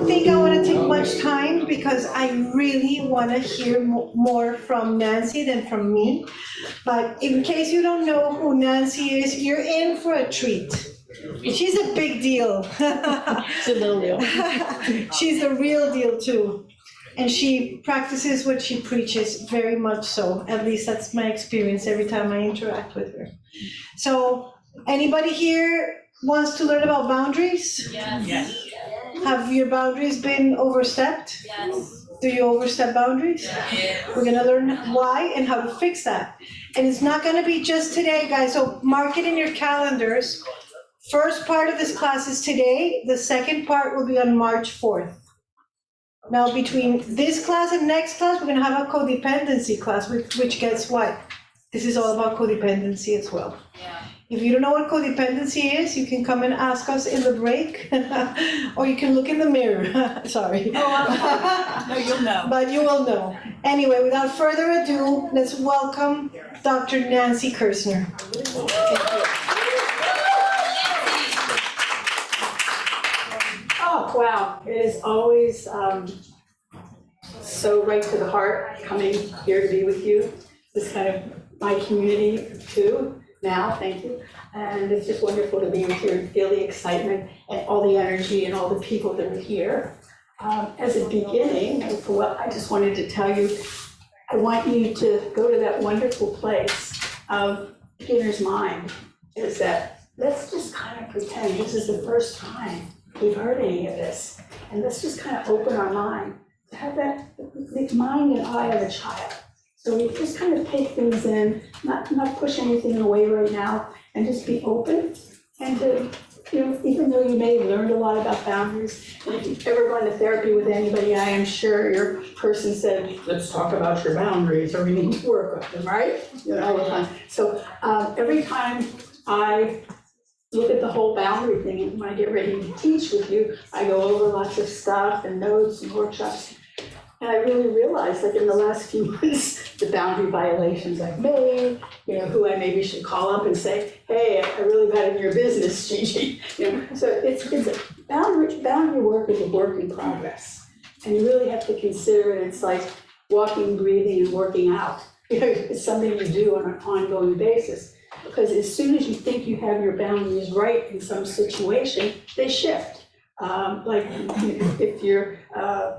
think I want to take much time because I really want to hear more from Nancy than from me. But in case you don't know who Nancy is, you're in for a treat. She's a big deal. She's a little deal. She's the real deal too. And she practices what she preaches, very much so. At least that's my experience every time I interact with her. So, anybody here wants to learn about boundaries? Yes. Have your boundaries been overstepped? Yes. Do you overstep boundaries? We're gonna learn why and how to fix that. And it's not gonna be just today, guys, so mark it in your calendars. First part of this class is today. The second part will be on March 4th. Now, between this class and next class, we're gonna have a codependency class, which gets what? This is all about codependency as well. Yeah. If you don't know what codependency is, you can come and ask us in the break, or you can look in the mirror. Sorry. No, you'll know. But you will know. Anyway, without further ado, let's welcome Dr. Nancy Kirsner. Oh, wow. It is always so right to the heart coming here to be with you. This kind of my community too now, thank you. And it's just wonderful to be with you and feel the excitement and all the energy and all the people that are here. As a beginning, for what I just wanted to tell you, I want you to go to that wonderful place of beginner's mind, is that let's just kind of pretend this is the first time we've heard any of this. And let's just kind of open our mind to have that the mind and eye of a child. So we just kind of take things in, not push anything away right now, and just be open. And to, even though you may have learned a lot about boundaries, and if you've ever gone to therapy with anybody, I am sure your person said, let's talk about your boundaries, or we need to work on them, right? All the time. So every time I look at the whole boundary thing, and when I get ready to teach with you, I go over lots of stuff and notes and workshops. And I really realized, like in the last few months, the boundary violations I've made, who I maybe should call up and say, hey, I really got in your business, Gigi. So it's a boundary work is a work in progress. And you really have to consider it. It's like walking, breathing, and working out. It's something you do on an ongoing basis. Because as soon as you think you have your boundaries right in some situation, they shift. Like if you're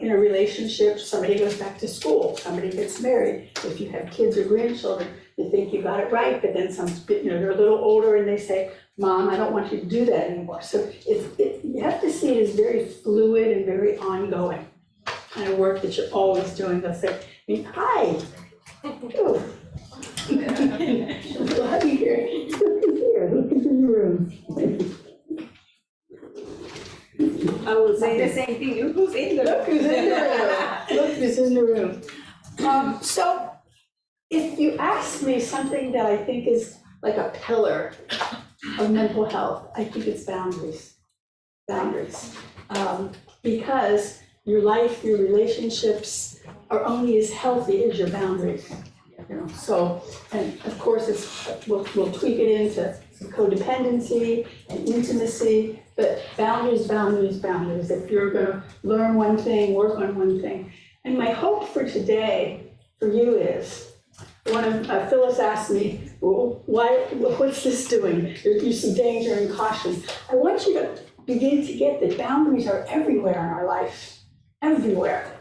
in a relationship, somebody goes back to school, somebody gets married. If you have kids or grandchildren, you think you got it right, but then they're a little older and they say, Mom, I don't want you to do that anymore. So you have to see it as very fluid and very ongoing kind of work that you're always doing. They'll say, hi. Oh. So have you here? Look into the room. I will say the same thing. Who's in the room? Look who's in the room. Look who's in the room. So if you ask me something that I think is like a pillar of mental health, I think it's boundaries. Boundaries. Because your life, your relationships are only as healthy as your boundaries. So, and of course, we'll tweak it into codependency and intimacy, but boundaries. If you're going to learn one thing, work on one thing. And my hope for today, for you is, one of Phyllis asked me, well, what's this doing? There's some danger and caution. I want you to begin to get that boundaries are everywhere in our life, everywhere.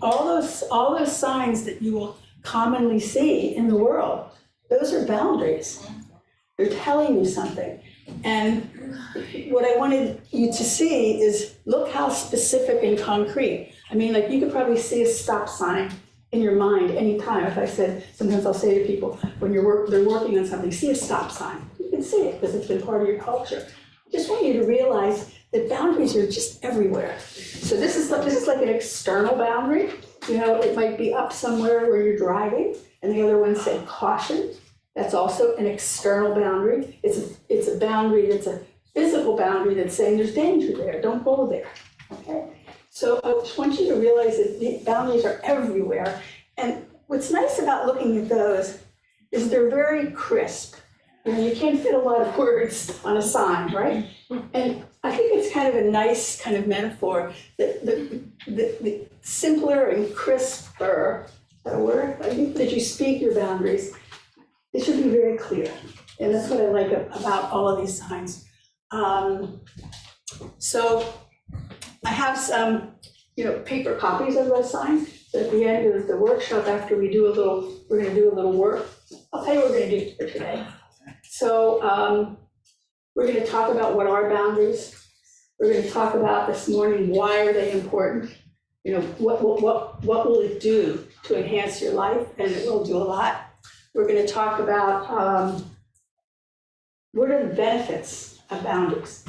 All those signs that you will commonly see in the world, those are boundaries. They're telling you something. And what I wanted you to see is, look how specific and concrete. I mean, like you could probably see a stop sign in your mind anytime. If I said, sometimes I'll say to people, when they're working on something, see a stop sign. You can see it because it's been part of your culture. I just want you to realize that boundaries are just everywhere. So this is like an external boundary. It might be up somewhere where you're driving, and the other one said caution. That's also an external boundary. It's a boundary, it's a physical boundary that's saying there's danger there, don't go there, okay? So I just want you to realize that the boundaries are everywhere. And what's nice about looking at those is they're very crisp. You can't fit a lot of words on a sign, right? And I think it's kind of a nice kind of metaphor that the simpler and crisper, is that a word? I think that you speak your boundaries, it should be very clear. And that's what I like about all of these signs. So I have some, paper copies of those signs. So at the end of the workshop, after we do we're gonna do a little work. I'll tell you what we're gonna do for today. So we're gonna talk about what are boundaries. We're gonna talk about this morning, why are they important? What will it do to enhance your life? And it will do a lot. We're gonna talk about what are the benefits of boundaries?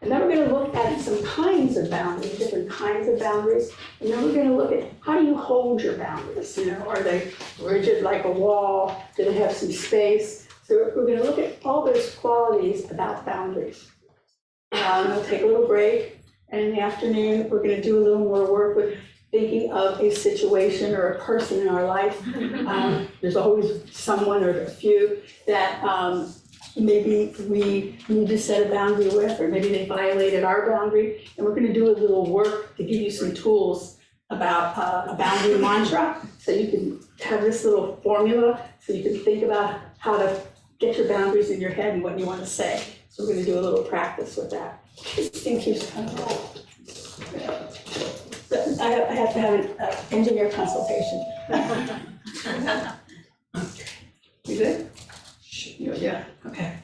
And then we're going to look at some kinds of boundaries, different kinds of boundaries. And then we're going to look at how do you hold your boundaries? Are they rigid like a wall? Do they have some space? So we're going to look at all those qualities about boundaries. We'll take a little break. And in the afternoon, we're going to do a little more work with thinking of a situation or a person in our life. There's always someone or a few that maybe we need to set a boundary with, or maybe they violated our boundary. And we're going to do a little work to give you some tools about a boundary mantra. So you can have this little formula so you can think about how to get your boundaries in your head and what you want to say. So we're going to do a little practice with that. This thing keeps coming out. I have to have an engineer consultation. You good? Yeah, okay.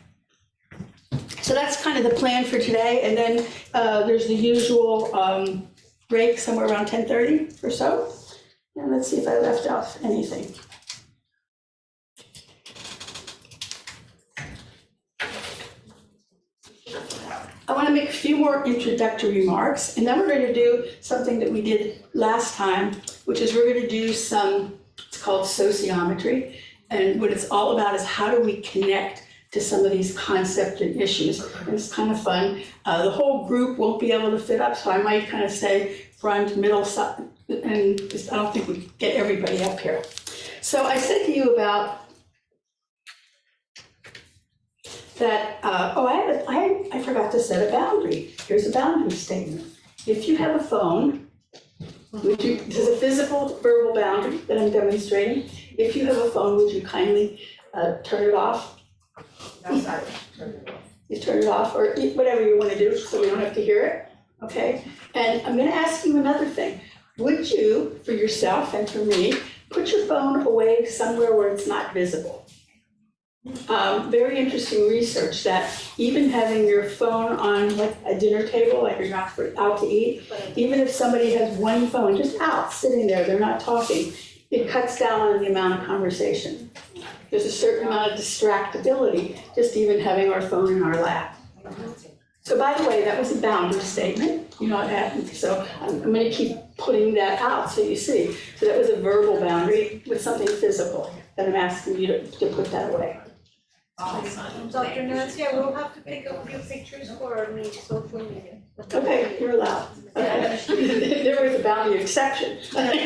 So that's kind of the plan for today, and then there's the usual break somewhere around 10:30 or so. And let's see if I left off anything. I want to make a few more introductory remarks, and then we're going to do something that we did last time, which is we're going to do it's called sociometry. And what it's all about is how do we connect to some of these concepts and issues. And it's kind of fun. The whole group won't be able to fit up, so I might kind of say front, middle, side, and I don't think we get everybody up here. So I said to you about that, I forgot to set a boundary. Here's a boundary statement. If you have a phone, this is a physical verbal boundary that I'm demonstrating. If you have a phone, would you kindly turn it off? You turn it off, or whatever you want to do so we don't have to hear it, okay? And I'm going to ask you another thing. Would you, for yourself and for me, put your phone away somewhere where it's not visible? Very interesting research that even having your phone on like a dinner table, like you're not out to eat, even if somebody has one phone just out, sitting there, they're not talking, it cuts down on the amount of conversation. There's a certain amount of distractibility, just even having our phone in our lap. So by the way, that was a boundary statement, so I'm going to keep putting that out so you see. So that was a verbal boundary with something physical that I'm asking you to put that away. Dr. Nancy, I will have to take a few pictures for our social media. Okay, you're allowed. Okay. There was a boundary exception. And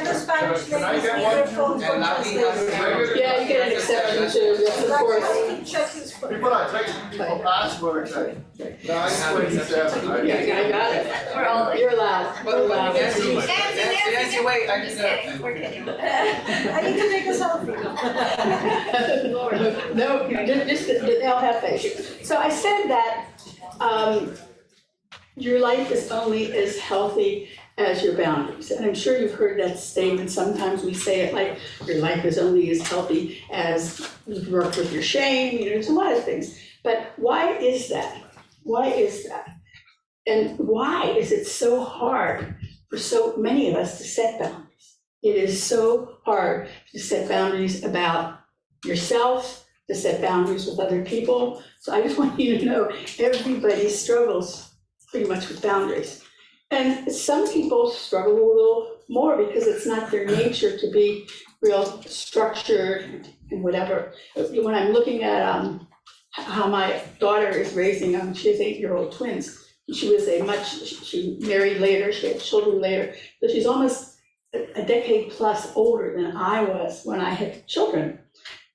the Spanish ladies need their phones for translation. Yeah, you get an exception too, yes, of course. Check his phone. You put on technical password, Yeah, I got it. You're allowed. We're allowed. Nancy, wait, I'm just kidding, we're kidding. I need to take a selfie. No, just the LFA. So I said that your life is only as healthy as your boundaries. And I'm sure you've heard that statement. Sometimes we say it like, your life is only as healthy as you work with your shame. There's a lot of things. But why is that? Why is that? And why is it so hard for so many of us to set boundaries? It is so hard to set boundaries about yourself, to set boundaries with other people. So I just want you to know, everybody struggles pretty much with boundaries. And some people struggle a little more because it's not their nature to be real structured and whatever. When I'm looking at how my daughter is raising, she has 8-year-old twins. She married later, she had children later, so she's almost a decade plus older than I was when I had children.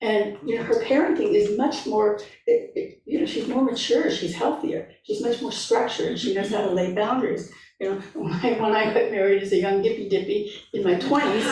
And, her parenting is much more, she's more mature, she's healthier, she's much more structured, she knows how to lay boundaries. When I got married as a young hippy dippy in my 20s,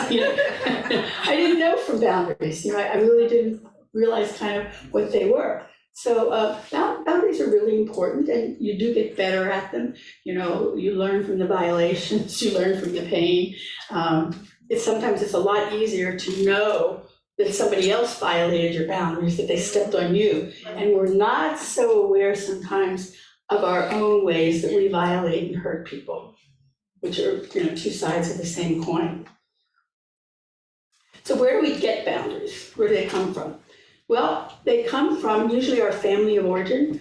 I didn't know from boundaries. I really didn't realize kind of what they were. So boundaries are really important, and you do get better at them. You learn from the violations, you learn from the pain. Sometimes it's a lot easier to know that somebody else violated your boundaries, that they stepped on you. And we're not so aware sometimes of our own ways that we violate and hurt people, which are, two sides of the same coin. So where do we get boundaries? Where do they come from? Well, they come from usually our family of origin,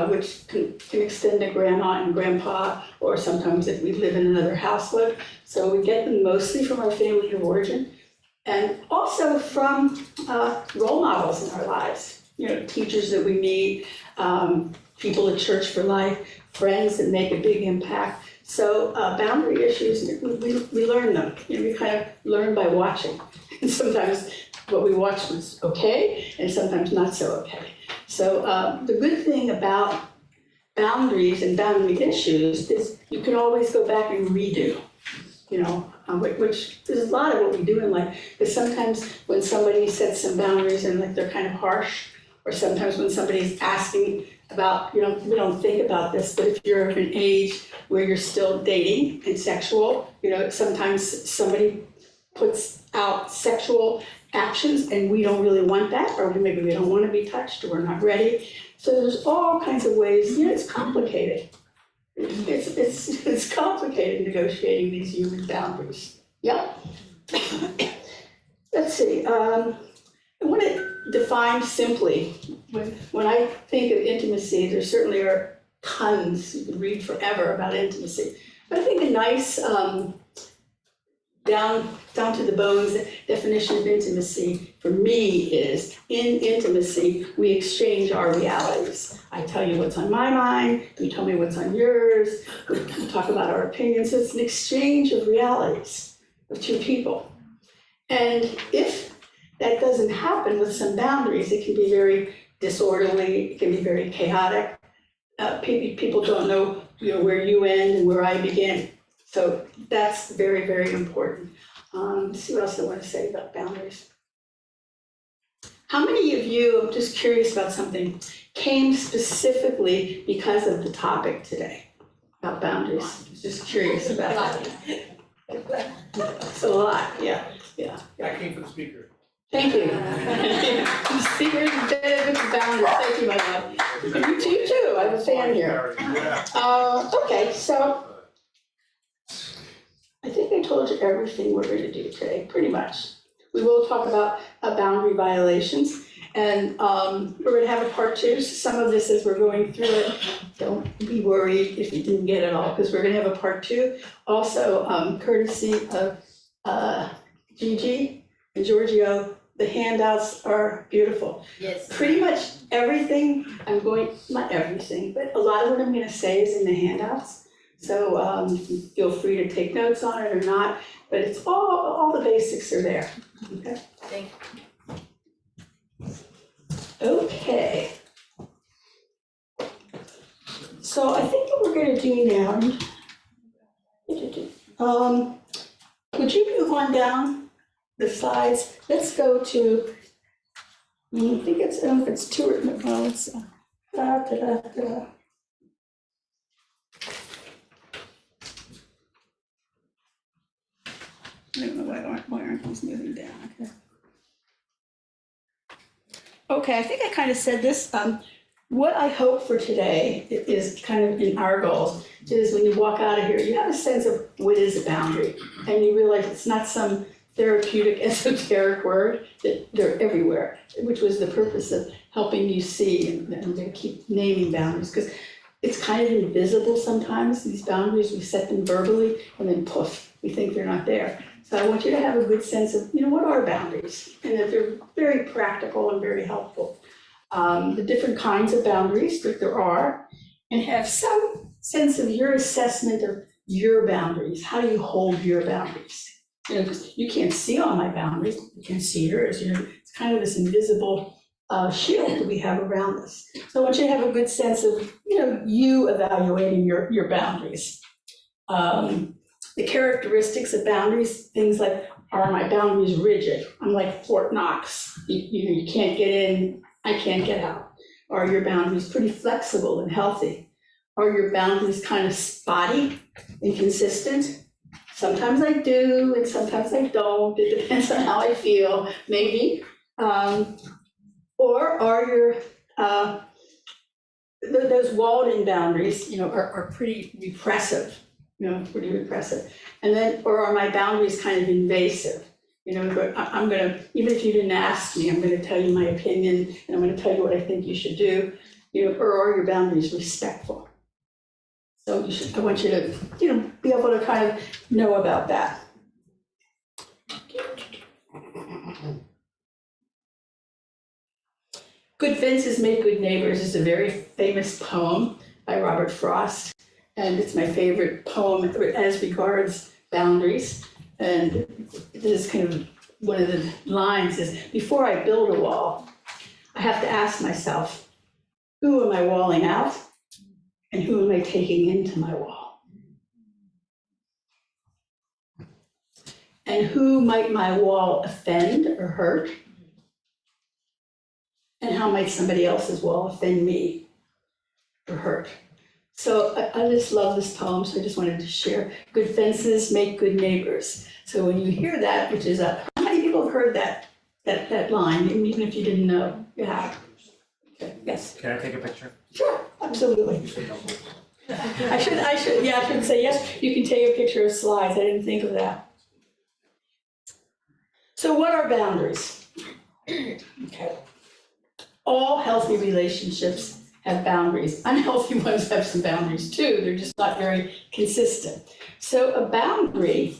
which can extend to grandma and grandpa, or sometimes if we live in another household. So we get them mostly from our family of origin, and also from role models in our lives. Teachers that we meet, people at church for life, friends that make a big impact. So boundary issues, we learn them. We kind of learn by watching. And sometimes what we watch was okay, and sometimes not so okay. So the good thing about boundaries and boundary issues is you can always go back and redo, which is a lot of what we do in life. Because sometimes when somebody sets some boundaries and they're kind of harsh, or sometimes when somebody's asking about, we don't think about this, but if you're of an age where you're still dating and sexual, sometimes somebody puts out sexual actions and we don't really want that, or maybe we don't want to be touched, or we're not ready. So there's all kinds of ways. It's complicated. It's complicated negotiating these human boundaries. Yeah. Let's see. I want to define simply. When I think of intimacy, there certainly are tons. You could read forever about intimacy. But I think a nice down to the bones definition of intimacy for me is, in intimacy, we exchange our realities. I tell you what's on my mind, you tell me what's on yours, we talk about our opinions. So it's an exchange of realities of two people. And if that doesn't happen with some boundaries, it can be very disorderly, it can be very chaotic. People don't know, where you end and where I begin. So that's very, very important. Let's see what else I want to say about boundaries. How many of you, I'm just curious about something, came specifically because of the topic today about boundaries? Just curious about that. It's a lot, yeah. I came for the speaker. Thank you. The speaker is dead with the boundaries. Thank you, my love. You too. I'm a fan here. Okay, so I think I told you everything we're going to do today, pretty much. We will talk about boundary violations, and we're going to have a part 2. Some of this as we're going through it. Don't be worried if you didn't get it all, because we're going to have a part 2. Also, courtesy of Gigi and Giorgio, the handouts are beautiful. Yes. Pretty much everything not everything, but a lot of what I'm going to say is in the handouts. So feel free to take notes on it or not, but it's all the basics are there. Okay. Thank you. Okay. So I think what we're going to do now, would you move on down the slides? Let's go to, I don't know if it's 2 or, well, it's, I don't know why aren't these moving down? Okay, I think I kind of said this. What I hope for today is kind of in our goals, is when you walk out of here, you have a sense of what is a boundary, and you realize it's not some therapeutic, esoteric word, that they're everywhere, which was the purpose of helping you see, and I'm going to keep naming boundaries, because it's kind of invisible sometimes, these boundaries, we set them verbally, and then poof, we think they're not there. So I want you to have a good sense of, what are boundaries? And that they're very practical and very helpful. The different kinds of boundaries that there are, and have some sense of your assessment of your boundaries. How do you hold your boundaries? because you can't see all my boundaries, you can see yours, it's kind of this invisible shield that we have around us. So I want you to have a good sense of, you evaluating your boundaries. The characteristics of boundaries, things like, are my boundaries rigid? I'm like Fort Knox, you can't get in, I can't get out. Are your boundaries pretty flexible and healthy? Are your boundaries kind of spotty, inconsistent? Sometimes I do, and sometimes I don't. It depends on how I feel, maybe. Or are your those walled-in boundaries, are pretty repressive, pretty repressive. And then, or are my boundaries kind of invasive? I'm gonna, even if you didn't ask me, I'm gonna tell you my opinion, and I'm gonna tell you what I think you should do. Or are your boundaries respectful? So I want you to, be able to kind of know about that. Good fences make good neighbors is a very famous poem by Robert Frost, and it's my favorite poem as regards boundaries. And this is kind of one of the lines is, before I build a wall, I have to ask myself, who am I walling out? And who am I taking into my wall? And who might my wall offend or hurt? And how might somebody else's wall offend me or hurt? So I just love this poem, so I just wanted to share. Good fences make good neighbors. So when you hear that, which is how many people have heard that line, even if you didn't know? You have. Okay, yes. Can I take a picture? Sure, absolutely. I should say yes, you can take a picture of slides. I didn't think of that. So what are boundaries? Okay. All healthy relationships have boundaries. Unhealthy ones have some boundaries too. They're just not very consistent. So a boundary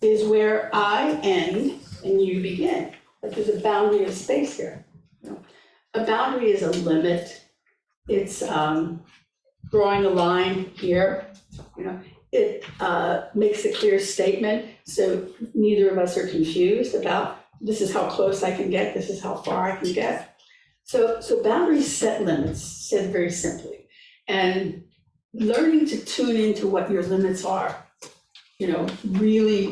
is where I end and you begin. Like there's a boundary of space here. A boundary is a limit. It's drawing a line here. It makes a clear statement, so neither of us are confused about this is how close I can get, this is how far I can get. So boundaries set limits, said very simply. And learning to tune into what your limits are, really,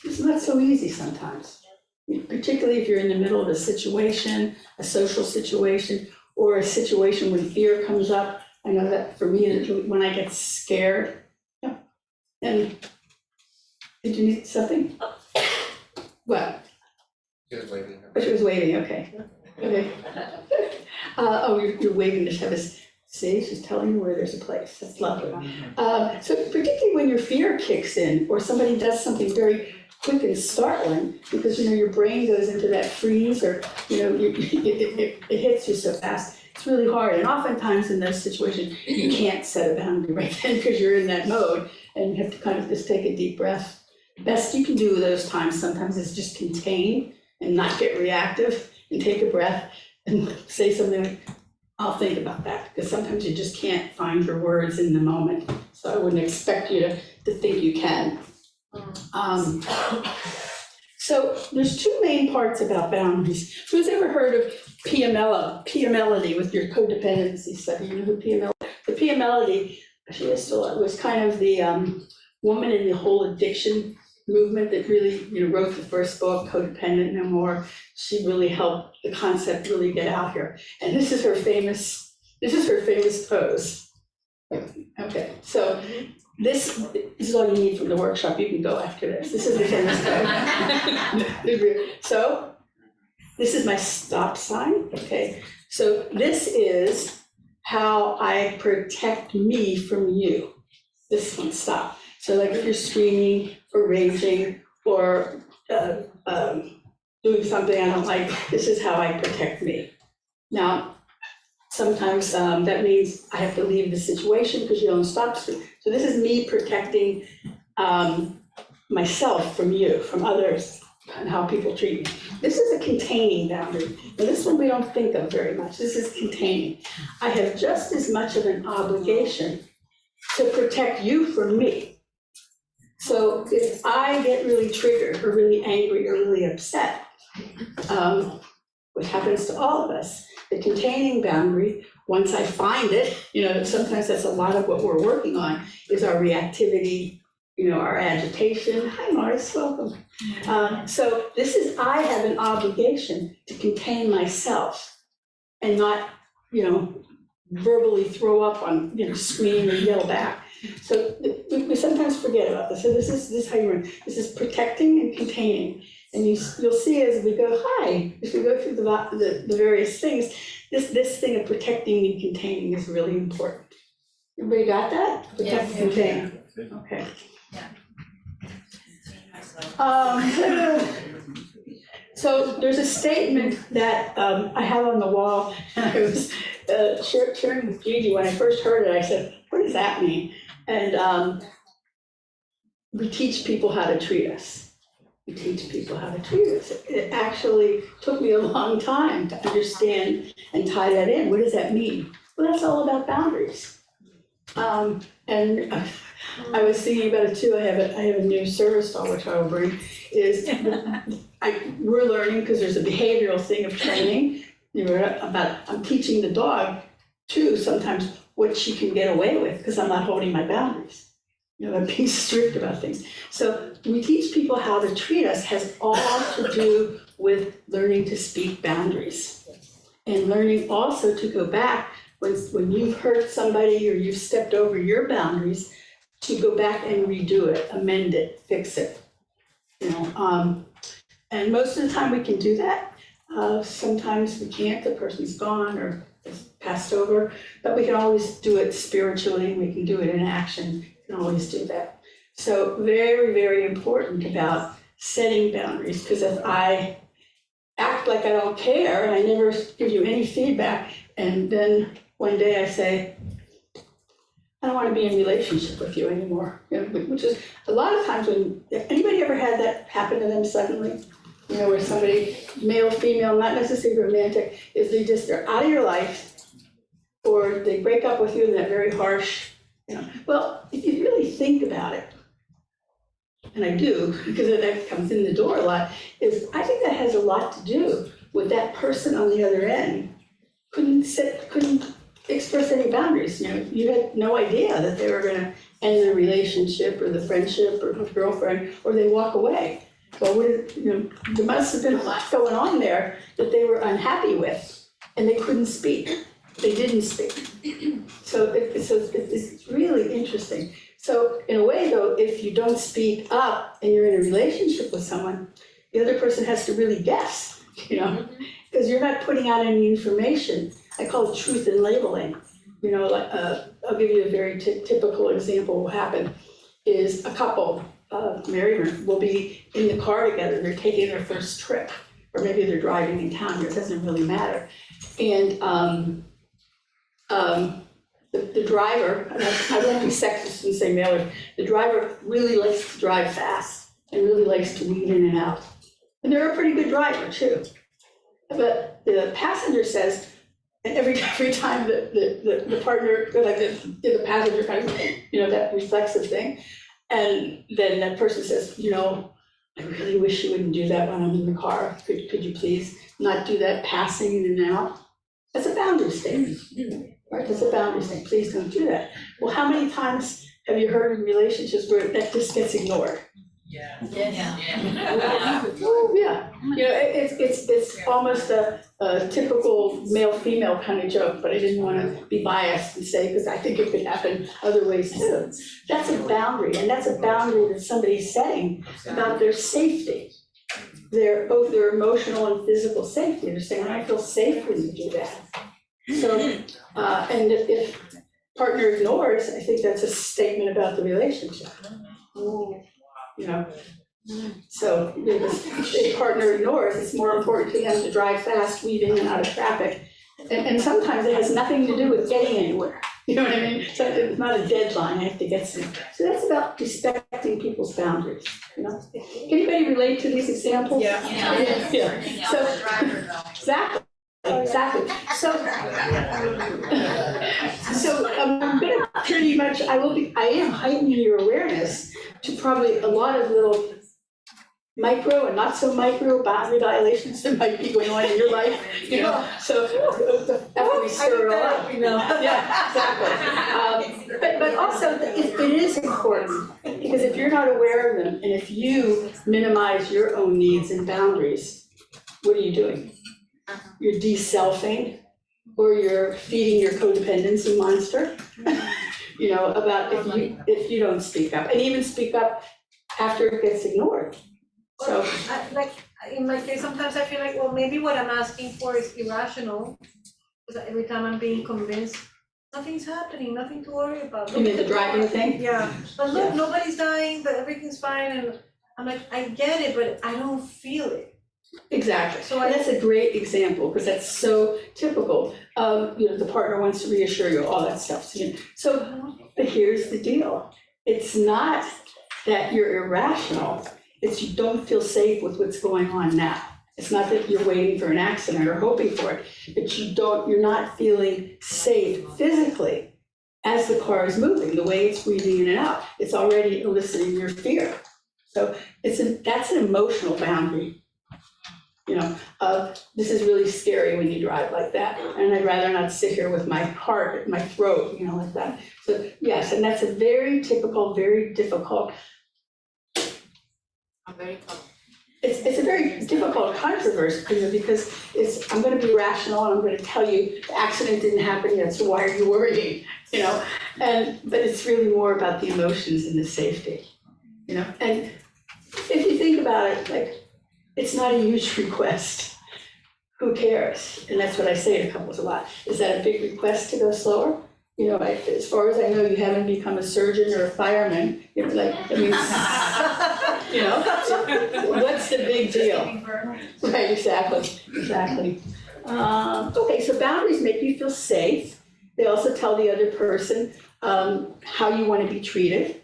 it's not so easy sometimes. Particularly if you're in the middle of a situation, a social situation, or a situation when fear comes up. I know that for me, when I get scared, and did you need something? What? She was waving. Oh, she was waving, okay. Okay. You're waving to have us see, she's telling you where there's a place. That's lovely. So particularly when your fear kicks in, or somebody does something very quick and startling, because your brain goes into that freeze, or it hits you so fast. It's really hard, and oftentimes in those situations, you can't set a boundary right then because you're in that mode, and you have to kind of just take a deep breath. The best you can do those times sometimes is just contain and not get reactive, and take a breath and say something like, I'll think about that, because sometimes you just can't find your words in the moment. So I wouldn't expect you to think you can. So there's two main parts about boundaries. Who's ever heard of PMLity with your codependency study? You know who PMLity? The PMLity, she is still, was kind of the woman in the whole addiction movement that really, wrote the first book, Codependent No More. She really helped the concept really get out here. And this is her famous pose. Okay, so this is all you need from the workshop. You can go after this. This is the famous pose. So this is my stop sign. Okay, so this is how I protect me from you. This one, stop. So like if you're screaming or raging or doing something I don't like, this is how I protect me. Now, sometimes that means I have to leave the situation because you don't stop. So this is me protecting myself from you, from others, and how people treat me. This is a containing boundary. Now this one we don't think of very much. This is containing. I have just as much of an obligation to protect you from me. So if I get really triggered or really angry or really upset, what happens to all of us, the containing boundary, once I find it, sometimes that's a lot of what we're working on, is our reactivity, our agitation. Hi, Morris, welcome. So this is, I have an obligation to contain myself and not, verbally throw up on, scream or yell back. So we sometimes forget about this. So this is how you run. This is protecting and containing. And you'll see as we go, as we go through the various things, this thing of protecting and containing is really important. Everybody got that? Protect and contain. Okay. So there's a statement that I have on the wall, and I was sharing with Gigi when I first heard it. I said, what does that mean? And we teach people how to treat us. We teach people how to treat us. It actually took me a long time to understand and tie that in. What does that mean? Well, that's all about boundaries. And I was thinking about it too. I have a new service dog, which I will bring, we're learning, because there's a behavioral thing of training, I'm teaching the dog too, sometimes what she can get away with, because I'm not holding my boundaries. I'm being strict about things. So we teach people how to treat us has all to do with learning to speak boundaries. And learning also to go back when you've hurt somebody or you've stepped over your boundaries, to go back and redo it, amend it, fix it. And most of the time we can do that. Sometimes we can't, the person's gone or is passed over, but we can always do it spiritually, we can do it in action, we can always do that. So very, very important about setting boundaries, because if I act like I don't care and I never give you any feedback, and then one day I say, I don't want to be in relationship with you anymore, which is a lot of times when, anybody ever had that happen to them suddenly? Where somebody, male, female, not necessarily romantic, is they're out of your life, or they break up with you in that very harsh, Well, if you really think about it, and I do, because that comes in the door a lot, is I think that has a lot to do with that person on the other end couldn't express any boundaries. You had no idea that they were going to end the relationship or the friendship or the girlfriend, or they walk away. Well, there must have been a lot going on there that they were unhappy with, and they couldn't speak. They didn't speak. So it's really interesting. So in a way, though, if you don't speak up and you're in a relationship with someone, the other person has to really guess, because you're not putting out any information. I call it truth in labeling. I'll give you a very typical example. What happened is a couple, married, will be in the car together. They're taking their first trip, or maybe they're driving in town. It doesn't really matter. And the driver, and I won't be sexist and say male, the driver really likes to drive fast and really likes to weave in and out. And they're a pretty good driver too. But the passenger says, and every time the partner, like the passenger kind of, that reflexive thing, and then that person says, I really wish you wouldn't do that when I'm in the car. Could you please not do that passing in and out? That's a boundary statement, right? That's a boundary statement. Please don't do that. Well, how many times have you heard in relationships where that just gets ignored? Yeah. Oh, yeah. It's almost a typical male-female kind of joke, but I didn't want to be biased and say, because I think it could happen other ways too. That's a boundary, and that's a boundary that somebody's setting about their safety. Both their emotional and physical safety. They're saying, I feel safe when you do that. So, and if partner ignores, I think that's a statement about the relationship. So if partner ignores, it's more important to them to drive fast, weave in and out of traffic. And sometimes it has nothing to do with getting anywhere. You know what I mean? So it's not a deadline, I have to get somewhere. So that's about respecting people's boundaries. Can anybody relate to these examples? Yeah. So, exactly. So I'm gonna pretty much, I am heightening your awareness to probably a lot of little micro and not so micro boundary violations that might be going on in your life, you know, so after we stir it all up, you know, yeah, exactly. But also, it is important, because if you're not aware of them, and if you minimize your own needs and boundaries, what are you doing? You're de-selfing, or you're feeding your codependency monster, you know, about if you don't speak up, and even speak up after it gets ignored. So, Like, in my case, sometimes I feel like, well, maybe what I'm asking for is irrational, because every time I'm being convinced, nothing's happening, nothing to worry about. you mean the driving thing? Yeah, but look, nobody's dying, but everything's fine, and I'm like, I get it, but I don't feel it. Exactly, So and that's a great example, because that's so typical of, you know, the partner wants to reassure you, all that stuff. But here's the deal, it's not that you're irrational, it's you don't feel safe with what's going on now. It's not that you're waiting for an accident or hoping for it, but you're not feeling safe physically as the car is moving, the way it's breathing in and out. It's already eliciting your fear. So that's an emotional boundary, you know, of this is really scary when you drive like that, and I'd rather not sit here with my heart at my throat, you know, like that. So yes, and that's a very typical, very difficult. It's a very difficult controversy, you know, because I'm gonna be rational and I'm gonna tell you the accident didn't happen yet, so why are you worrying, you know? But it's really more about the emotions and the safety, you know? And if you think about it, like, it's not a huge request. Who cares? And that's what I say to couples a lot. Is that a big request to go slower? You know, as far as I know, you haven't become a surgeon or a fireman, you know, like, I mean, you know, what's the big deal? Right, exactly. Okay, so boundaries make you feel safe. They also tell the other person how you want to be treated,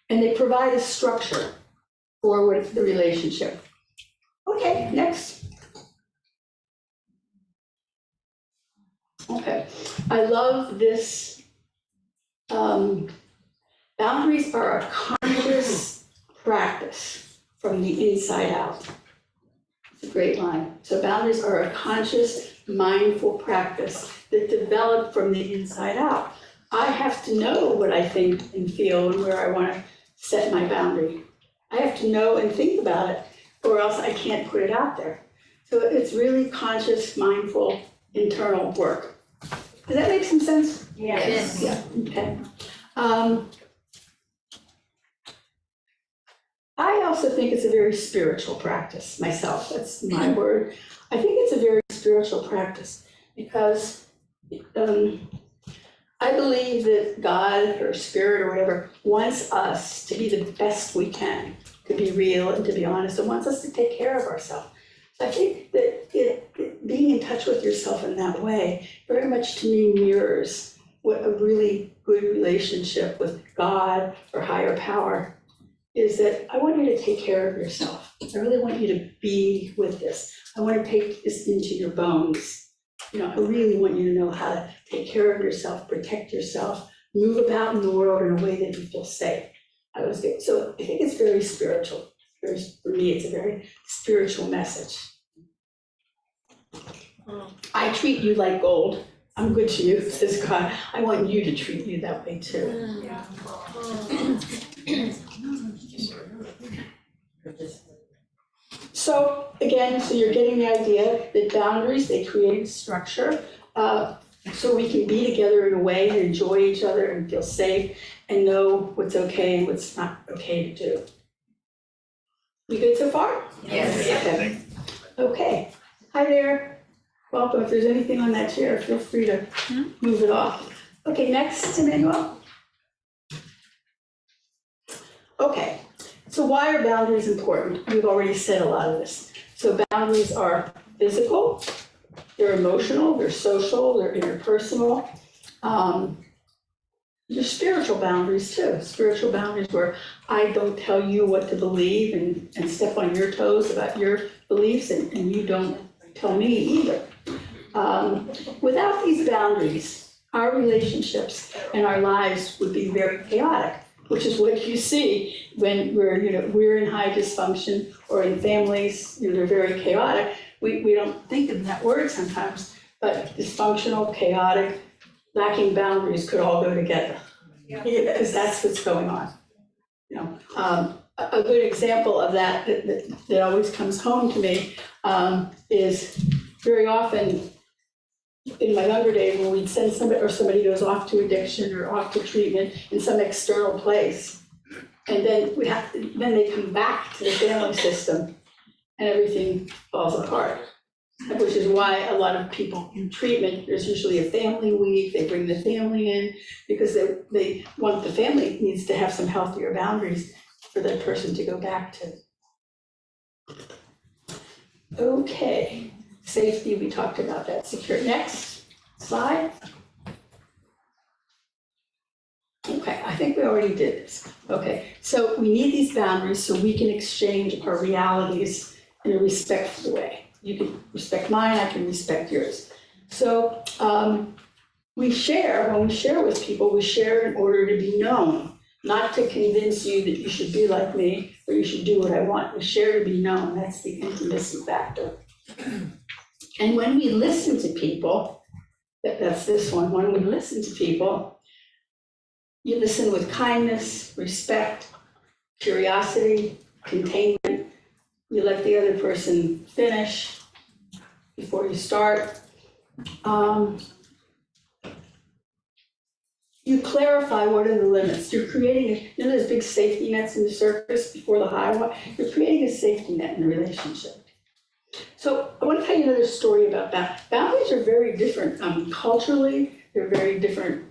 and they provide a structure for the relationship. Okay, next. Okay, I love this. Boundaries are a conscious practice from the inside out. It's a great line. So boundaries are a conscious, mindful practice that develop from the inside out. I have to know what I think and feel and where I want to set my boundary. I have to know and think about it, or else I can't put it out there. So it's really conscious, mindful, internal work. Does that make some sense? Yes. Yeah, okay. I also think it's a very spiritual practice myself, that's my word. I think it's a very spiritual practice because I believe that God or spirit or whatever wants us to be the best we can, to be real and to be honest, and wants us to take care of ourselves. So I think that being in touch with yourself in that way very much to me mirrors what a really good relationship with God or higher power is, that I want you to take care of yourself. I really want you to be with this. I want to take this into your bones. You know, I really want you to know how to take care of yourself, protect yourself, move about in the world in a way that you feel safe. So I think it's very spiritual. For me, it's a very spiritual message. I treat you like gold. I'm good to you, says God. I want you to treat you that way too. So again, so you're getting the idea that boundaries, they create structure, so we can be together in a way and enjoy each other and feel safe and know what's okay and what's not okay to do. We good so far? Yes. Okay. Hi there. Welcome. If there's anything on that chair, feel free to move it off. Okay, next, Emmanuel. Okay, so why are boundaries important? We've already said a lot of this. So boundaries are physical, they're emotional, they're social, they're interpersonal. There's spiritual boundaries too. Spiritual boundaries where I don't tell you what to believe and step on your toes about your beliefs, and you don't tell me either. Without these boundaries, our relationships and our lives would be very chaotic. which is what you see when we're in high dysfunction or in families, they're very chaotic. We don't think of that word sometimes, but dysfunctional, chaotic, lacking boundaries could all go together. Because that's what's going on. A good example of that always comes home to me is very often in my younger days when we'd send somebody goes off to addiction or off to treatment in some external place, and then then they come back to the family system and everything falls apart. Which is why a lot of people in treatment, there's usually a family week, they bring the family in because they want the family needs to have some healthier boundaries for that person to go back to. Okay, safety, we talked about that. Secure, next slide. Okay, I think we already did this. Okay, so we need these boundaries so we can exchange our realities in a respectful way. You can respect mine, I can respect yours. So when we share with people, we share in order to be known, not to convince you that you should be like me or you should do what I want. We share to be known, that's the intimacy factor. And when we listen to people, that's this one, when we listen to people, you listen with kindness, respect, curiosity, containment. You let the other person finish before you start. You clarify what are the limits. You're creating, those big safety nets in the surface before the high one. You're creating a safety net in a relationship. So I want to tell you another story about that. Boundaries are very different culturally. They're very different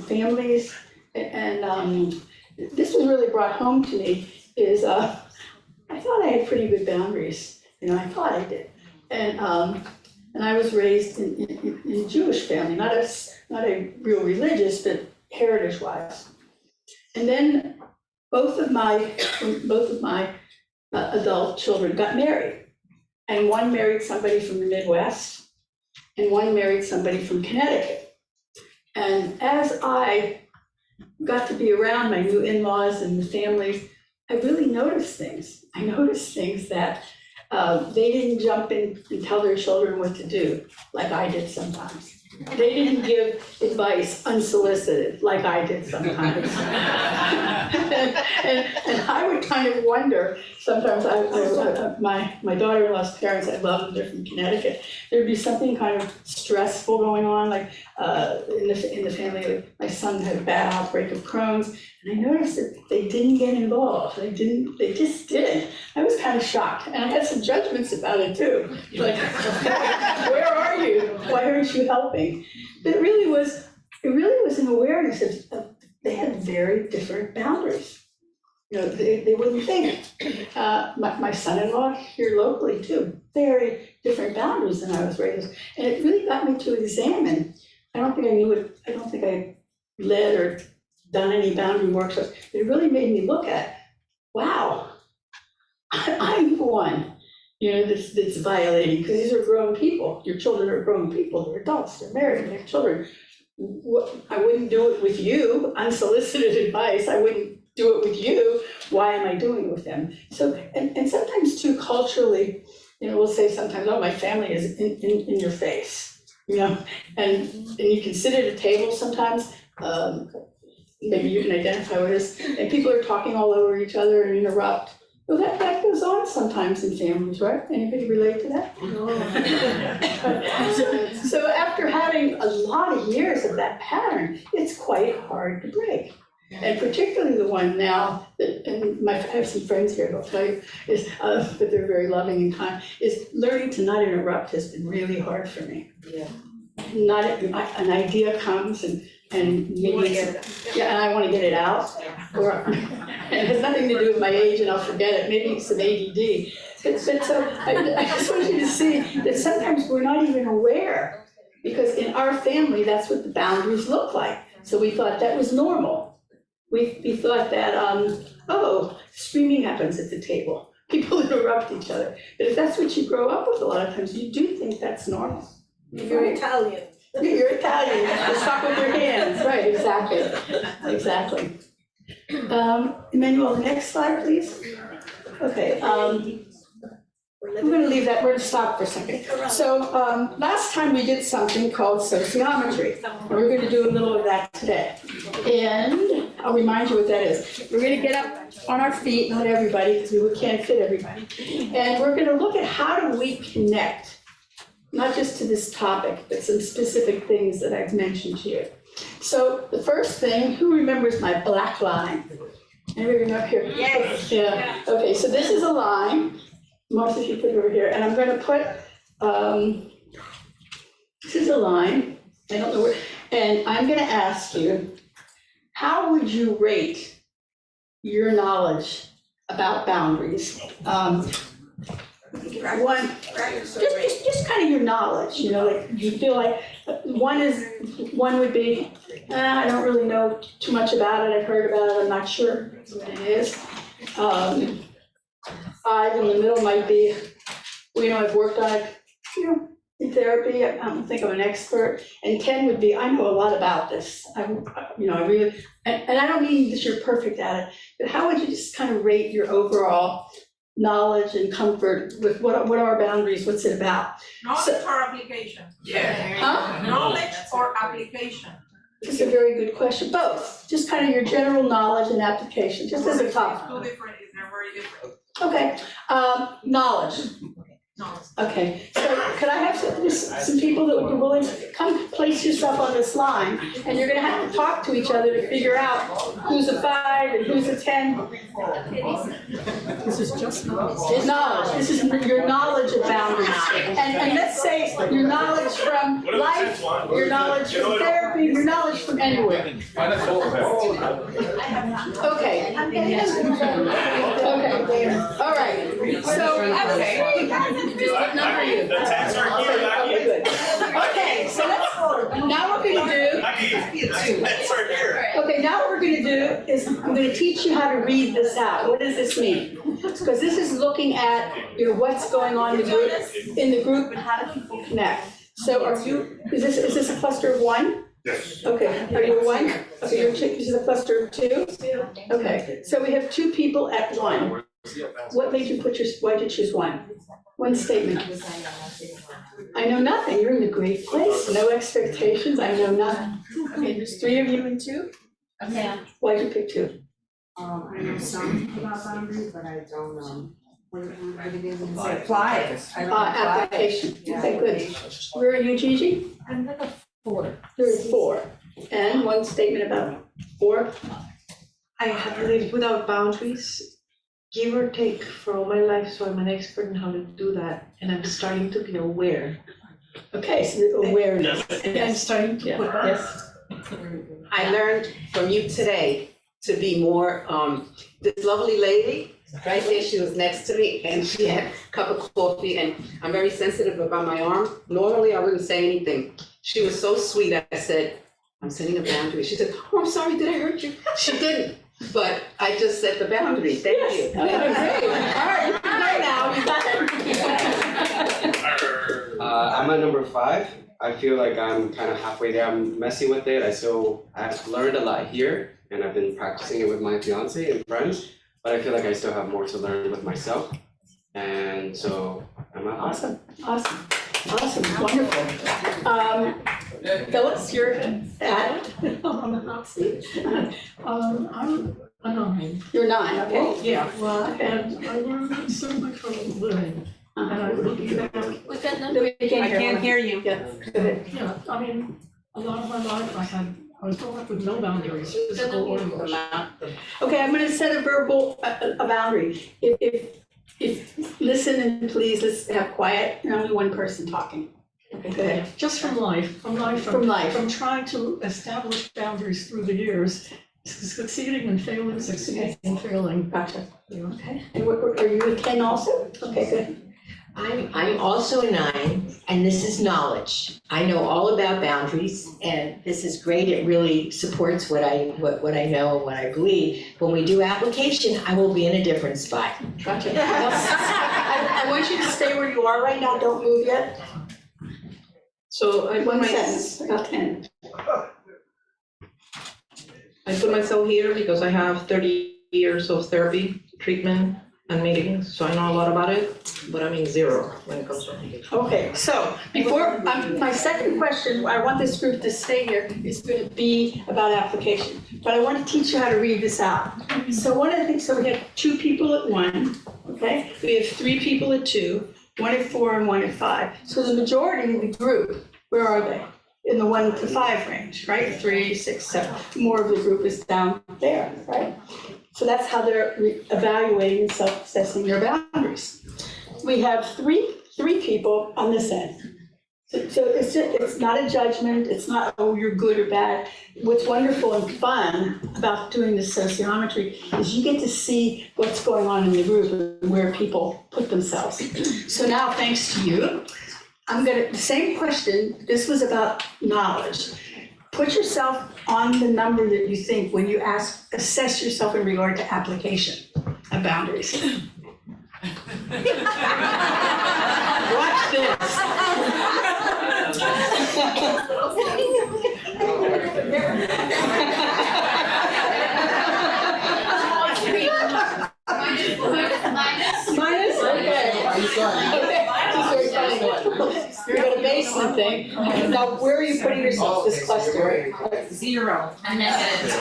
families. And this was really brought home to me is I thought I had pretty good boundaries. I thought I did. And I was raised in a Jewish family, not a real religious, but heritage-wise. And then both of my adult children got married. And one married somebody from the Midwest, and one married somebody from Connecticut. And as I got to be around my new in-laws and the families, I really noticed things. I noticed things that they didn't jump in and tell their children what to do, like I did sometimes. They didn't give advice unsolicited, like I did sometimes. and I would kind of wonder, sometimes my daughter-in-law's parents, I love them, they're from Connecticut. There'd be something kind of stressful going on, like in the family, like my son had a bad outbreak of Crohn's, and I noticed that they didn't get involved. They just didn't. I was kind of shocked, and I had some judgments about it too. Like, where are you? Why aren't you helping? But it really was an awareness of they had very different boundaries. They wouldn't think. My son-in-law here locally too, very different boundaries than I was raised. And it really got me to examine. I don't think I led or done any boundary workshops. It really made me look at, wow, I'm the one, that's violating, because these are grown people. Your children are grown people, they're adults, they're married, they have children. I wouldn't do it with you, unsolicited advice, I wouldn't do it with you, why am I doing it with them? So, and sometimes too, culturally, we'll say sometimes, oh, my family is in your face, and you can sit at a table sometimes, maybe you can identify with this, and people are talking all over each other and interrupt. Well, that goes on sometimes in families, right? Anybody relate to that? So after having a lot of years of that pattern, it's quite hard to break. And particularly the one now that, and I have some friends here, I'll tell you, is, but they're very loving and kind, is learning to not interrupt has been really hard for me. Yeah. An idea comes and maybe and I want to get it out, or it has nothing to do with my age and I'll forget it. Maybe it's some ADD. But so I just want you to see that sometimes we're not even aware, because in our family that's what the boundaries look like. So we thought that was normal. We thought that screaming happens at the table. People interrupt each other. But if that's what you grow up with, a lot of times you do think that's normal. You're Italian. You're Italian, you talk with your hands, right, exactly. Emmanuel, the next slide, please. Okay, we're gonna leave that, we're gonna stop for a second. So, last time we did something called sociometry, and we're gonna do a little of that today. And I'll remind you what that is. We're gonna get up on our feet, not everybody, because we can't fit everybody. And we're gonna look at how do we connect, not just to this topic, but some specific things that I've mentioned to you. So the first thing, who remembers my black line? Anybody up here? Yes. Yeah, okay, so this is a line. Martha, if you put it over here, and I'm gonna put, this is a line, I don't know where, and I'm gonna ask you, how would you rate your knowledge about boundaries? One, just kind of your knowledge, you know, like you feel like one would be, I don't really know too much about it, I've heard about it, I'm not sure what it is. 5 in the middle might be, well, you know, I've worked on it, you know, in therapy, I don't think I'm an expert. And 10 would be, I know a lot about this. I really, and I don't mean that you're perfect at it, but how would you just kind of rate your overall knowledge and comfort with what are boundaries, what's it about? Knowledge or application? Huh? Knowledge or application? It's a very good question. Both, just kind of your general knowledge and application, just as a top. Two different, they're very different. Okay, knowledge. Knowledge. Okay, so could I have some people that would be willing to come place yourself on this line, and you're gonna have to talk to each other to figure out who's a 5 and who's a 10. This is just Knowledge, this is your knowledge of boundaries. And let's say your knowledge from life, your knowledge from therapy, your knowledge from anywhere. Okay. Okay, all right, so, what number are you? The tags are here, Okay, good. Okay, so now what we're gonna do, Tags are here. okay, now what we're gonna do is, I'm gonna teach you how to read this out. What does this mean? Because this is looking at, you know, what's going on in the group and how do people connect. So is this a cluster of 1? Yes. Okay, are you a 1? Okay, this is a cluster of 2? Okay, so we have 2 people at 1. What made you why'd you choose 1? One statement. I know nothing, you're in a great place, no expectations, I know nothing. Okay, there's 3 of you and 2? Okay. Why'd you pick 2? I know some about boundaries, but I don't, what it is in say. Apply it. Application, okay, good. Where are you, Gigi? I'm like a 4. You're a 4. And one statement about 4? I have lived without boundaries, give or take, for all my life, so I'm an expert in how to do that, and I'm starting to be aware. Okay, so awareness. And I'm starting to put Yes. I learned from you today to be more, this lovely lady, right there, she was next to me, and she had a cup of coffee, and I'm very sensitive about my arm. Normally, I wouldn't say anything. She was so sweet, I said, I'm setting a boundary. She said, oh, I'm sorry, did I hurt you? She didn't, but I just set the boundary, thank you. Okay, great. All right, you can go now, you got it. I'm at number 5. I feel like I'm kind of halfway there. I'm messy with it. I've learned a lot here, and I've been practicing it with my fiance and friends, but I feel like I still have more to learn with myself. And so I'm at 5. Awesome, wonderful. Phyllis, you're at, on the hot seat. I'm a 9. You're 9, okay? Yeah, Well, and I learned so much from living. And I look back, We can't hear you. Yeah, go ahead. yeah, I mean, a lot of my life I was brought up with no boundaries, physical or emotional. Okay, I'm gonna set a verbal, a boundary. If, listen and please, let's have quiet, and only one person talking. Okay, go ahead. Just from life, From life. from trying to establish boundaries through the years, succeeding and failing, succeeding and failing. Gotcha. You know? Okay, and are you a 10 also? Okay, good. I'm also a 9, and this is knowledge. I know all about boundaries, and this is great. It really supports what I know and what I believe. When we do application, I will be in a different spot. Gotcha. I want you to stay where you are right now, don't move yet. So, one sentence, about 10. I put myself here because I have 30 years of therapy, treatment, and meetings, so I know a lot about it, but I'm in zero when it comes to application. Okay, so before, my second question, I want this group to stay here, is going to be about application. But I want to teach you how to read this out. So one of the things, so we have 2 people at 1, okay? We have 3 people at 2, 1 at 4, and 1 at 5. So the majority of the group, where are they? In the 1 to 5 range, right? 3, 6, 7. More of the group is down there, right? So that's how they're evaluating and self-assessing their boundaries. We have three people on this end. So it's not a judgment, it's not, oh, you're good or bad. What's wonderful and fun about doing this sociometry is you get to see what's going on in the group and where people put themselves. So now, thanks to you, the same question, this was about knowledge. Put yourself on the number that you think when you assess yourself in regard to application of boundaries. Watch this. Minus? Okay. You're at a basement thing. Now, where are you putting yourself, this cluster? 0. Minus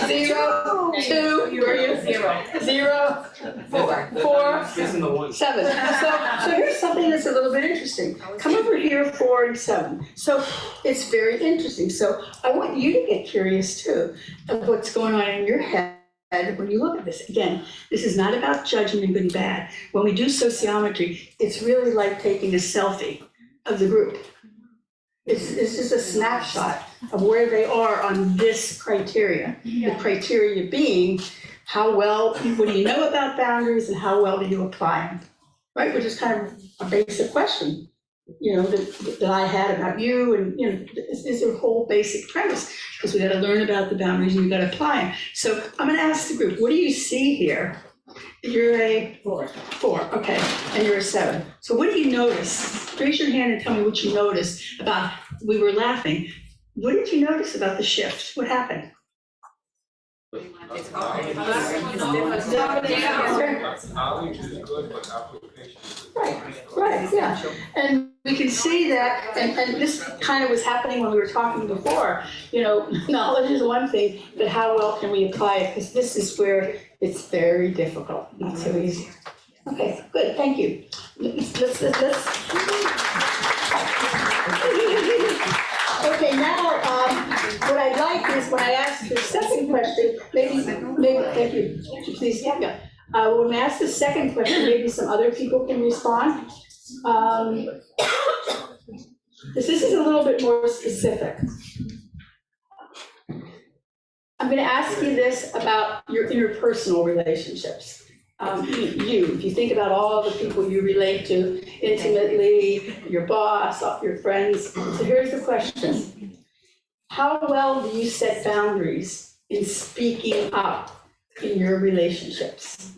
0, 2, where are you? 0, 4, 7. So here's something that's a little bit interesting. Come over here, 4 and 7. So it's very interesting. So I want you to get curious too of what's going on in your head when you look at this. Again, this is not about judgment and good and bad. When we do sociometry, it's really like taking a selfie of the group. It's just a snapshot of where they are on this criteria. The criteria being how well, what do you know about boundaries and how well do you apply them? Right, which is kind of a basic question, that I had about you, and is a whole basic premise, because we got to learn about the boundaries and we got to apply them. So I'm going to ask the group, what do you see here? You're a 4, okay, and you're a 7. So what do you notice? Raise your hand and tell me what you noticed about, we were laughing. What did you notice about the shift? What happened? Knowledge is good, but application is Right, yeah. And we can see that, and this kind of was happening when we were talking before. Knowledge is one thing, but how well can we apply it? Because this is where it's very difficult, not so easy. Okay, good, thank you. Let's. Okay, now, what I'd like is when I ask the second question, maybe, thank you, please, yeah. When I ask the second question, maybe some other people can respond. This is a little bit more specific. I'm going to ask you this about your interpersonal relationships. If you think about all the people you relate to intimately, your boss, your friends. So here's the question. How well do you set boundaries in speaking up in your relationships?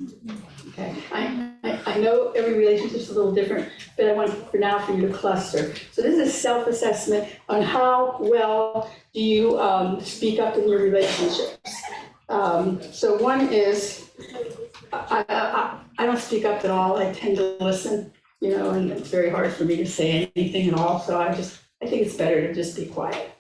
Okay, I know every relationship is a little different, but I want for you to cluster. So this is a self-assessment on how well do you speak up in your relationships. So one is, I don't speak up at all. I tend to listen, and it's very hard for me to say anything at all. So I think it's better to just be quiet.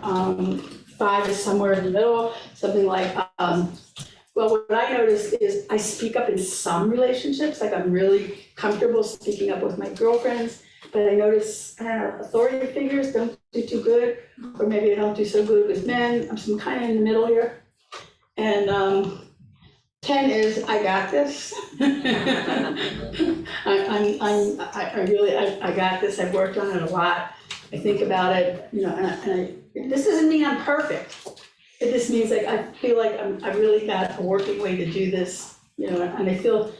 5 is somewhere in the middle, something like, well, what I noticed is I speak up in some relationships, like I'm really comfortable speaking up with my girlfriends, but I notice authority figures don't do too good, or maybe I don't do so good with men. I'm kind of in the middle here. And 10 is I got this. I got this. I've worked on it a lot. I think about it, this doesn't mean I'm perfect. It just means like I feel like I really got a working way to do this, and I feel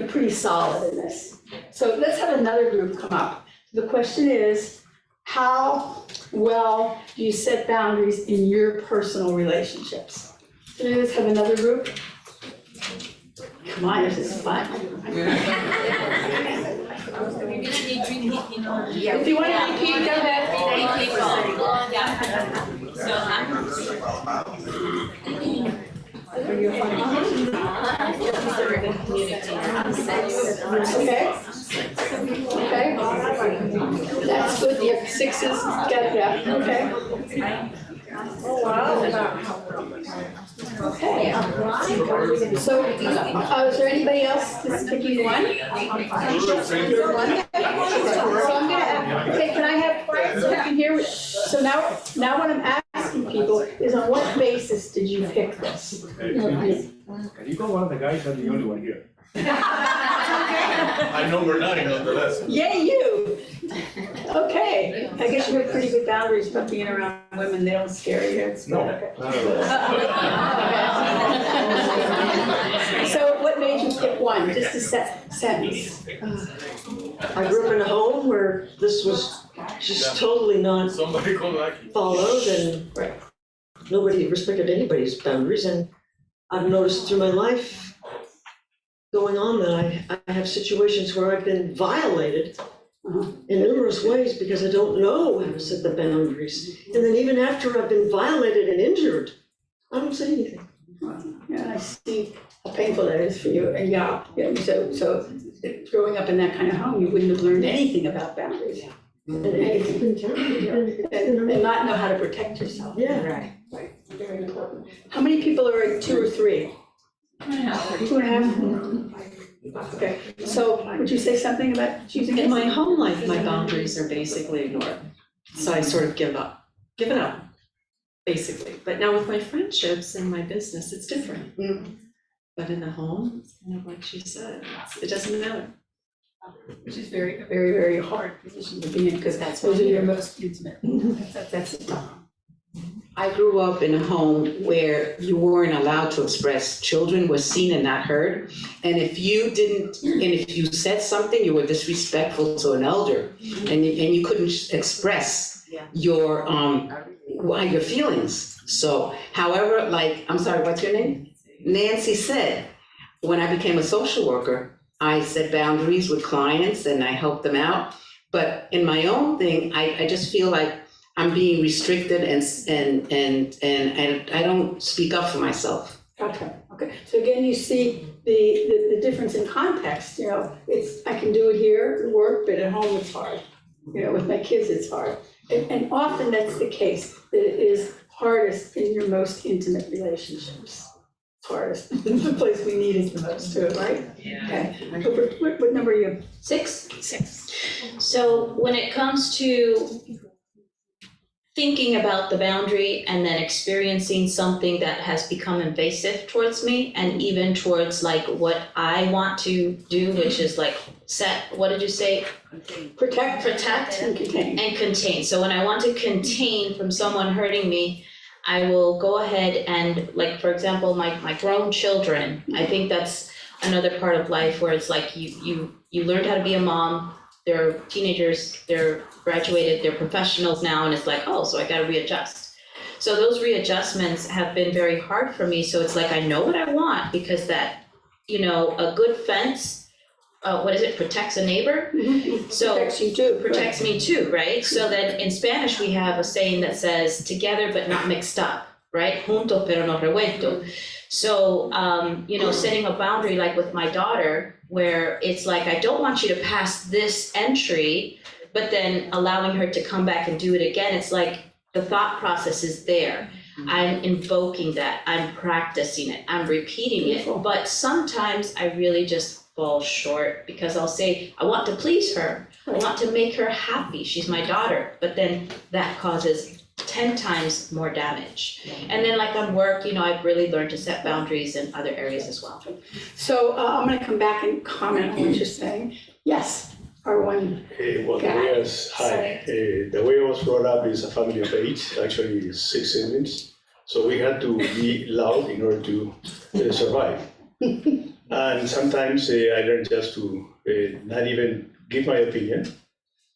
pretty solid in this. So let's have another group come up. The question is, how well do you set boundaries in your personal relationships? So let's have another group. Come on, this is fun. If you want to repeat, go ahead. So I'm Okay. Okay. That's good, you have sixes, got it, yeah, okay. Oh, wow. Okay. So, is there anybody else that's picking one? So I'm gonna, okay, can I have, so you can hear, so now what I'm asking people is on what basis did you pick this? Can you go one of the guys? I'm the only one here. I'm number 9 nonetheless. Yay, you! Okay, I guess you have pretty good boundaries about being around women, they don't scare you, it's good, No, okay. not at all. So what made you pick one, just a sentence? I grew up in a home where this was just totally not Somebody call Lucky. followed and nobody respected anybody's boundaries, and I've noticed through my life going on that I have situations where I've been violated in numerous ways because I don't know how to set the boundaries. And then even after I've been violated and injured, I don't say anything. Yeah, I see how painful that is for you, and yeah, so growing up in that kind of home, you wouldn't have learned anything about boundaries. And it's been terrible. And not know how to protect yourself. Yeah. Right, very important. How many people are in 2 or 3? 2.5. Okay, so would you say something about choosing? In my home life, my boundaries are basically ignored. So I sort of give it up, basically. But now with my friendships and my business, it's different. But in the home, it's kind of like she said, it doesn't matter. Which is very, very, very hard position to be in, because those are your most intimate. That's tough. I grew up in a home where you weren't allowed to express. Children were seen and not heard. And if you said something, you were disrespectful to an elder, and you couldn't express your feelings. So, however, like, I'm sorry, what's your name? Nancy said, when I became a social worker, I set boundaries with clients and I helped them out. But in my own thing, I just feel like I'm being restricted and I don't speak up for myself. Okay. So again, you see the difference in context, I can do it here at work, but at home it's hard. With my kids, it's hard. And often that's the case, that it is hardest in your most intimate relationships. It's hardest, the place we need is the most too, right? Yeah. Okay. What number are you? 6. So when it comes to thinking about the boundary and then experiencing something that has become invasive towards me and even towards like what I want to do, which is like what did you say? Protect and contain. So when I want to contain from someone hurting me, I will go ahead and, like, for example, my grown children, I think that's another part of life where it's like you learned how to be a mom. They're teenagers, they're graduated, they're professionals now, and it's like, oh, so I gotta readjust. So those readjustments have been very hard for me, so it's like I know what I want, because that, a good fence, protects a neighbor? So Protects you too. Protects me too, right? So then in Spanish, we have a saying that says, together but not mixed up, right? Junto pero no revuelto. So, setting a boundary like with my daughter, where it's like, I don't want you to pass this entry, but then allowing her to come back and do it again, it's like the thought process is there. I'm invoking that, I'm practicing it, I'm repeating it, but sometimes I really just fall short because I'll say, I want to please her, I want to make her happy, she's my daughter, but then that causes 10 times more damage. And then like on work, I've really learned to set boundaries in other areas as well. So I'm gonna come back and comment on what you're saying. Yes, R1. Yes, hi. The way I was brought up is a family of 8, actually 6 siblings. So we had to be loud in order to survive. And sometimes I learned just to not even give my opinion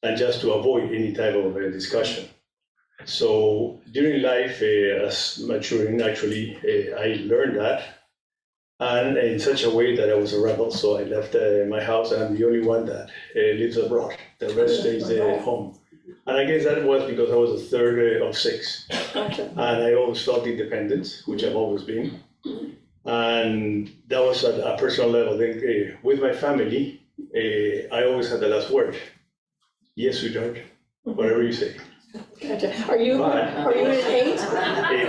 and just to avoid any type of discussion. So during life, as maturing, actually, I learned that, and in such a way that I was a rebel. So I left my house, and I'm the only one that lives abroad. The rest stays at home. And I guess that was because I was the third of six. Gotcha. And I always felt independent, which I've always been. And that was at a personal level. Then, with my family, I always had the last word. Yes, sweetheart, whatever you say. Gotcha. Are you an 8?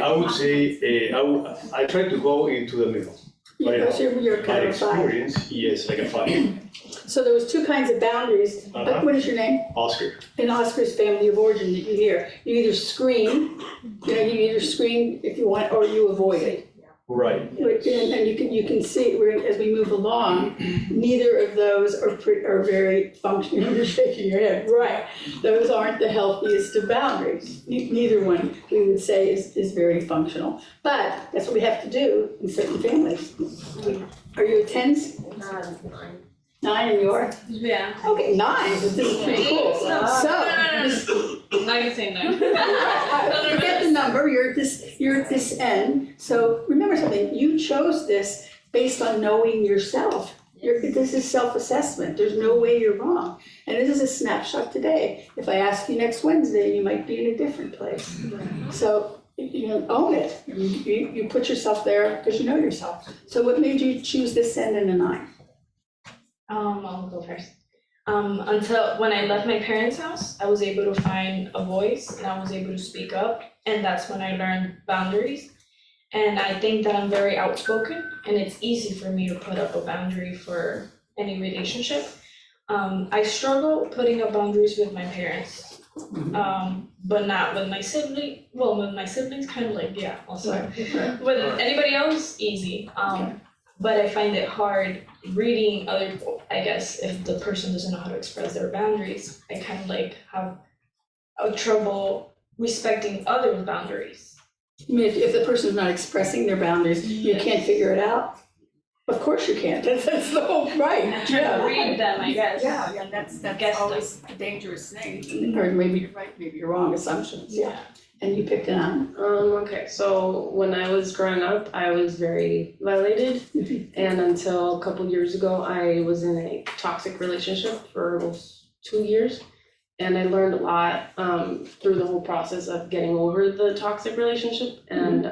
I would say, I try to go into the middle. Right now. You're kind My of a 5. experience, yes, like a 5. So there was 2 kinds of boundaries. What is your name? Oscar. In Oscar's family of origin that you hear, you either scream, you either scream if you want, or you avoid it. Right. And you can see, as we move along, neither of those are very functional. You're shaking your head, right. Those aren't the healthiest of boundaries. Neither one, we would say, is very functional. But that's what we have to do in certain families. Are you a 10? 9 and you are? Yeah. Okay, 9, but this is pretty cool. So, Not the same though. forget the number, you're at this end. So remember something, you chose this based on knowing yourself. This is self-assessment, there's no way you're wrong. And this is a snapshot today. If I ask you next Wednesday, you might be in a different place. So, own it. You put yourself there because you know yourself. So what made you choose this end and a 9? I'll go first. Until when I left my parents' house, I was able to find a voice and I was able to speak up. And that's when I learned boundaries. And I think that I'm very outspoken and it's easy for me to put up a boundary for any relationship. I struggle putting up boundaries with my parents, but not with my sibling. Well, with my siblings, kind of like, yeah, also. With anybody else, easy. But I find it hard reading other people. I guess if the person doesn't know how to express their boundaries, I kind of like have a trouble respecting others' boundaries. I mean, if the person's not expressing their boundaries, you can't figure it out? Of course you can't, that's the whole, right. I'm trying to read them, I guess. Yeah, that's always a dangerous thing. Or maybe you're right, maybe you're wrong, assumptions, yeah. And you picked it on. Okay, so when I was growing up, I was very violated. And until a couple years ago, I was in a toxic relationship for almost 2 years. And I learned a lot through the whole process of getting over the toxic relationship. And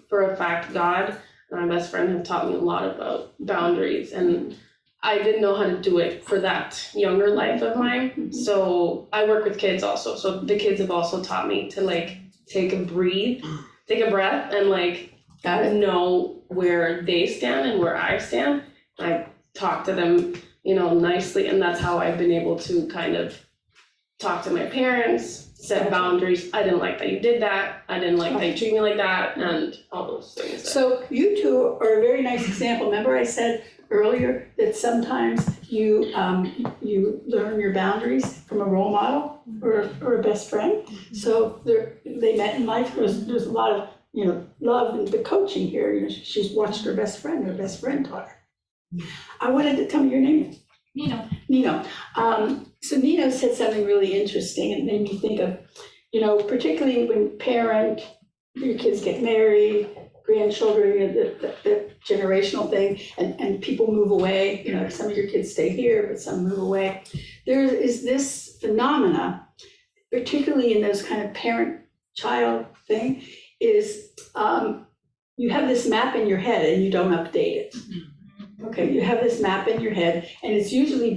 for a fact, God and my best friend have taught me a lot about boundaries. And I didn't know how to do it for that younger life of mine. So I work with kids also. So the kids have also taught me to like take a breath and like know where they stand and where I stand. I talk to them, nicely. And that's how I've been able to kind of talk to my parents, set boundaries. I didn't like that you did that. I didn't like that you treat me like that, and all those things. So you two are a very nice example. Remember I said earlier that sometimes you learn your boundaries from a role model or a best friend. So they met in life. There's a lot of love and the coaching here. She's watched her best friend taught her. I wanted to tell me your name. Nino. So Nino said something really interesting and made me think of, particularly when your kids get married, grandchildren, the generational thing, and people move away, some of your kids stay here, but some move away. There is this phenomena, particularly in those kind of parent-child thing, is you have this map in your head and you don't update it. Okay, you have this map in your head, and it's usually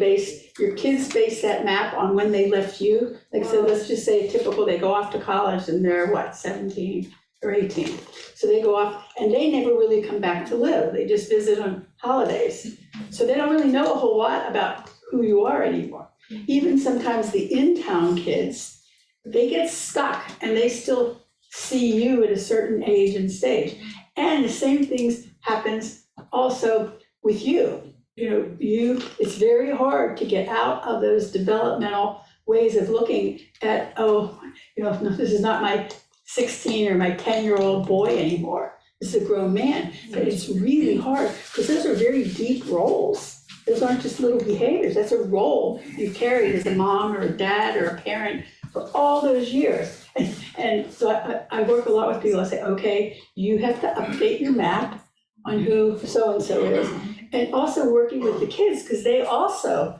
your kids base that map on when they left you. Like, so let's just say typical, they go off to college and they're 17 or 18. So they go off and they never really come back to live. They just visit on holidays. So they don't really know a whole lot about who you are anymore. Even sometimes the in-town kids, they get stuck and they still see you at a certain age and stage. And the same things happens also with you. It's very hard to get out of those developmental ways of looking at, this is not my 16 or my 10-year-old boy anymore. This is a grown man. But it's really hard because those are very deep roles. Those aren't just little behaviors. That's a role you've carried as a mom or a dad or a parent for all those years. And so I work a lot with people. I say, okay, you have to update your map on who so-and-so is. And also working with the kids, because they also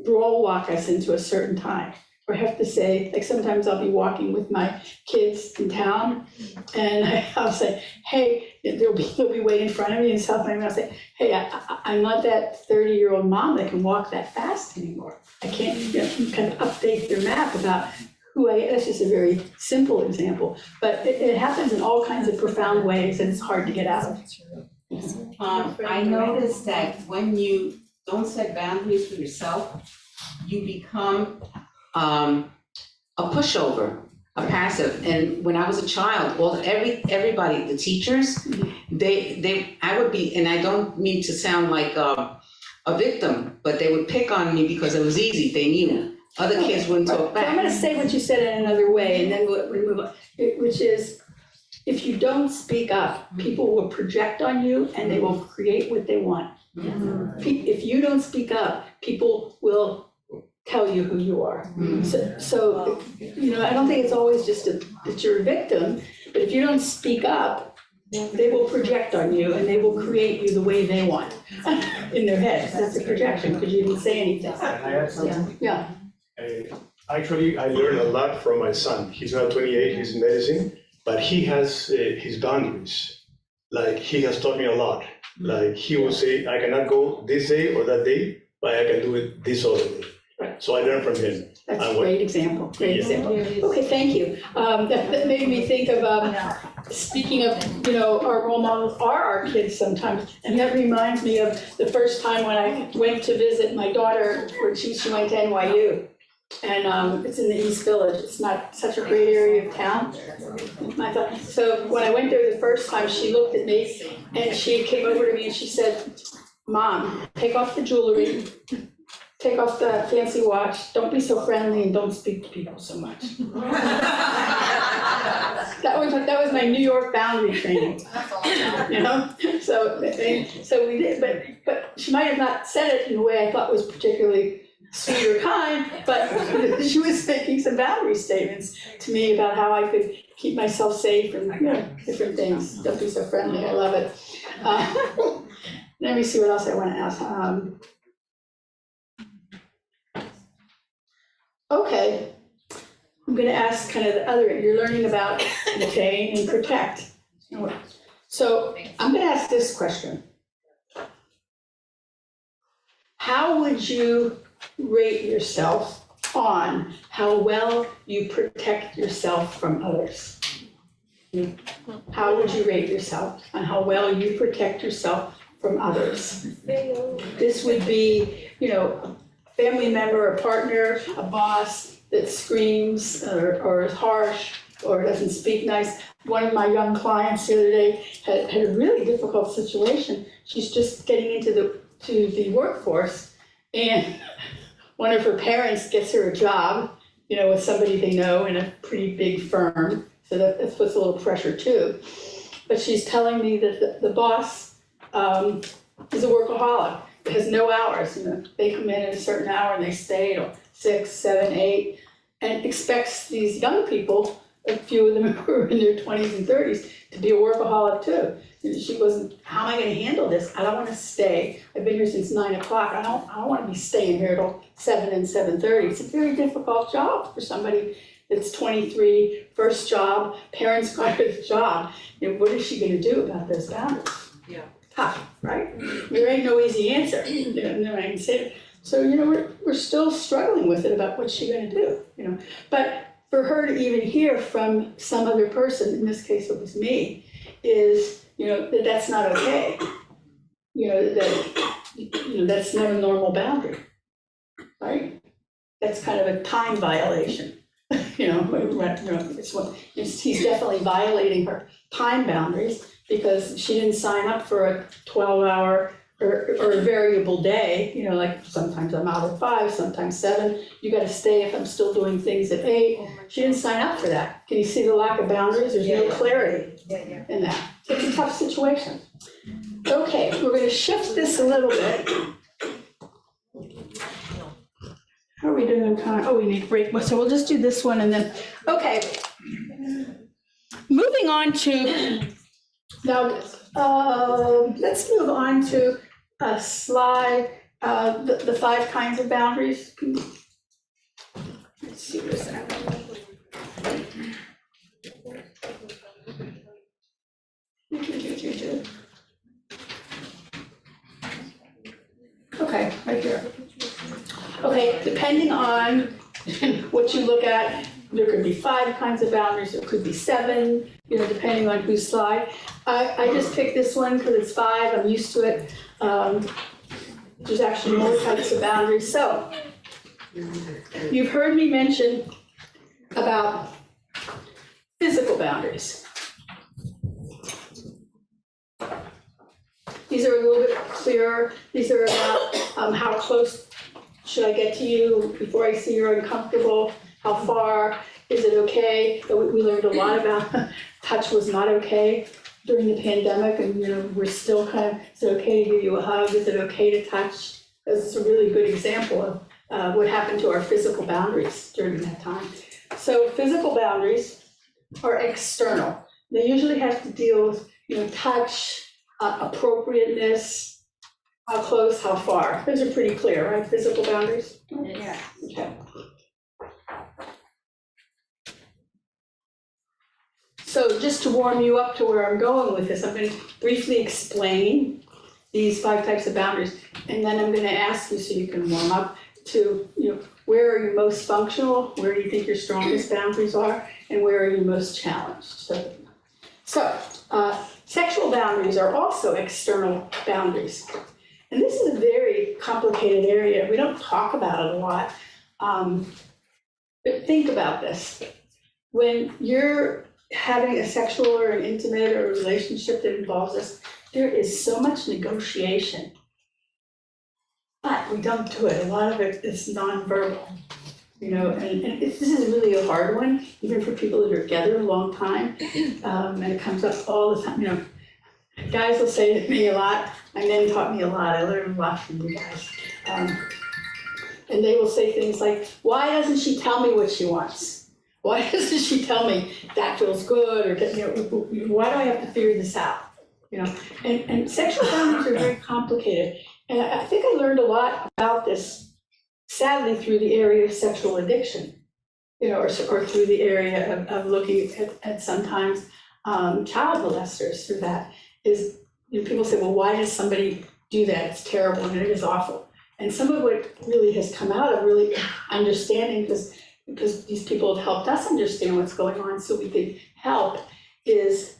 role lock us into a certain time. or have to say, like sometimes I'll be walking with my kids in town and I'll say, hey, they'll be waiting in front of me in South Miami. I'll say, hey, I'm not that 30-year-old mom that can walk that fast anymore. I can't, kind of update their map about who I am. That's just a very simple example, but it happens in all kinds of profound ways and it's hard to get out of. I noticed that when you don't set boundaries for yourself, you become a pushover, a passive. And when I was a child, everybody, the teachers, I would be, and I don't mean to sound like a victim, but they would pick on me because it was easy. They knew. Other kids wouldn't talk back. So I'm going to say what you said in another way, and then we'll move on, which is, if you don't speak up, people will project on you and they will create what they want. If you don't speak up, people will tell you who you are. So I don't think it's always just that you're a victim, but if you don't speak up, they will project on you and they will create you the way they want in their head. That's a projection because you didn't say anything. Can I add something? Yeah. Actually, I learned a lot from my son. He's now 28, he's in medicine, but he has his boundaries. Like, he has taught me a lot. Like, he will say, I cannot go this day or that day, but I can do it this other day. So I learned from him. That's a great example, example. Okay, thank you. That made me think of, speaking of, our role models are our kids sometimes. And that reminds me of the first time when I went to visit my daughter, where she went to NYU. And it's in the East Village. It's not such a great area of town. So when I went there the first time, she looked at me and she came over to me and she said, Mom, take off the jewelry. Take off the fancy watch, don't be so friendly and don't speak to people so much. That was my New York boundary training. So we did, but she might have not said it in a way I thought was particularly sweet or kind, but she was making some boundary statements to me about how I could keep myself safe and different things. Don't be so friendly, I love it. Let me see what else I want to ask. Okay, I'm going to ask kind of the other, you're learning about contain and protect. So I'm going to ask this question. How would you rate yourself on how well you protect yourself from others? How would you rate yourself on how well you protect yourself from others? This would be, a family member, a partner, a boss that screams or is harsh or doesn't speak nice. One of my young clients the other day had a really difficult situation. She's just getting into the workforce, and one of her parents gets her a job, with somebody they know in a pretty big firm. So that puts a little pressure too. But she's telling me that the boss is a workaholic. Has no hours, they come in at a certain hour and they stay till 6, 7, 8, and expects these young people, a few of them who are in their 20s and 30s, to be a workaholic too. She wasn't, how am I gonna handle this? I don't wanna stay. I've been here since 9 o'clock. I don't wanna be staying here till 7 and 7:30. It's a very difficult job for somebody that's 23, first job, parents got her the job. What is she gonna do about those boundaries? Yeah. Tough, right? There ain't no easy answer. No, I can say it. So, we're still struggling with it about what's she gonna do, But for her to even hear from some other person, in this case it was me, is, that that's not okay. That's not a normal boundary, right? That's kind of a time violation. He's definitely violating her time boundaries, because she didn't sign up for a 12-hour or a variable day, like sometimes I'm out at 5, sometimes 7. You gotta stay if I'm still doing things at 8. She didn't sign up for that. Can you see the lack of boundaries? There's no clarity in that. So it's a tough situation. Okay, we're gonna shift this a little bit. How are we doing on time? Oh, we need a break. So we'll just do this one and then, okay. Moving on to, now, let's move on to a slide, the 5 kinds of boundaries. Let's see. do? Okay, right here. Okay, depending on what you look at, there could be 5 kinds of boundaries, there could be 7, depending on whose slide. I just picked this one because it's 5, I'm used to it. There's actually more types of boundaries. So, you've heard me mention about physical boundaries. These are a little bit clearer. These are about how close should I get to you before I see you're uncomfortable? How far? Is it okay? We learned a lot about touch was not okay during the pandemic, and we're still kind of, is it okay to give you a hug? Is it okay to touch? That's a really good example of what happened to our physical boundaries during that time. So physical boundaries are external. They usually have to deal with, touch, appropriateness, how close, how far. Those are pretty clear, right? Physical boundaries? Yeah. Okay. So just to warm you up to where I'm going with this, I'm going to briefly explain these 5 types of boundaries, and then I'm going to ask you so you can warm up to, where are you most functional, where do you think your strongest boundaries are, and where are you most challenged. So sexual boundaries are also external boundaries. And this is a very complicated area. We don't talk about it a lot. But think about this. When you're having a sexual or an intimate or a relationship that involves us, there is so much negotiation. But we don't do it. A lot of it is nonverbal. And this is really a hard one, even for people that are together a long time. And it comes up all the time. Guys will say to me a lot, my men taught me a lot, I learned a lot from you guys. And they will say things like, why doesn't she tell me what she wants? Why doesn't she tell me that feels good, or why do I have to figure this out? And sexual boundaries are very complicated. And I think I learned a lot about this, sadly, through the area of sexual addiction, or through the area of looking at sometimes child molesters through that. Is people say, well, why does somebody do that? It's terrible and it is awful. And some of what really has come out of really understanding, because these people have helped us understand what's going on so we can help, is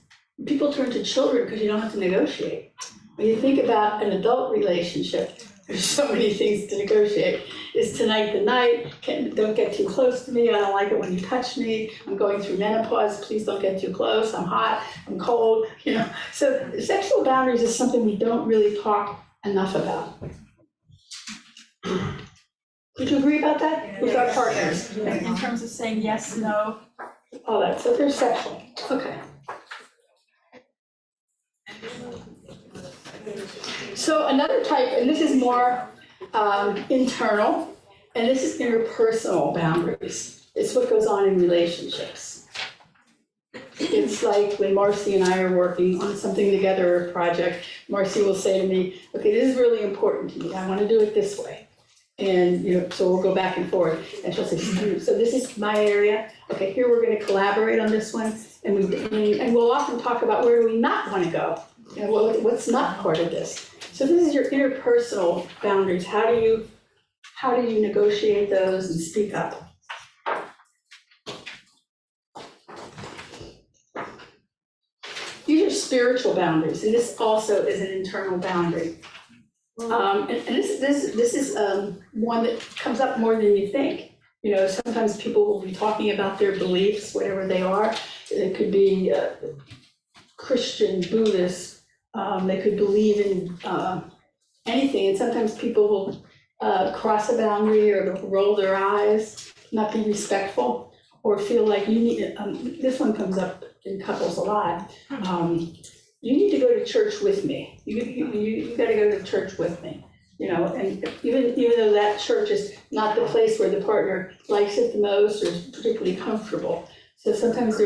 people turn to children because you don't have to negotiate. When you think about an adult relationship, there's so many things to negotiate. Is tonight the night? Don't get too close to me. I don't like it when you touch me. I'm going through menopause. Please don't get too close. I'm hot. I'm cold. So sexual boundaries is something we don't really talk enough about. Would you agree about that with our partners? In terms of saying yes, no. All that. So they're sexual. Okay. So another type, and this is more internal, and this is interpersonal boundaries. It's what goes on in relationships. It's like when Marcy and I are working on something together, or a project, Marcy will say to me, okay, this is really important to me. I want to do it this way. And so we'll go back and forth, and she'll say, so this is my area. Okay, here we're going to collaborate on this one, and we'll often talk about where do we not want to go. What's not part of this? So this is your interpersonal boundaries. How do you negotiate those and speak up? These are spiritual boundaries, and this also is an internal boundary. And this is one that comes up more than you think. Sometimes people will be talking about their beliefs, whatever they are. It could be Christian, Buddhist. They could believe in anything, and sometimes people will cross a boundary or they'll roll their eyes, not be respectful, or feel like you need. This one comes up in couples a lot. You need to go to church with me. You got to go to church with me. And even though that church is not the place where the partner likes it the most or is particularly comfortable. So sometimes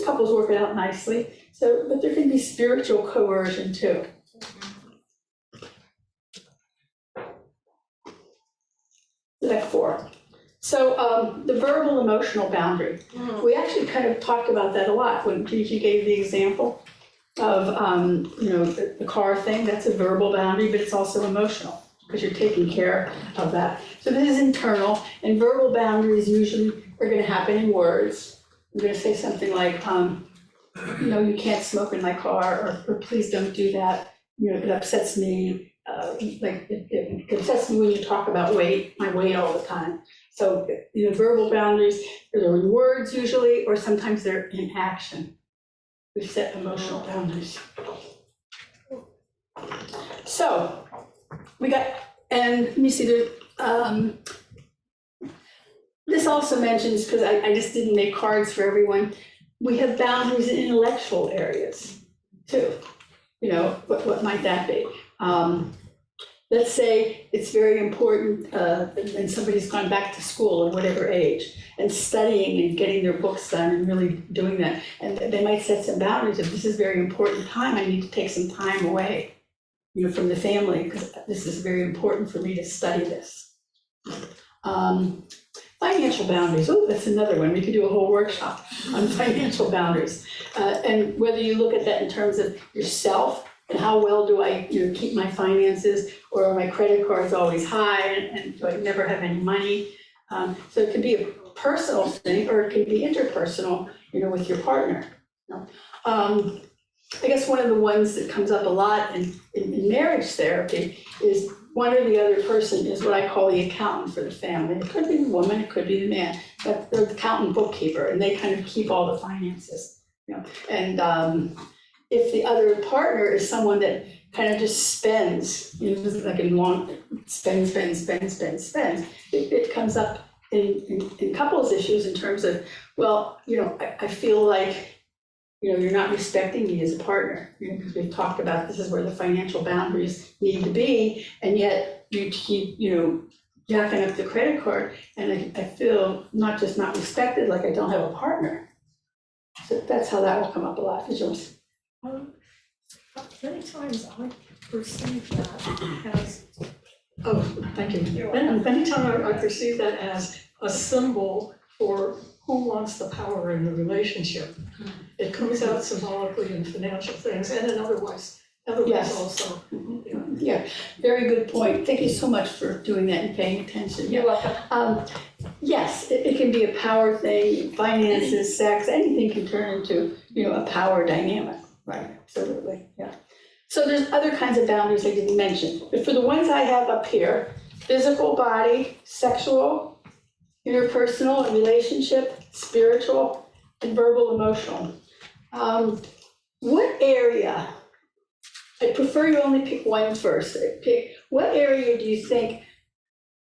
couples work it out nicely. But there can be spiritual coercion too. Step 4. So the verbal emotional boundary. We actually kind of talked about that a lot when Gigi gave the example. of, the car thing, that's a verbal boundary, but it's also emotional, because you're taking care of that. So this is internal, and verbal boundaries usually are gonna happen in words. I'm gonna say something like, you can't smoke in my car, or please don't do that, it upsets me. It upsets me when you talk about my weight all the time. So, verbal boundaries, they're in words usually, or sometimes they're in action. We set emotional boundaries. So, and let me see, this also mentions, because I just didn't make cards for everyone, we have boundaries in intellectual areas too. What might that be? Let's say it's very important, and somebody's gone back to school at whatever age, and studying and getting their books done and really doing that. And they might set some boundaries. If this is very important time, I need to take some time away, from the family, because this is very important for me to study this. Financial boundaries, that's another one. We could do a whole workshop on financial boundaries. And whether you look at that in terms of yourself, and how well do I keep my finances, or are my credit cards always high, and do I never have any money? So it could be a personal thing, or it could be interpersonal, with your partner. I guess one of the ones that comes up a lot in marriage therapy is one or the other person is what I call the accountant for the family. It could be the woman, it could be the man, but they're the accountant bookkeeper, and they kind of keep all the finances. And if the other partner is someone that kind of just spends, like in long, spends, it comes up in couples issues in terms of, I feel like, you're not respecting me as a partner, because we've talked about this is where the financial boundaries need to be, and yet you keep, jacking up the credit card, and I feel not just not respected, like I don't have a partner. So that's how that will come up a lot. Is yours? Many times I perceive that as, Thank you. many times I perceive that as a symbol for who wants the power in the relationship. It comes out symbolically in financial things and in other ways Yes. also. Yeah, very good point. Thank you so much for doing that and paying attention. You're welcome. Yes, it can be a power thing, finances, sex, anything can turn into, a power dynamic. Right, absolutely, yeah. So there's other kinds of boundaries I didn't mention, but for the ones I have up here, physical, body, sexual, interpersonal and relationship, spiritual, and verbal, emotional. What area, I prefer you only pick one first. What area do you think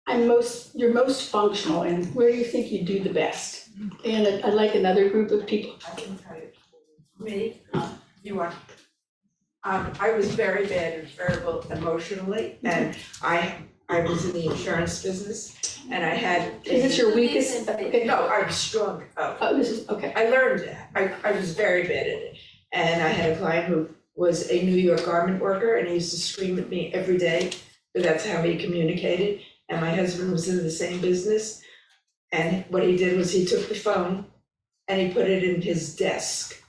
you're most functional in? Where do you think you do the best? And I'd like another group of people. I can tell you. Me, you are. I was very bad and verbal emotionally, and I was in the insurance business, and I had. Is this your weakest? No, I was strong. Oh, this is, okay. I learned that. I was very bad at it. And I had a client who was a New York garment worker, and he used to scream at me every day, but that's how he communicated. And my husband was in the same business. And what he did was he took the phone and he put it in his desk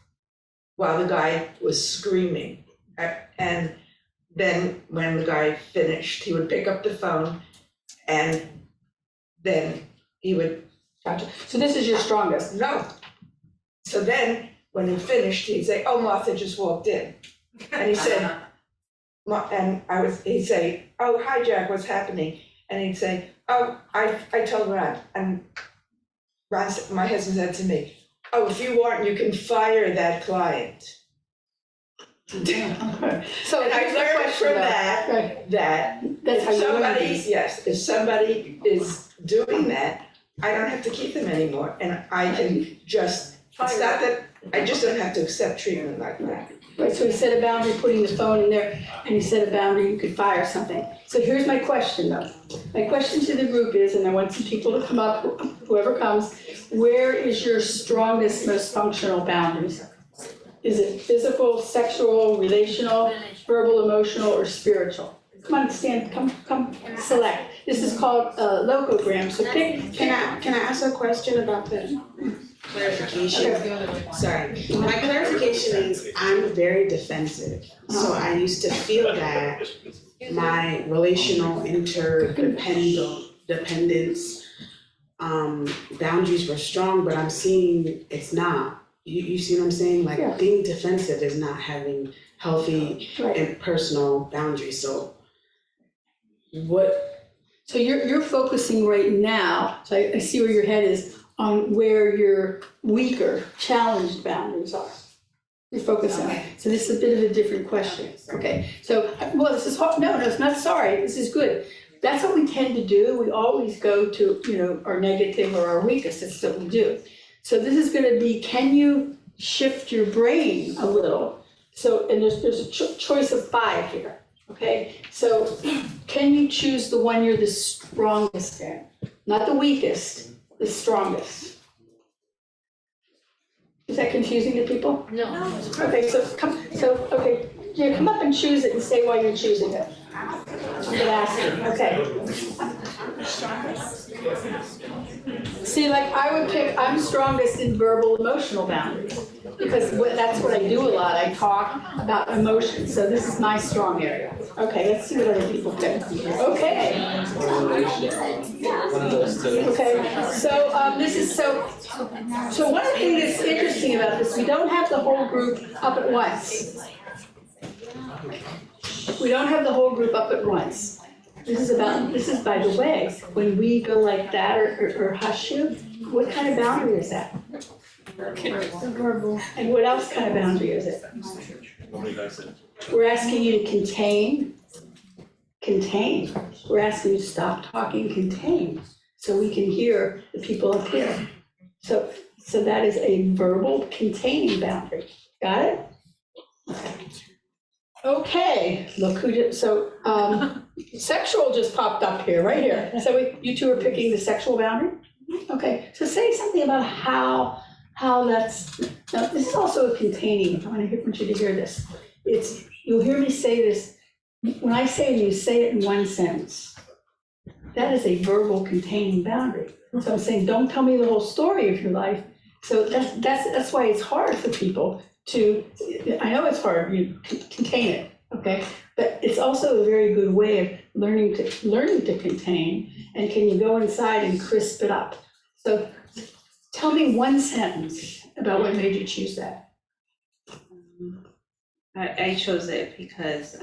while the guy was screaming. And then when the guy finished, he would pick up the phone and then he would. Gotcha. So this is your strongest? No. So then when he finished, he'd say, "Oh, Martha just walked in." And he said, he'd say, "Oh, hi, Jack, what's happening?" And he'd say, "Oh, I told Ron." And Ron, my husband said to me, "Oh, if you want, you can fire that client." So and I learned from that if somebody is doing that, I don't have to keep them anymore, and I can just, it's not that, I just don't have to accept treatment like that. Right, so he set a boundary, putting the phone in there, and he set a boundary, you could fire something. So here's my question though. My question to the group is, and I want some people to come up, whoever comes, where is your strongest, most functional boundaries? Is it physical, sexual, relational, verbal, emotional, or spiritual? Come on, stand, come select. This is called locogram, so pick. Can I ask a question about that? clarification. Sorry, my clarification is I'm very defensive. So I used to feel that my relational dependence, boundaries were strong, but I'm seeing it's not. You see what I'm saying? Like Yeah. being defensive is not having healthy and personal boundaries. So what? So you're focusing right now, so I see where your head is, on where your weaker, challenged boundaries are. You're focusing on it. So this is a bit of a different question, okay? So, well, this is hard, no, it's not sorry, this is good. That's what we tend to do, we always go to, our negative or our weakest, that's what we do. So this is gonna be, can you shift your brain a little? So, and there's a choice of 5 here, okay? So can you choose the one you're the strongest in? Not the weakest, the strongest. Is that confusing to people? No. Okay, come up and choose it and say why you're choosing it. I'm gonna ask you, okay. See, like I would pick, I'm strongest in verbal emotional boundaries, because that's what I do a lot, I talk about emotions, so this is my strong area. Okay, let's see what other people pick. Okay. Okay, so this is so one of the things that's interesting about this, we don't have the whole group up at once. We don't have the whole group up at once. This is, by the way, when we go like that or hush you, what kind of boundary is that? Verbal. And what else kind of boundary is it? We're asking you to contain. We're asking you to stop talking, contain, so we can hear the people up here. So that is a verbal containing boundary. Got it? Okay, look who just, sexual just popped up here, right here. So you two are picking the sexual boundary? Okay, so say something about how that's, now this is also a containing, I want you to hear this. You'll hear me say this, when I say it, you say it in one sentence. That is a verbal containing boundary. So I'm saying, don't tell me the whole story of your life. So that's why it's hard for people to, I know it's hard, you contain it, okay? But it's also a very good way of learning to contain, and can you go inside and crisp it up? So tell me one sentence about what made you choose that. I chose it because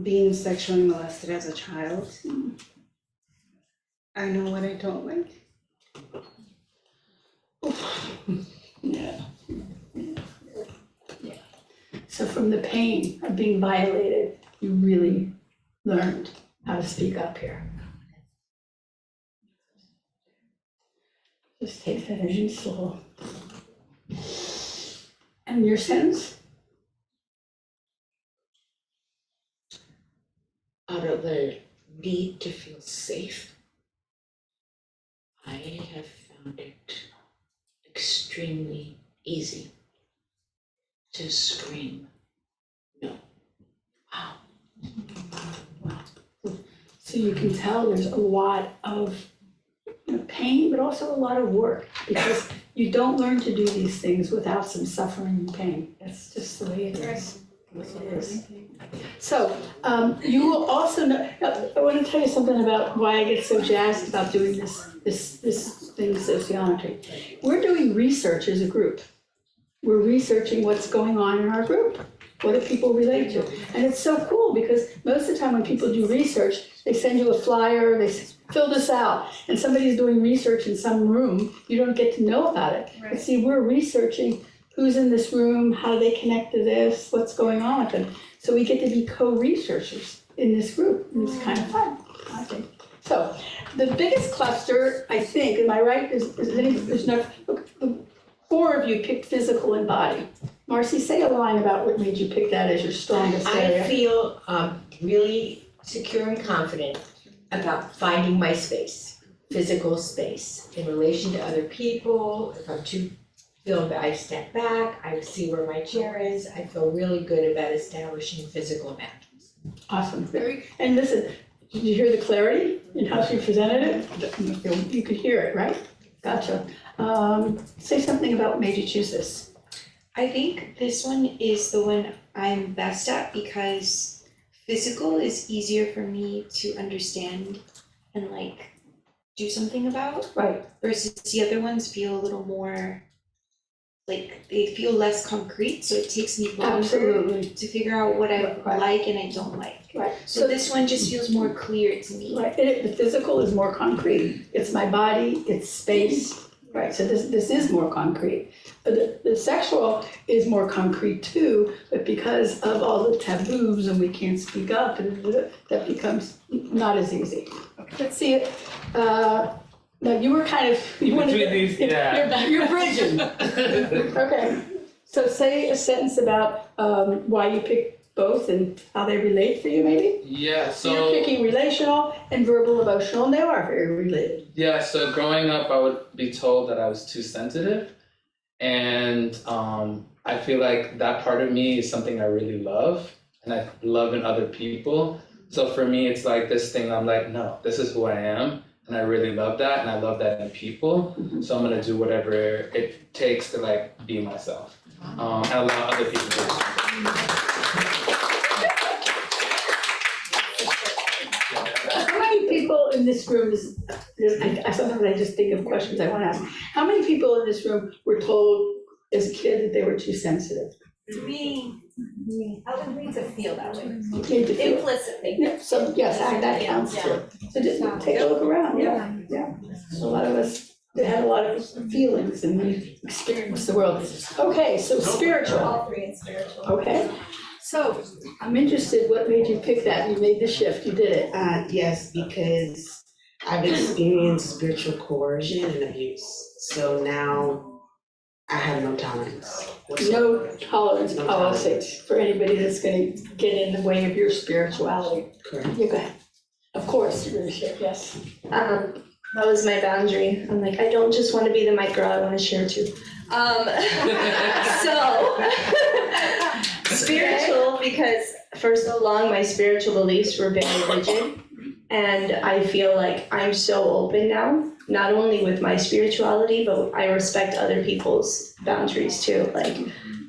being sexually molested as a child, I know what I don't like. Yeah. So from the pain of being violated, you really learned how to speak up here. Just take that as you slow. And your sentence? Out of the need to feel safe, I have found it extremely easy to scream, no. Wow. So you can tell there's a lot of pain, but also a lot of work, because you don't learn to do these things without some suffering and pain. That's just the way it is. So you will also know, I want to tell you something about why I get so jazzed about doing this thing, sociometry. We're doing research as a group. We're researching what's going on in our group. What do people relate to? And it's so cool, because most of the time when people do research, they send you a flyer, they say, fill this out, and somebody's doing research in some room, you don't get to know about it. But see, we're researching who's in this room, how do they connect to this, what's going on with them. So we get to be co-researchers in this group, and it's kind of fun, I think. So the biggest cluster, I think, am I right, there's no, the 4 of you picked physical and body. Marcy, say a line about what made you pick that as your strongest area. I feel really secure and confident about finding my space, physical space, in relation to other people. If I'm too feel that I step back, I see where my chair is. I feel really good about establishing physical boundaries. Awesome, and listen, did you hear the clarity in how she presented it? You could hear it, right? Gotcha. Say something about what made you choose this. I think this one is the one I'm best at because physical is easier for me to understand and like do something about. Right. Versus the other ones feel a little more, like, they feel less concrete, so it takes me longer Absolutely. to figure out what I like and I don't like. Right. So this one just feels more clear to me. Right, the physical is more concrete. It's my body, it's space, right? So this is more concrete. But the sexual is more concrete too, but because of all the taboos and we can't speak up, that becomes not as easy. Okay, let's see it. Now you were kind of, you wanted Between these, yeah. you're bridging. Okay, so say a sentence about why you picked both and how they relate for you, maybe? Yeah, so You're picking relational and verbal emotional, and they are very related. yeah, so growing up, I would be told that I was too sensitive, and I feel like that part of me is something I really love, and I love in other people. So for me, it's like this thing. I'm like, no, this is who I am, and I really love that, and I love that in people. So I'm gonna do whatever it takes to like be myself, and allow other people to be. How many people in this room, sometimes I just think of questions I want to ask. How many people in this room were told as a kid that they were too sensitive? Me. I would need to feel that way. Need to feel. Implicitly. Yeah, so, yes, that counts too. So just take a look around, yeah. A lot of us had a lot of feelings and we experienced the world. Okay, so spiritual. All three in spiritual. Okay. So, I'm interested, what made you pick that? You made the shift, you did it. Yes, because I've experienced spiritual coercion and abuse. So now I have no tolerance. No tolerance policy for anybody that's gonna get in the way of your spirituality. Correct. You go ahead. Of course, you're gonna share, yes. That was my boundary. I'm like, I don't just want to be the mic girl, I want to share too. So, spiritual, because for so long my spiritual beliefs were very rigid. And I feel like I'm so open now, not only with my spirituality, but I respect other people's boundaries too. Like,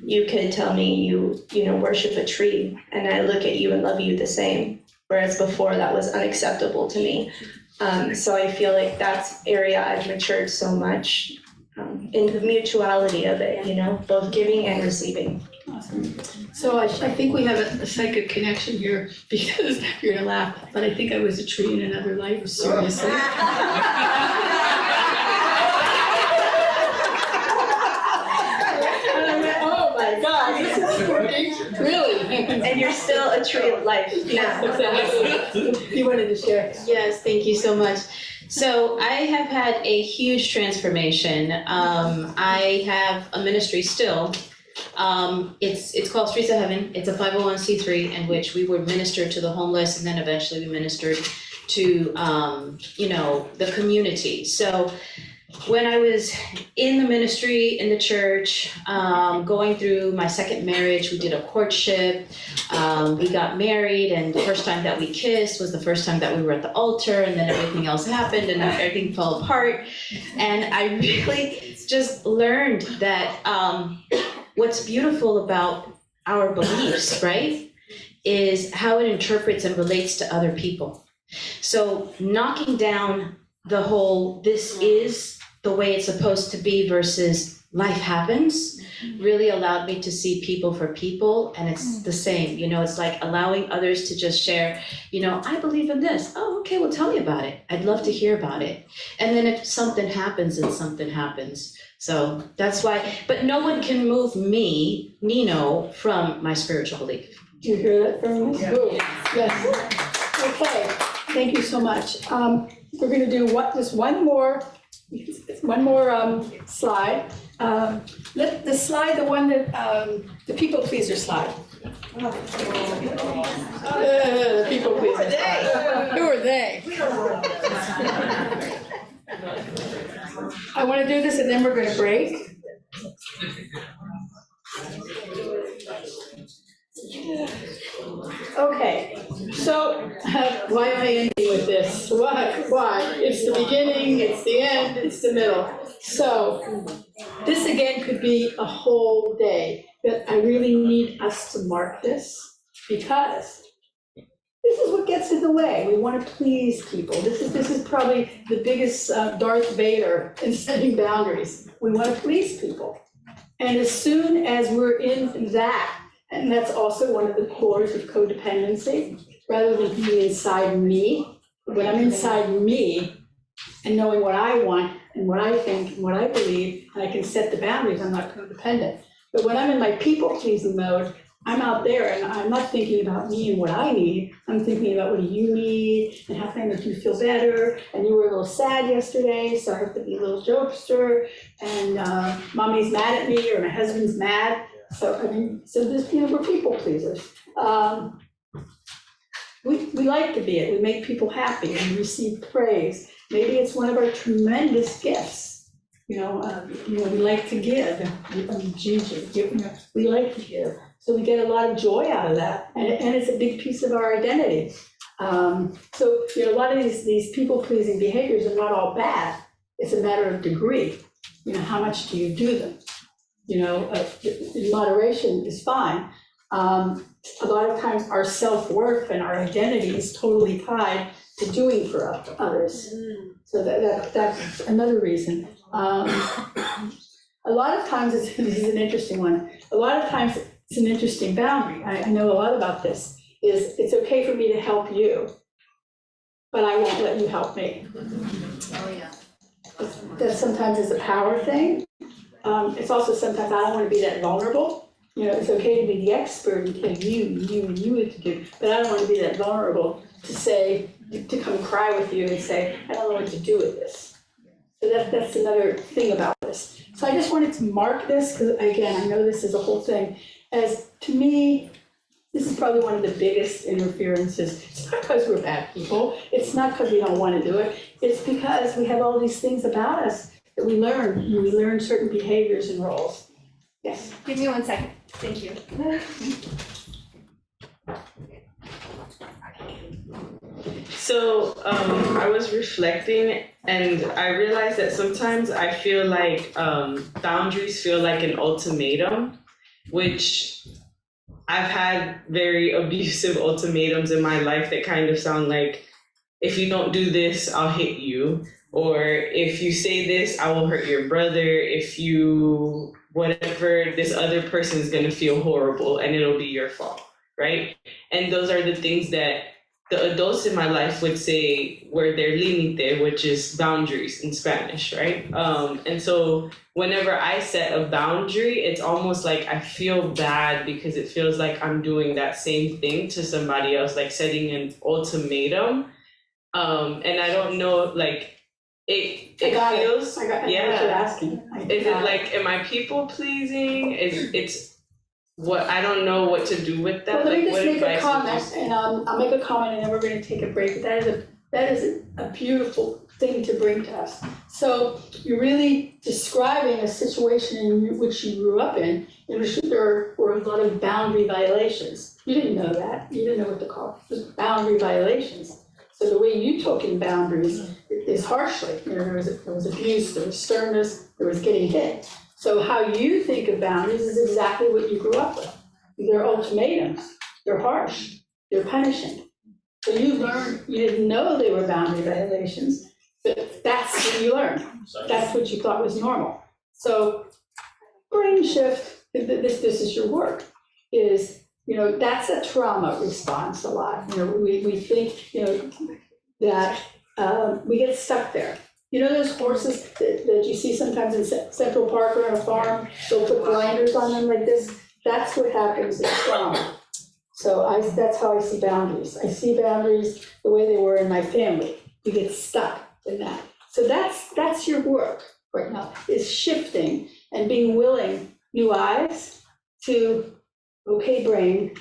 you could tell me you worship a tree, and I look at you and love you the same. Whereas before that was unacceptable to me. So I feel like that's area I've matured so much in the mutuality of it, both giving and receiving. Awesome. So I think we have a psychic connection here because you're gonna laugh, but I think I was a tree in another life, seriously. Oh my God, this is working, really? And you're still a tree of life now. Exactly. You wanted to share? Yes, thank you so much. So I have had a huge transformation. I have a ministry still. It's called Streets of Heaven. It's a 501c3 in which we would minister to the homeless, and then eventually we ministered to the community. So when I was in the ministry, in the church, going through my second marriage, we did a courtship, we got married, and the first time that we kissed was the first time that we were at the altar, and then everything else happened, and then everything fell apart. And I really just learned that what's beautiful about our beliefs, right, is how it interprets and relates to other people. So knocking down the whole, this is the way it's supposed to be versus life happens, really allowed me to see people for people, and it's the same, it's like allowing others to just share, I believe in this. Oh, okay, well, tell me about it. I'd love to hear about it. And then if something happens, then something happens. So that's why, but no one can move me, Nino, from my spiritual belief. Do you hear that from me? Yes. Okay, thank you so much. We're gonna do just one more slide. The slide, the one that, the people pleaser slide. The people pleaser slide. Who are they? I want to do this and then we're going to break. Okay, so why am I ending with this? Why? It's the beginning, it's the end, it's the middle. So this again could be a whole day, but I really need us to mark this because this is what gets in the way. We want to please people. This is probably the biggest Darth Vader in setting boundaries. We want to please people. And as soon as we're in that, and that's also one of the cores of codependency, rather than being inside me, when I'm inside me and knowing what I want and what I think and what I believe, and I can set the boundaries, I'm not codependent. But when I'm in my people-pleasing mode, I'm out there and I'm not thinking about me and what I need. I'm thinking about what do you need and how can I make you feel better. And you were a little sad yesterday, so I have to be a little jokester. And mommy's mad at me or my husband's mad. So this, we're people pleasers. We like to be it. We make people happy and receive praise. Maybe it's one of our tremendous gifts. We like to give. We like to give. So we get a lot of joy out of that, and it's a big piece of our identity. So a lot of these people-pleasing behaviors are not all bad. It's a matter of degree. How much do you do them? In moderation is fine. A lot of times our self-worth and our identity is totally tied to doing for others. So that's another reason. A lot of times, this is an interesting one. A lot of times it's an interesting boundary. I know a lot about this, is it's okay for me to help you, but I won't let you help me. Oh, yeah. That sometimes is a power thing. It's also sometimes I don't want to be that vulnerable. It's okay to be the expert and tell you what to do, but I don't want to be that vulnerable to come cry with you and say, I don't know what to do with this. So that's another thing about this. So I just wanted to mark this, because again, I know this is a whole thing, as to me, this is probably one of the biggest interferences. It's not because we're bad people. It's not because we don't want to do it. It's because we have all these things about us that we learn, and we learn certain behaviors and roles. Yes? Give me 1 second. Thank you. So I was reflecting and I realized that sometimes I feel like boundaries feel like an ultimatum, which I've had very abusive ultimatums in my life that kind of sound like, if you don't do this, I'll hit you. Or if you say this, I will hurt your brother. If you whatever, this other person is going to feel horrible and it'll be your fault, right? And those are the things that the adults in my life would say were their límite, which is boundaries in Spanish, right? And so whenever I set a boundary, it's almost like I feel bad because it feels like I'm doing that same thing to somebody else, like setting an ultimatum. And I don't know, like, it feels, I got yeah. what you're asking. Is it like, am I people pleasing? It's what, I don't know what to do with that. Well, let me like, just make a comment, say? and I'll make a comment, and then we're going to take a break. That is a beautiful thing to bring to us. So you're really describing a situation in which you grew up in which there were a lot of boundary violations. You didn't know that. You didn't know what to call it. It was boundary violations. So the way you took in boundaries is harshly. There was abuse, there was sternness, there was getting hit. So how you think of boundaries is exactly what you grew up with. They're ultimatums, they're harsh, they're punishing. So you learned, you didn't know they were boundary violations, but that's what you learned. That's what you thought was normal. So brain shift, this is your work, is, that's a trauma response a lot. We think, that we get stuck there. Those horses that you see sometimes in Central Park or on a farm, they'll put blinders on them like this. That's what happens in trauma. So that's how I see boundaries. I see boundaries the way they were in my family. You get stuck in that. So that's your work right now, is shifting and being willing, new eyes, to okay brain,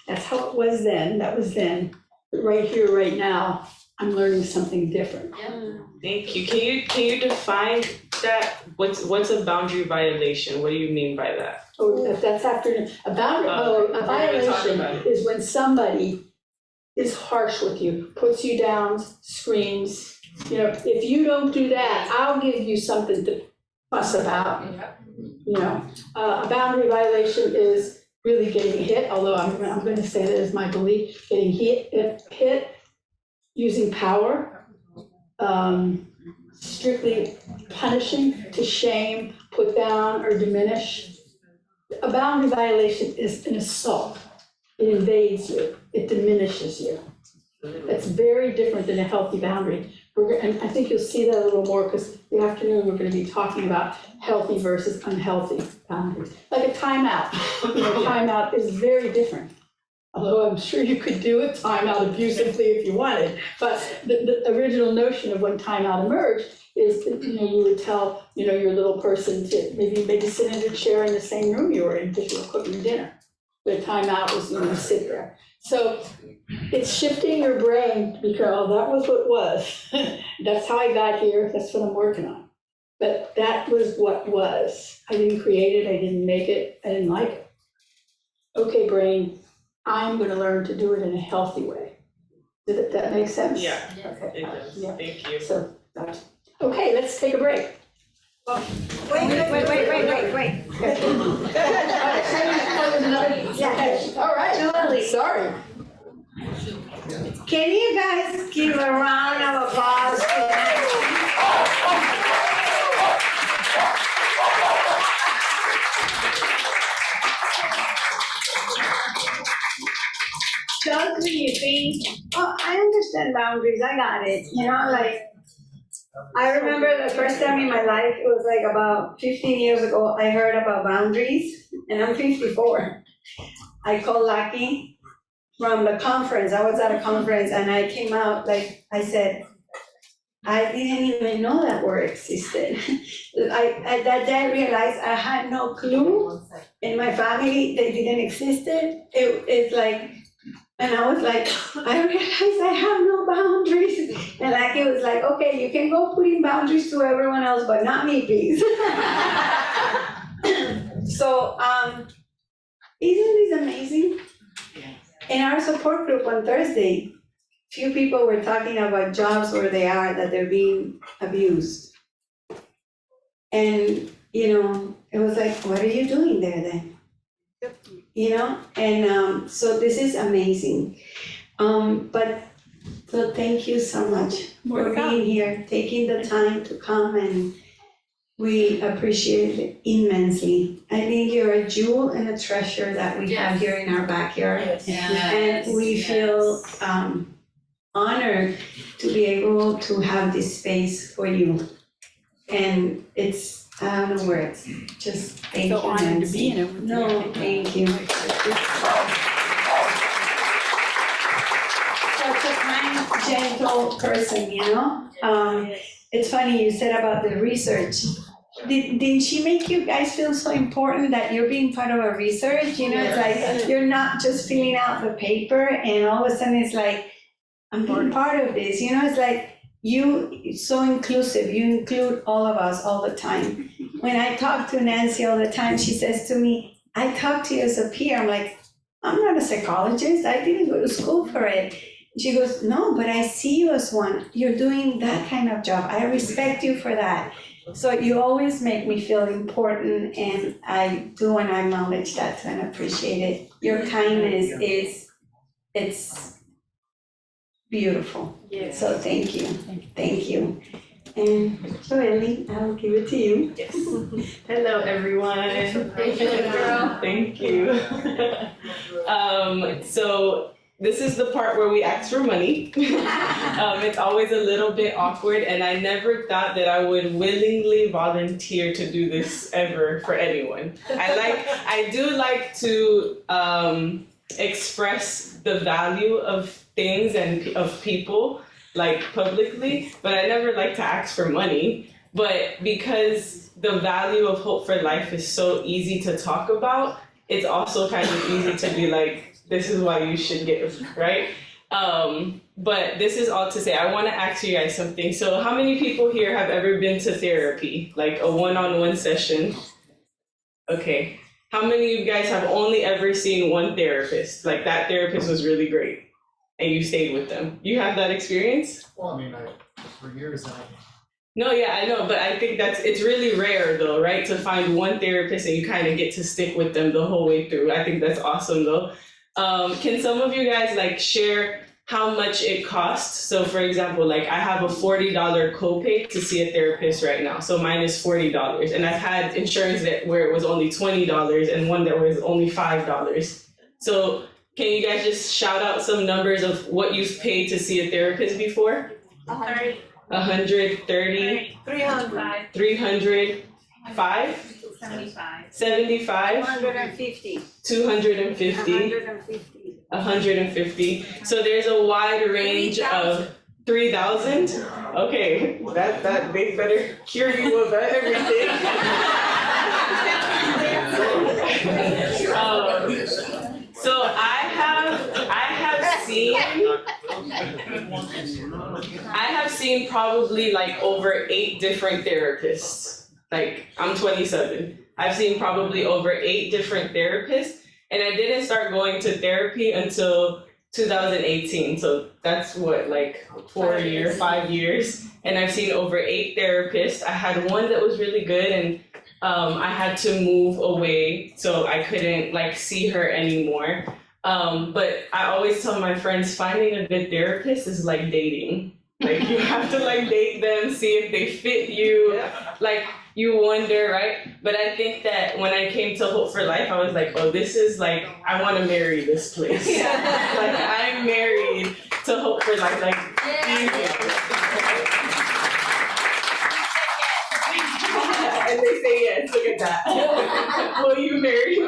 that's how it was then, that was then. But right here, right now, I'm learning something different. Thank you. Can you define that? What's a boundary violation? What do you mean by that? Oh, that's after a boundary. A violation is when somebody is harsh with you, puts you down, screams, You know, if you don't do that, I'll give you something to fuss about. You know, a boundary violation is really getting hit, although I'm gonna say that is my belief, getting hit, using power, strictly punishing to shame, put down, or diminish. A boundary violation is an assault. It invades you, it diminishes you. It's very different than a healthy boundary. And I think you'll see that a little more because the afternoon we're going to be talking about healthy versus unhealthy boundaries. Like a timeout. You know, timeout is very different. Although I'm sure you could do a timeout abusively if you wanted. But the original notion of when timeout emerged is that, you know, you would tell, you know, your little person to maybe sit in a chair in the same room you were in because you were cooking dinner. But a timeout was, you know, sit there. So it's shifting your brain because, oh, that was what it was. That's how I got here. That's what I'm working on. But that was what was. I didn't create it. I didn't make it. I didn't like it. Okay, brain, I'm going to learn to do it in a healthy way. Did that make sense? Yeah, okay. it does. Yeah. Thank you. So, okay, let's take a break. Wait. All right. Julie. Sorry. Can you guys give a round of applause for Nancy? Just when you think, oh, I understand boundaries, I got it, you know, like, I remember the first time in my life, it was like about 15 years ago, I heard about boundaries, and I'm 54. I called Lucky from the conference. I was at a conference and I came out, like I said, I didn't even know that word existed. At that day I realized I had no clue in my family they didn't exist. It's like, and I was like, I realized I have no boundaries. And like, it was like, okay, you can go putting boundaries to everyone else, but not me, please. So, isn't this amazing? In our support group on Thursday, few people were talking about jobs where they are, that they're being abused. And, you know, it was like, what are you doing there then? You know, and so this is amazing. But so thank you so much for being here, taking the time to come, and we appreciate it immensely. I think you're a jewel and a treasure that we have here in our backyard. And we feel honored to be able to have this space for you. And it's, I don't know words, just thank you, So honored to Nancy. be in it with you. No, thank you. Such a kind, gentle person, you know? It's funny you said about the research. Didn't she make you guys feel so important that you're being part of a research? You know, it's like, you're not just filling out the paper and all of a sudden it's like, I'm being part of this, you know, it's like, it's so inclusive, you include all of us all the time. When I talk to Nancy all the time, she says to me, I talk to you as a peer. I'm like, I'm not a psychologist, I didn't go to school for it. She goes, no, but I see you as one. You're doing that kind of job. I respect you for that. So you always make me feel important, and I do want to acknowledge that and appreciate it. Your kindness it's beautiful. Yes. So thank you, thank you. And Joelle, I'll give it to you. Yes. Hello, everyone. Thank you, girl. Thank you. So this is the part where we ask for money. It's always a little bit awkward, and I never thought that I would willingly volunteer to do this ever for anyone. I do like to express the value of things and of people, like publicly, but I never like to ask for money. But because the value of Hope for Life is so easy to talk about, it's also kind of easy to be like, this is why you should give, right? But this is all to say, I want to ask you guys something. So how many people here have ever been to therapy, like a one-on-one session? Okay. How many of you guys have only ever seen one therapist? Like that therapist was really great. and you stayed with them. You have that experience? Well, I mean, for years, No, yeah, I know, but I think it's really rare though, right? To find one therapist and you kind of get to stick with them the whole way through. I think that's awesome though. Can some of you guys like share how much it costs? So for example, like I have a $40 copay to see a therapist right now. So mine is $40. And I've had insurance where it was only $20 and one that was only $5. So can you guys just shout out some numbers of what you've paid to see a therapist before? 130. 130, 300. 305, 75. 75, 250. 250, 150. So there's a wide range of 3,000. Okay, that they better cure you of everything. So I have seen probably like over 8 different therapists. Like I'm 27. I've seen probably over 8 different therapists, and I didn't start going to therapy until 2018. So that's what, like 5 years. And I've seen over 8 therapists. I had one that was really good, and I had to move away, so I couldn't like see her anymore. But I always tell my friends, finding a good therapist is like dating. Like you have to like date them, see if they fit you. Like you wonder, right? But I think that when I came to Hope for Life, I was like, oh, this is like, I want to marry this place. Like I'm married to Hope for Life. Like, and they say yes, look at that. Will you marry me?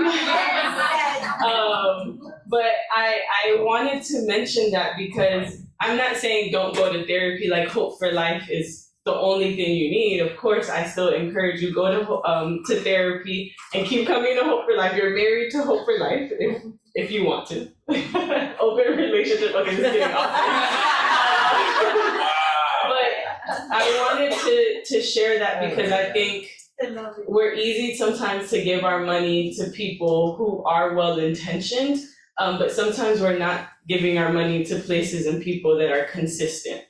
But I wanted to mention that because I'm not saying don't go to therapy, like Hope for Life is the only thing you need. Of course, I still encourage you, go to therapy and keep coming to Hope for Life. You're married to Hope for Life if you want to. Open relationship, okay, just kidding. But I wanted to share that because I think we're easy sometimes to give our money to people who are well-intentioned, but sometimes we're not giving our money to places and people that are consistent,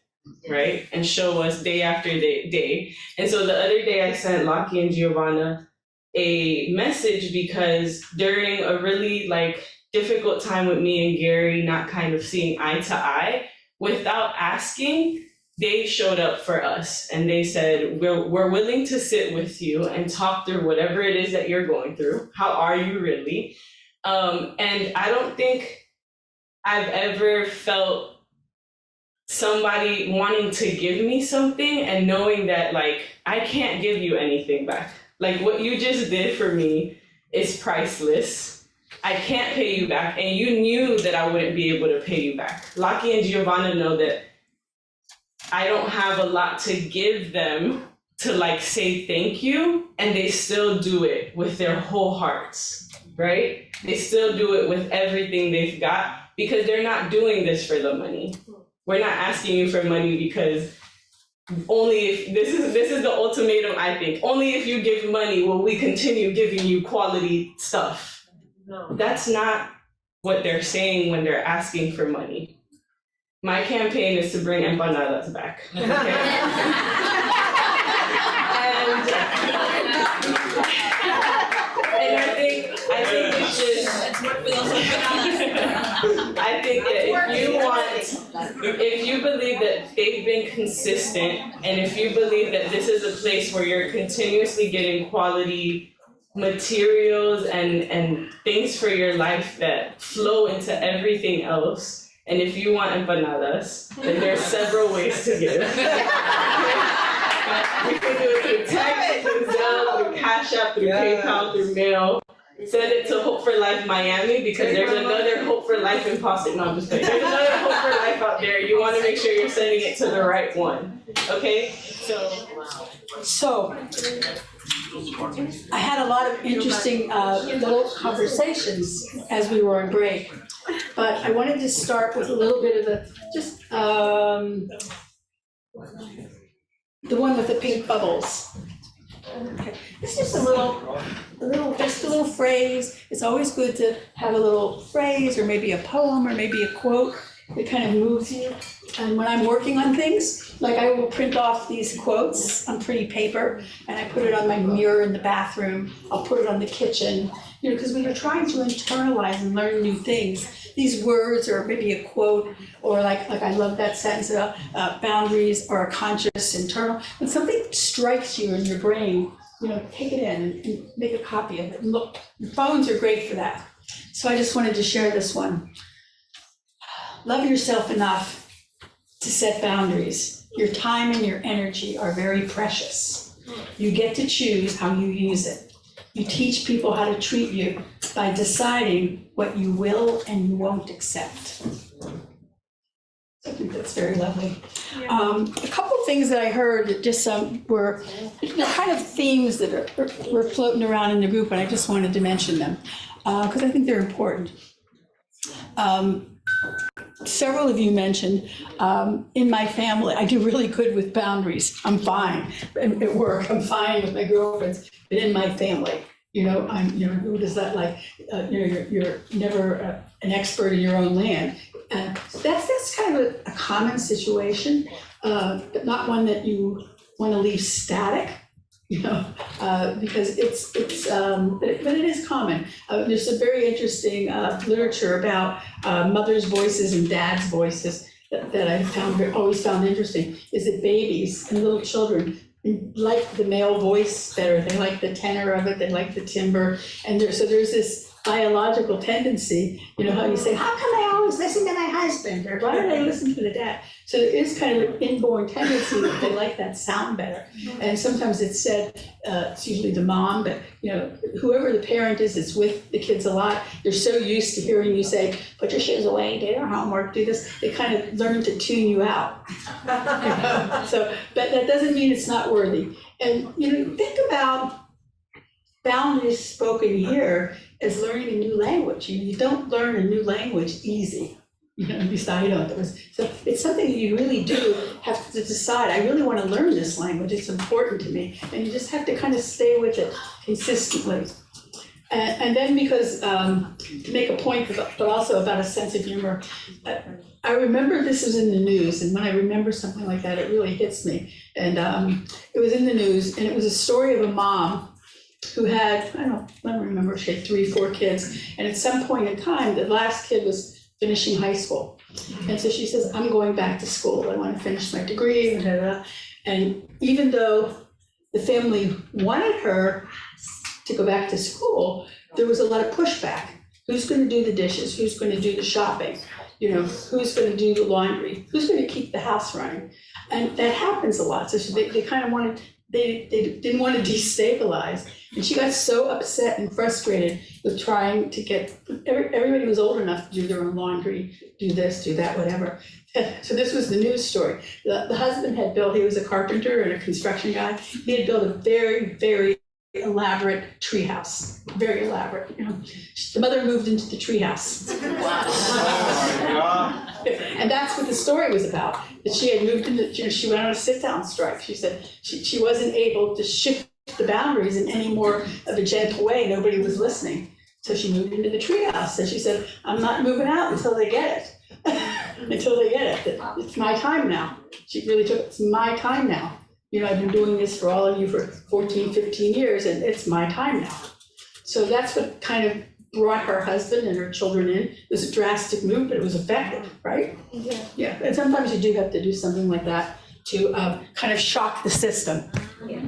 right? And show us day after day. And so the other day I sent Lockie and Giovanna a message because during a really like difficult time with me and Gary not kind of seeing eye to eye, without asking, they showed up for us and they said, we're willing to sit with you and talk through whatever it is that you're going through. How are you really? And I don't think I've ever felt somebody wanting to give me something and knowing that like, I can't give you anything back. Like what you just did for me is priceless. I can't pay you back. And you knew that I wouldn't be able to pay you back. Lockie and Giovanna know that I don't have a lot to give them to like say thank you, and they still do it with their whole hearts, right? They still do it with everything they've got because they're not doing this for the money. We're not asking you for money because only if, this is the ultimatum, I think, only if you give money will we continue giving you quality stuff. No. That's not what they're saying when they're asking for money. My campaign is to bring empanadas back. Okay? And I think it's just, I think that if you believe that they've been consistent, and if you believe that this is a place where you're continuously getting quality materials and things for your life that flow into everything else, and if you want empanadas, then there's several ways to give. You can do it through text, through Zelle, through Cash App, through PayPal, through mail. Send it to Hope for Life Miami because there's another Hope for Life in Boston. No, I'm just kidding. There's another Hope for Life out there. You want to make sure you're sending it to the right one. Okay? So I had a lot of interesting little conversations as we were on break. But I wanted to start with a little bit of the one with the pink bubbles. Okay. It's just a little phrase. It's always good to have a little phrase or maybe a poem or maybe a quote. it kind of moves you. And when I'm working on things, like I will print off these quotes on pretty paper and I put it on my mirror in the bathroom. I'll put it on the kitchen, because when you're trying to internalize and learn new things, these words or maybe a quote or like I love that sentence about boundaries or a conscious internal. When something strikes you in your brain, take it in and make a copy of it. And look, phones are great for that. So I just wanted to share this one. Love yourself enough to set boundaries. Your time and your energy are very precious. You get to choose how you use it. You teach people how to treat you by deciding what you will and you won't accept. I think that's very lovely. A couple things that I heard that just were kind of themes that were floating around in the group, and I just wanted to mention them because I think they're important. Several of you mentioned, in my family, I do really good with boundaries. I'm fine. At work, I'm fine with my girlfriends, but in my family, what is that like? You're never an expert in your own land. And that's kind of a common situation, but not one that you want to leave static. Because but it is common. There's some very interesting literature about mothers' voices and dads' voices that I always found interesting, is that babies and little children like the male voice better. They like the tenor of it, they like the timbre, and there's this biological tendency, how you say, how come I always listen to my husband, or why don't I listen to the dad? So there is kind of an inborn tendency that they like that sound better. And sometimes it's said, it's usually the mom, but whoever the parent is that's with the kids a lot, they're so used to hearing you say, put your shoes away, do your homework, do this, they kind of learn to tune you out. So, but that doesn't mean it's not worthy. And think about boundaries spoken here as learning a new language. You don't learn a new language easy. So it's something that you really do have to decide. I really want to learn this language. It's important to me. And you just have to kind of stay with it consistently. And then because, to make a point, but also about a sense of humor, I remember this was in the news, and when I remember something like that, it really hits me. And it was in the news, and it was a story of a mom who had, I don't remember, she had 3, 4 kids, and at some point in time, the last kid was finishing high school. And so she says, I'm going back to school, I want to finish my degree, and even though the family wanted her to go back to school, there was a lot of pushback. Who's going to do the dishes? Who's going to do the shopping? Who's going to do the laundry? Who's going to keep the house running? And that happens a lot. So they kind of wanted, they didn't want to destabilize. And she got so upset and frustrated with trying to get, everybody was old enough to do their own laundry, do this, do that, whatever. So this was the news story. The husband had built, he was a carpenter and a construction guy. He had built a very, very elaborate treehouse, very elaborate. The mother moved into the treehouse. Wow. And that's what the story was about. That she had moved into, she went on a sit-down strike. She said she wasn't able to shift the boundaries in any more of a gentle way. Nobody was listening. So she moved into the treehouse. And she said, I'm not moving out until they get it. Until they get it. It's my time now. She really took, it's my time now. I've been doing this for all of you for 14, 15 years, and it's my time now. So that's what kind of brought her husband and her children in. It was a drastic move, but it was effective, right? Yeah. And sometimes you do have to do something like that to kind of shock the system. Yeah.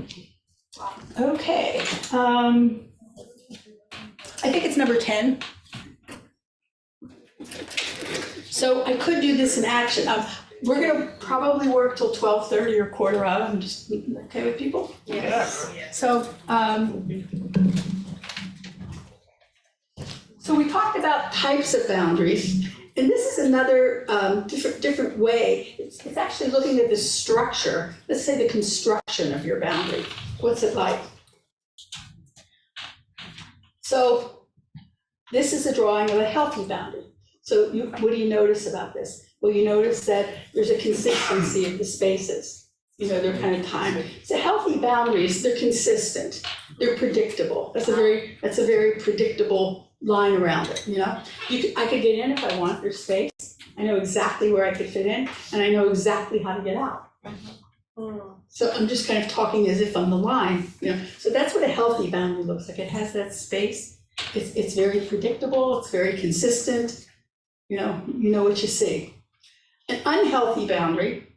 Okay. I think it's number 10. So I could do this in action. We're going to probably work till 12:30 or quarter of. I'm just okay with people? Yes. So, so we talked about types of boundaries, and this is another different way. It's actually looking at the structure. Let's say the construction of your boundary. What's it like? So this is a drawing of a healthy boundary. So what do you notice about this? Well, you notice that there's a consistency of the spaces. They're kind of timed. So healthy boundaries, they're consistent. They're predictable. That's a very predictable line around it. I could get in if I want. There's space. I know exactly where I could fit in, and I know exactly how to get out. So I'm just kind of talking as if I'm the line, So that's what a healthy boundary looks like. It has that space. It's very predictable. It's very consistent. You know what you see. An unhealthy boundary.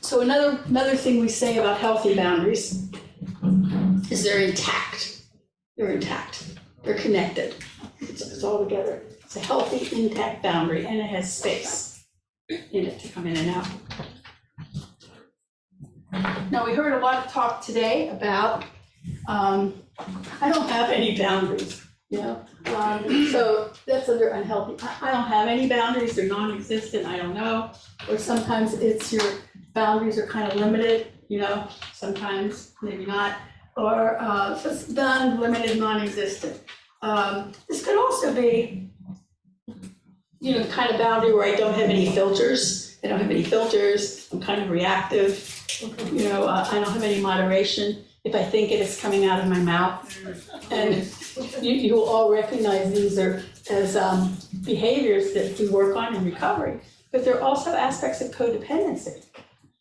So another thing we say about healthy boundaries is they're intact. They're intact. They're connected. It's all together. It's a healthy, intact boundary, and it has space in it to come in and out. Now, we heard a lot of talk today about, I don't have any boundaries, so that's under unhealthy. I don't have any boundaries, they're non-existent, I don't know. Or sometimes it's your boundaries are kind of limited, sometimes maybe not. Or just done, limited, non-existent. This could also be, the kind of boundary where I don't have any filters. I don't have any filters. I'm kind of reactive. I don't have any moderation. If I think it, it's coming out of my mouth. And you will all recognize these are as behaviors that we work on in recovery. But there are also aspects of codependency.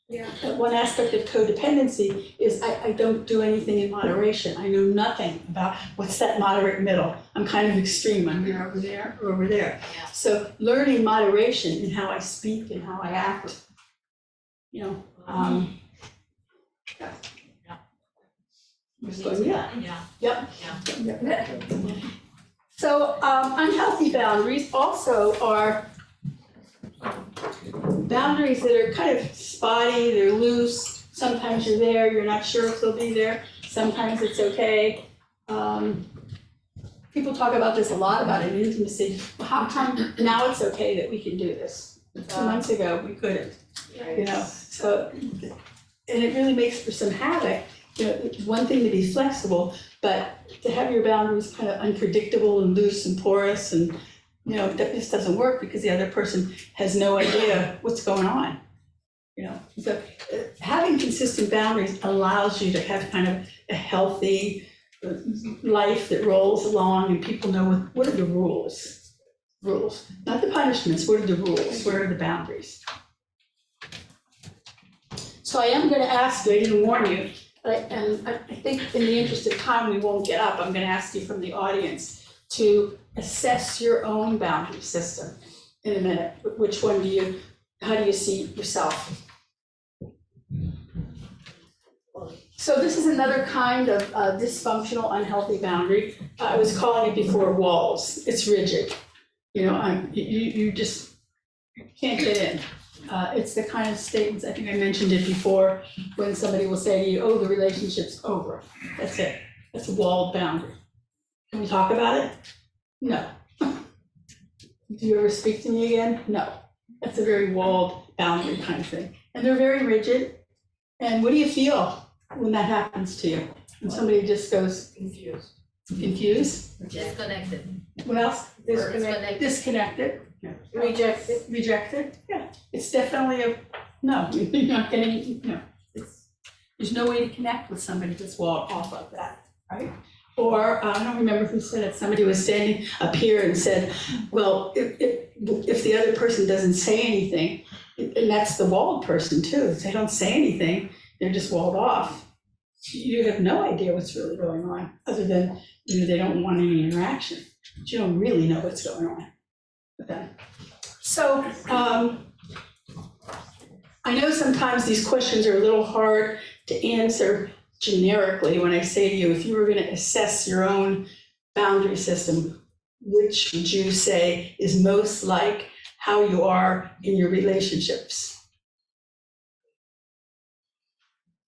Yeah. One aspect of codependency is I don't do anything in moderation. I know nothing about what's that moderate middle. I'm kind of extreme. I'm here, over there, or over there. Yeah. So learning moderation in how I speak and how I act, yeah. So unhealthy boundaries also are boundaries that are kind of spotty, they're loose. Sometimes you're there, you're not sure if they'll be there. Sometimes it's okay. People talk about this a lot, about an intimacy. Well, how come now it's okay that we can do this? 2 months ago, we couldn't, So, and it really makes for some havoc. It's one thing to be flexible, but to have your boundaries kind of unpredictable and loose and porous and that just doesn't work because the other person has no idea what's going on. So having consistent boundaries allows you to have kind of a healthy life that rolls along and people know what are the rules. Rules, not the punishments, what are the rules, where are the boundaries? So I am going to ask you, I didn't warn you, and I think in the interest of time we won't get up, I'm going to ask you from the audience to assess your own boundary system in a minute. Which one how do you see yourself? So this is another kind of dysfunctional, unhealthy boundary. I was calling it before walls. It's rigid. You just can't get in. It's the kind of statements, I think I mentioned it before, when somebody will say to you, oh, the relationship's over. That's it. That's a walled boundary. Can we talk about it? No. Do you ever speak to me again? No. That's a very walled boundary kind of thing. And they're very rigid. And what do you feel when that happens to you? When somebody just goes confused. Confused? Disconnected. What else? Disconnected. Disconnected. Yeah. Rejected. Rejected. Yeah. It's definitely a no. You're not getting. There's no way to connect with somebody that's walled off like that, right? Or I don't remember who said it. Somebody was standing up here and said, "Well, if the other person doesn't say anything, and that's the walled person too. If they don't say anything, they're just walled off. You have no idea what's really going on, other than they don't want any interaction. But you don't really know what's going on with them." So I know sometimes these questions are a little hard to answer generically. When I say to you, if you were going to assess your own boundary system, which would you say is most like how you are in your relationships?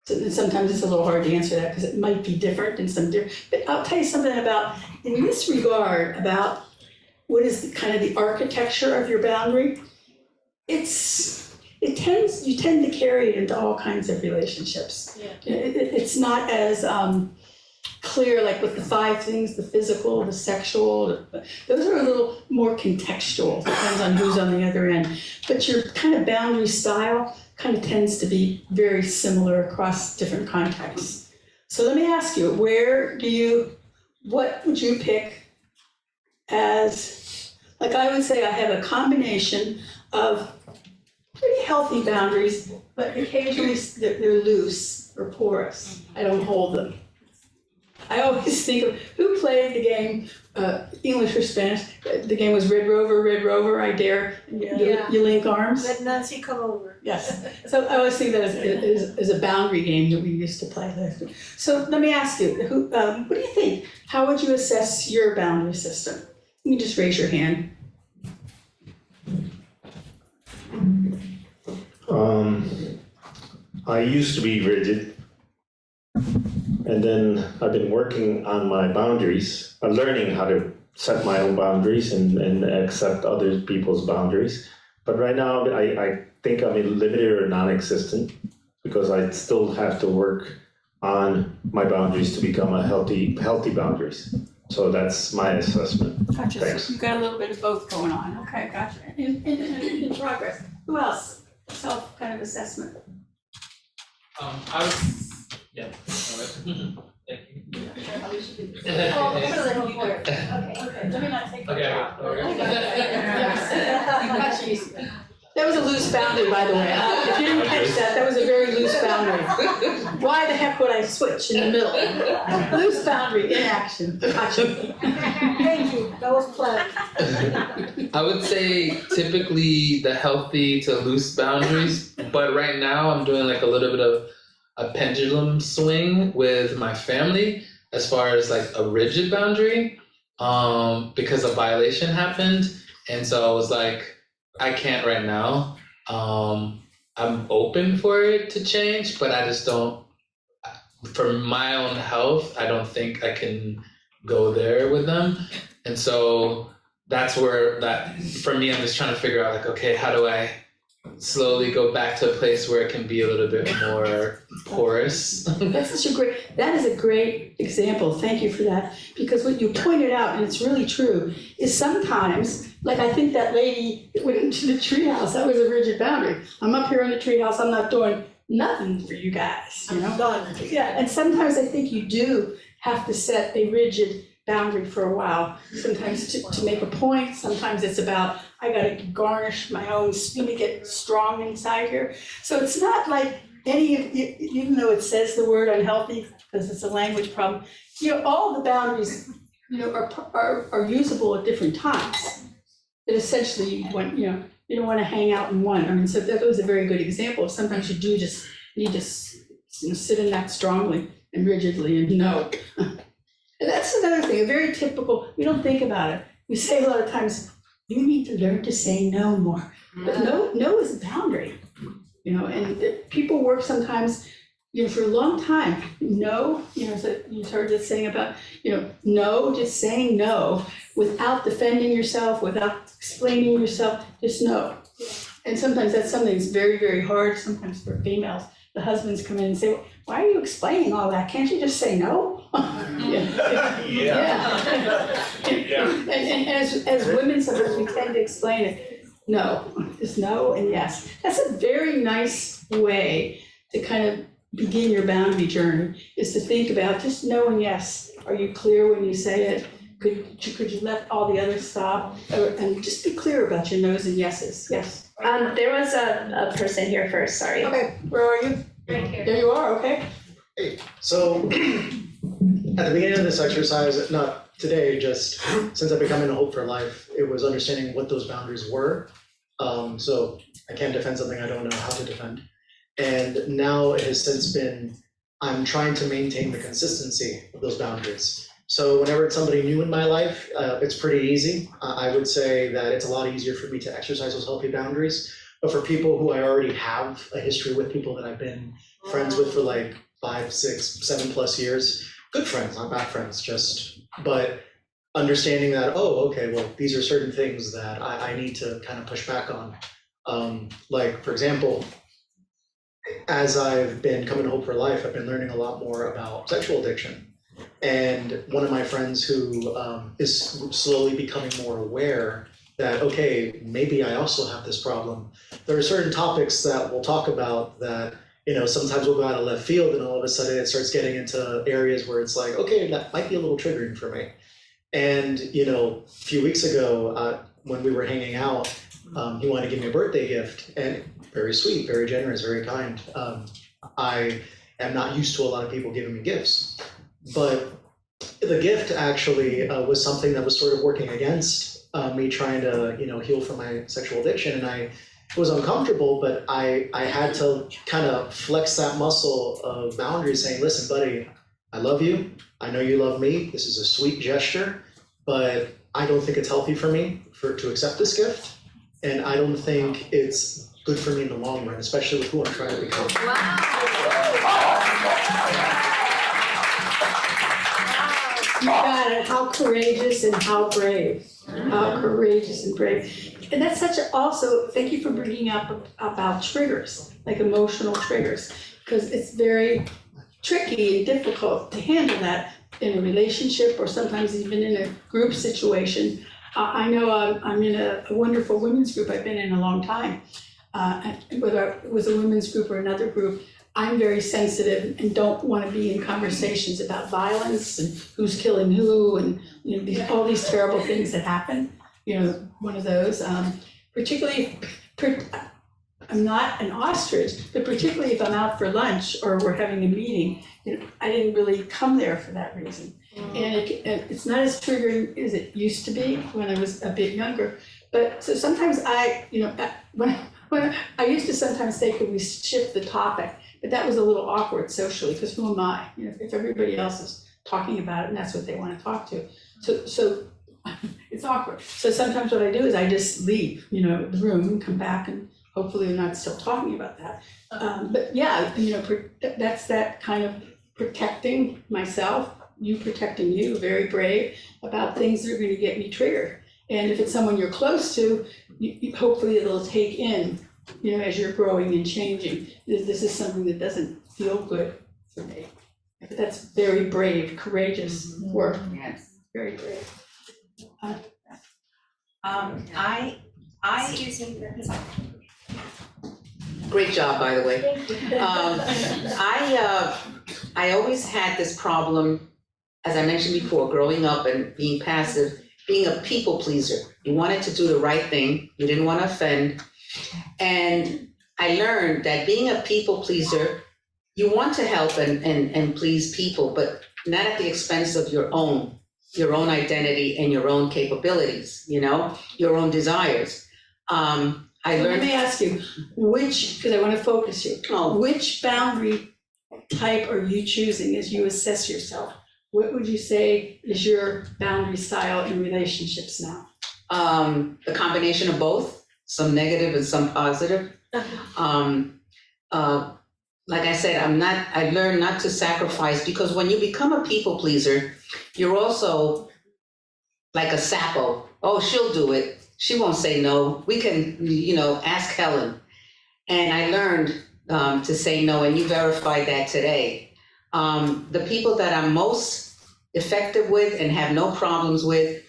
So sometimes it's a little hard to answer that because it might be different in some different, but I'll tell you something about, in this regard, about what is kind of the architecture of your boundary. You tend to carry it into all kinds of relationships. Yeah. It's not as clear, like with the 5 things, the physical, the sexual, those are a little more contextual, depends on who's on the other end. But your kind of boundary style kind of tends to be very similar across different contexts. So let me ask you, where do you what would you pick as, like I would say I have a combination of pretty healthy boundaries, but occasionally they're loose or porous. I don't hold them. I always think of who played the game, English or Spanish. The game was Red Rover, I dare. You link arms. Let Nancy come over. Yes. So I always think that as a boundary game that we used to play. So let me ask you, what do you think? How would you assess your boundary system? You can just raise your hand. I used to be rigid, and then I've been working on my boundaries, learning how to set my own boundaries and accept other people's boundaries. But right now, I think I'm limited or non-existent because I still have to work on my boundaries to become a healthy boundaries. So that's my assessment. Gotcha. Thanks. So you've got a little bit of both going on. Okay, gotcha. In progress. Who else? Self kind of assessment. I was, yeah. Thank you. Oh, okay, let me not take that. Much easier. That was a loose boundary, by the way. If you didn't catch that, that was a very loose boundary. Why the heck would I switch in the middle? Loose boundary in action. Gotcha. Thank you, that was planned. I would say typically the healthy to loose boundaries, but right now I'm doing like a little bit of a pendulum swing with my family as far as like a rigid boundary, because a violation happened. And so I was like, I can't right now. I'm open for it to change, but I just don't, for my own health, I don't think I can go there with them. And so that's where that, for me, I'm just trying to figure out like, okay, how do I slowly go back to a place where it can be a little bit more porous? That is a great example. Thank you for that. Because what you pointed out, and it's really true, is sometimes, like I think that lady that went into the treehouse, that was a rigid boundary. I'm up here in the treehouse, I'm not doing nothing for you guys, you know? Done. Yeah, and sometimes I think you do have to set a rigid boundary for a while. Sometimes to make a point, sometimes it's about, I gotta garnish my own, let me get strong inside here. So it's not like even though it says the word unhealthy, because it's a language problem, you know, all the boundaries, you know, are usable at different times. But essentially, you don't want to hang out in one. I mean, so that was a very good example. Sometimes you do just need to sit in that strongly and rigidly and no. And that's another thing, a very typical, we don't think about it. We say a lot of times, you need to learn to say no more. But no is a boundary, you know, and people work sometimes, you know, for a long time. No, you know, so you heard this saying about, you know, no, just saying no without defending yourself, without explaining yourself, just no. And sometimes that's something that's very, very hard, sometimes for females. The husbands come in and say, well, why are you explaining all that? Can't you just say no? Yeah. And as women, sometimes we tend to explain it. No, just no and yes. That's a very nice way to kind of begin your boundary journey, is to think about just no and yes. Are you clear when you say it? Could you let all the others stop? And just be clear about your no's and yeses. Yes. There was a person here first, sorry. Okay, where are you? Right here. There you are, okay. Hey, so at the beginning of this exercise, not today, just since I've become in Hope for Life, it was understanding what those boundaries were. So I can't defend something I don't know how to defend. And now it has since been, I'm trying to maintain the consistency of those boundaries. So whenever it's somebody new in my life, it's pretty easy. I would say that it's a lot easier for me to exercise those healthy boundaries. But for people who I already have a history with, people that I've been friends with for like 5, 6, 7+ years, good friends, not bad friends, but understanding that, oh, okay, well, these are certain things that I need to kind of push back on. Like, for example, as I've been coming to Hope for Life, I've been learning a lot more about sexual addiction. And one of my friends who is slowly becoming more aware that, okay, maybe I also have this problem. There are certain topics that we'll talk about that sometimes we'll go out of left field and all of a sudden it starts getting into areas where it's like, okay, that might be a little triggering for me. And, a few weeks ago, when we were hanging out, he wanted to give me a birthday gift, and very sweet, very generous, very kind. I am not used to a lot of people giving me gifts, but the gift actually was something that was sort of working against me trying to, heal from my sexual addiction, and I was uncomfortable, but I had to kind of flex that muscle of boundaries, saying, listen, buddy, I love you. I know you love me. This is a sweet gesture, but I don't think it's healthy for me to accept this gift. And I don't think it's good for me in the long run, especially with who I'm trying to become. You got it. How courageous and how brave. How courageous and brave. And that's also, thank you for bringing up about triggers, like emotional triggers, because it's very tricky and difficult to handle that in a relationship or sometimes even in a group situation. I know I'm in a wonderful women's group I've been in a long time. Whether it was a women's group or another group, I'm very sensitive and don't want to be in conversations about violence and who's killing who and all these terrible things that happen. One of those, particularly, I'm not an ostrich, but particularly if I'm out for lunch or we're having a meeting, I didn't really come there for that reason. And it's not as triggering as it used to be when I was a bit younger. But so sometimes when I used to sometimes say, could we shift the topic? But that was a little awkward socially, because who am I? If everybody else is talking about it and that's what they want to talk to. So it's awkward. So sometimes what I do is I just leave, the room and come back and hopefully I'm not still talking about that. But yeah, that's that kind of protecting myself, you protecting you, very brave about things that are going to get me triggered. And if it's someone you're close to, hopefully it'll take in, as you're growing and changing. This is something that doesn't feel good for me. But that's very brave, courageous work. Yes. Very brave. Excuse me. Great job, by the way. I always had this problem, as I mentioned before, growing up and being passive, being a people pleaser. You wanted to do the right thing. You didn't want to offend. And I learned that being a people pleaser, you want to help and please people, but not at the expense of your own identity and your own capabilities, your own desires. Let me ask you, because I want to focus you, which boundary type are you choosing as you assess yourself? What would you say is your boundary style in relationships now? A combination of both, some negative and some positive. Like I said, I learned not to sacrifice, because when you become a people pleaser, you're also like a sappo. Oh, she'll do it. She won't say no. We can, ask Helen. And I learned to say no, and you verified that today. The people that I'm most effective with and have no problems with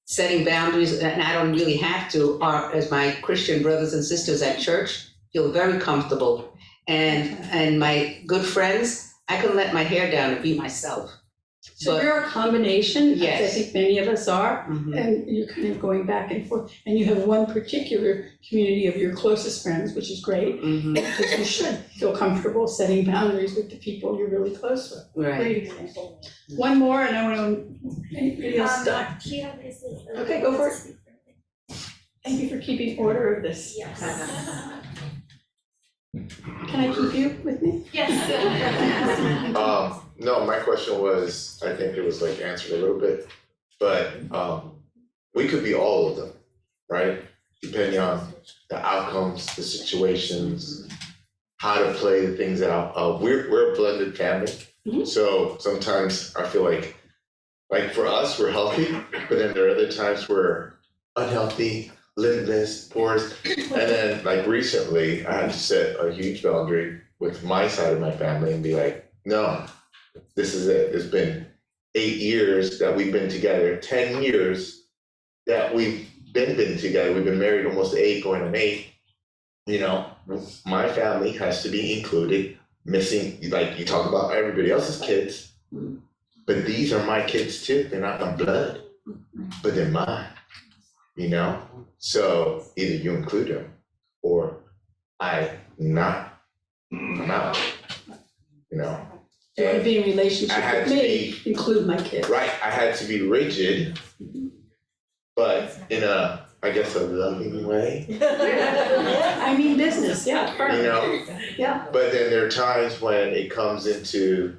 setting boundaries, and I don't really have to, are as my Christian brothers and sisters at church. Feel very comfortable. And my good friends, I can let my hair down and be myself. So you're a combination, Yes. as I think many of us are, and you're kind of going back and forth. And you have one particular community of your closest friends, which is great, because you should feel comfortable setting boundaries with the people you're really close with. Right. Great example. One more, and I want to, anybody else done? Okay, go for it. Thank you for keeping order of this. Yes. Can I keep you with me? Yes. No, my question was, I think it was answered a little bit, but we could be all of them, right? Depending on the outcomes, the situations, how to play the things out. We're a blended family, so sometimes I feel like for us, we're healthy, but then there are other times we're unhealthy, limitless, porous, and then recently, I had to set a huge boundary with my side of my family and be like, no. This is it. It's been 8 years that we've been together, 10 years that we've been together. We've been married almost 8, going on 8, my family has to be included, missing, like you talk about everybody else's kids, but these are my kids too. They're not my blood, but they're mine, you know? So either you include them or I'm out, you know? You want to be in I relationship had with to me, include my kids. Right, I had to be rigid, but in a, I guess, a loving way. I mean business, yeah, You know? Yeah. But then there are times when it comes into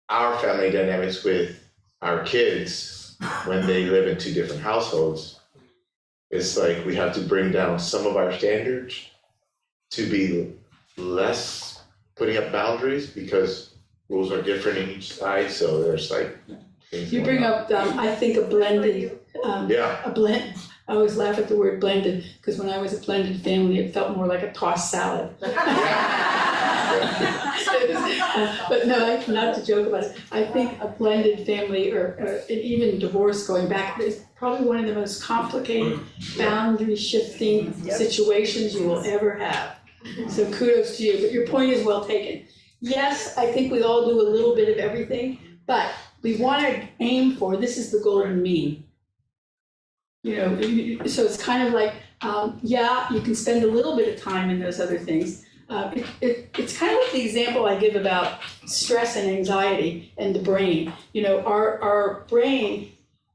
our family dynamics with our kids, when they live in two different households, it's like we have to bring down some of our standards to be less putting up boundaries because rules are different in each side, so there's like things You going bring on. up, I think a blended, Yeah. a blend, I always laugh at the word blended, because when I was a blended family, it felt more like a tossed salad. But no, not to joke about it, I think a blended family or even divorce going back is probably one of the most complicated boundary shifting situations you will ever have. So kudos to you, but your point is well taken. Yes, I think we all do a little bit of everything, but we want to aim for, this is the golden mean. You know, so it's kind of like, yeah, you can spend a little bit of time in those other things. It's kind of like the example I give about stress and anxiety and the brain. You know, our brain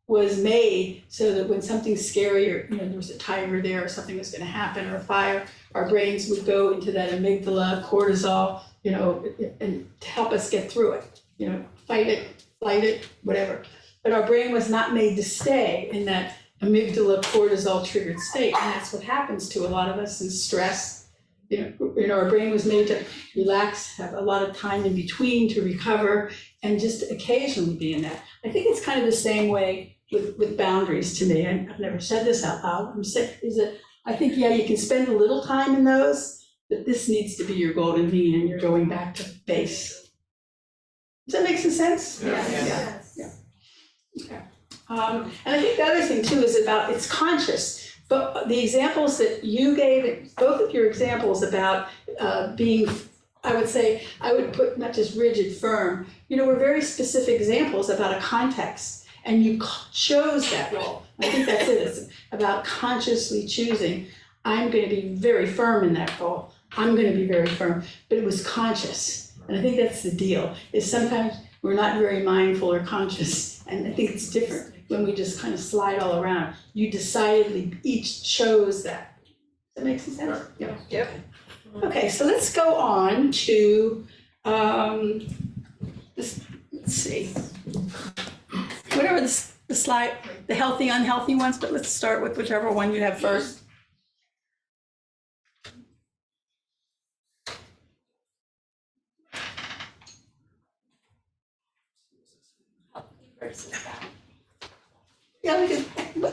was made so that when something's scary or, you know, there was a tiger there or something was going to happen or a fire, our brains would go into that amygdala, cortisol, you know, and to help us get through it. You know, fight it, flight it, whatever. But our brain was not made to stay in that amygdala cortisol triggered state, and that's what happens to a lot of us is stress. You know, our brain was made to relax, have a lot of time in between to recover, and just occasionally be in that. I think it's kind of the same way with boundaries to me. I've never said this out loud. I'm sick. Is that I think, yeah, you can spend a little time in those, but this needs to be your golden mean, and you're going back to base. Does that make some sense? Yes. Yeah. Okay. And I think the other thing too is about it's conscious. But the examples that you gave, both of your examples about being, I would say, I would put not just rigid, firm, you know, were very specific examples about a context. And you chose that role. I think that's it. It's about consciously choosing. I'm going to be very firm in that role. I'm going to be very firm. But it was conscious. And I think that's the deal, is sometimes we're not very mindful or conscious. And I think it's different when we just kind of slide all around. You decidedly each chose that. Does that make some sense? Yeah. Yep. Okay, so let's go on to, let's see. Whatever the slide, the healthy, unhealthy ones, but let's start with whichever one you have first. Yeah,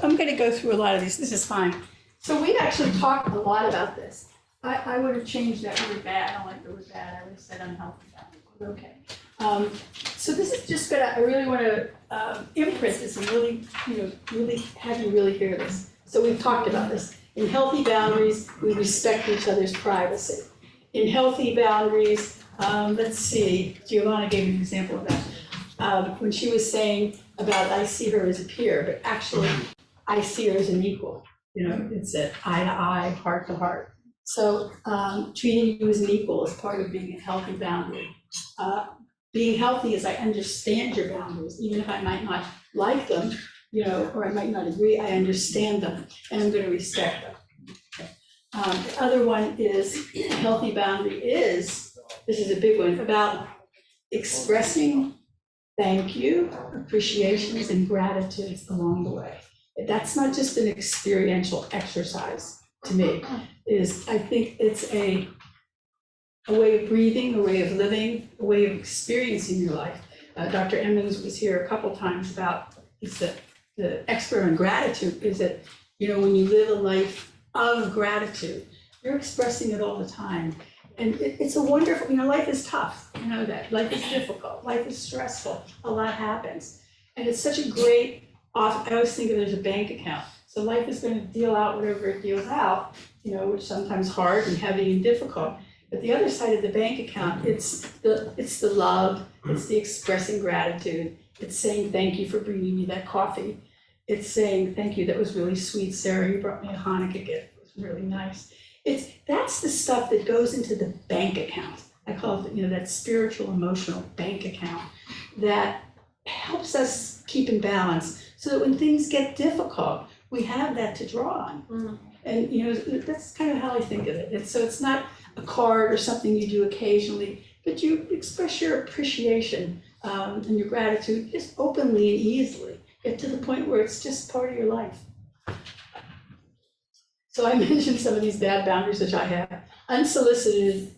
I'm going to go through a lot of these. This is fine. So we actually talked a lot about this. I would have changed that word bad. I don't like the word bad. I would have said unhealthy. Okay. So this is just gonna, I really want to imprint this and really, you know, really have you really hear this. So we've talked about this. In healthy boundaries, we respect each other's privacy. In healthy boundaries, let's see, Giovanna gave an example of that. When she was saying about I see her as a peer, but actually I see her as an equal. You know, it's an eye to eye, heart to heart. So treating you as an equal is part of being a healthy boundary. Being healthy is I understand your boundaries, even if I might not like them, you know, or I might not agree, I understand them and I'm going to respect them. The other one is a healthy boundary is, this is a big one, about expressing thank you, appreciations, and gratitudes along the way. That's not just an experiential exercise to me. I think it's a way of breathing, a way of living, a way of experiencing your life. Dr. Emmons was here a couple times about the expert on gratitude is that, you know, when you live a life of gratitude, you're expressing it all the time. And it's a wonderful, you know, life is tough, you know that. Life is difficult, life is stressful, a lot happens. And it's such a great, I always think of it as a bank account. So life is going to deal out whatever it deals out. which is sometimes hard and heavy and difficult. But the other side of the bank account, it's the love, it's the expressing gratitude, it's saying thank you for bringing me that coffee. It's saying thank you, that was really sweet, Sarah, you brought me a Hanukkah gift, it was really nice. That's the stuff that goes into the bank account. I call it, that spiritual, emotional bank account that helps us keep in balance so that when things get difficult, we have that to draw on. And that's kind of how I think of it. And so it's not a card or something you do occasionally, but you express your appreciation and your gratitude just openly and easily. Get to the point where it's just part of your life. So I mentioned some of these bad boundaries which I have. Unsolicited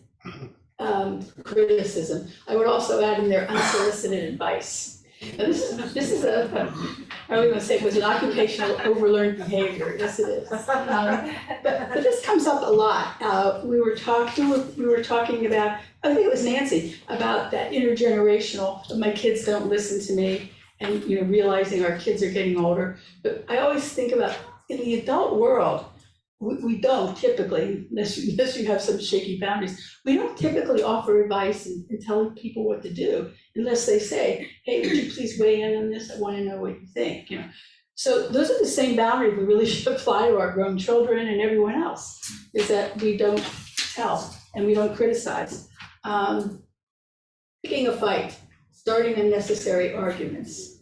criticism. I would also add in there unsolicited advice. Now this is I was going to say it was an occupational overlearned behavior. Yes, it is. But this comes up a lot. We were talking about, I think it was Nancy, about that intergenerational. My kids don't listen to me, and realizing our kids are getting older. But I always think about in the adult world. We don't typically, unless you have some shaky boundaries, we don't typically offer advice and tell people what to do unless they say, hey, would you please weigh in on this? I want to know what you think. So those are the same boundaries we really should apply to our grown children and everyone else, is that we don't tell and we don't criticize. Picking a fight, starting unnecessary arguments.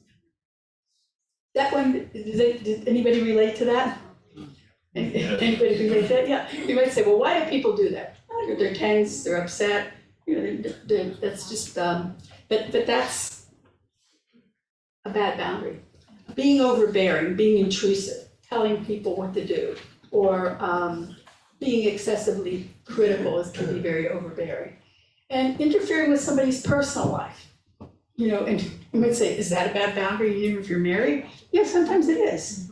That one, did anybody relate to that? Anybody relate to that? Yeah. You might say, well, why do people do that? Oh, they're tense, they're upset. That's just, but that's a bad boundary. Being overbearing, being intrusive, telling people what to do, or being excessively critical can be very overbearing. And interfering with somebody's personal life. And you might say, is that a bad boundary even if you're married? Yeah, sometimes it is.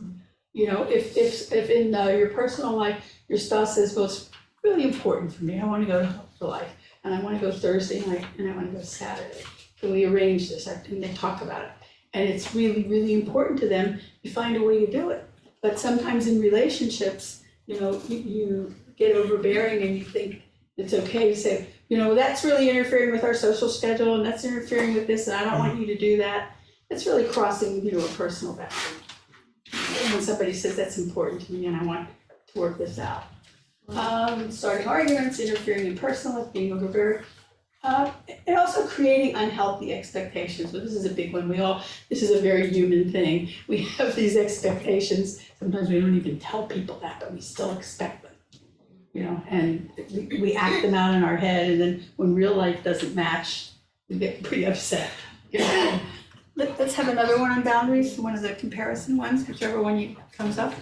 If in your personal life, your spouse says, well, it's really important for me, I want to go to life, and I want to go Thursday night, and I want to go Saturday. Can we arrange this? And they talk about it. And it's really, really important to them, you find a way to do it. But sometimes in relationships, you get overbearing and you think it's okay to say, that's really interfering with our social schedule, and that's interfering with this, and I don't want you to do that. It's really crossing, a personal boundary. When somebody says that's important to me and I want to work this out. Starting arguments, interfering in personal life, being overbearing, and also creating unhealthy expectations. Well, this is a big one. This is a very human thing. We have these expectations. Sometimes we don't even tell people that, but we still expect them. And we act them out in our head, and then when real life doesn't match, we get pretty upset. Let's have another one on boundaries, one of the comparison ones, whichever one comes up.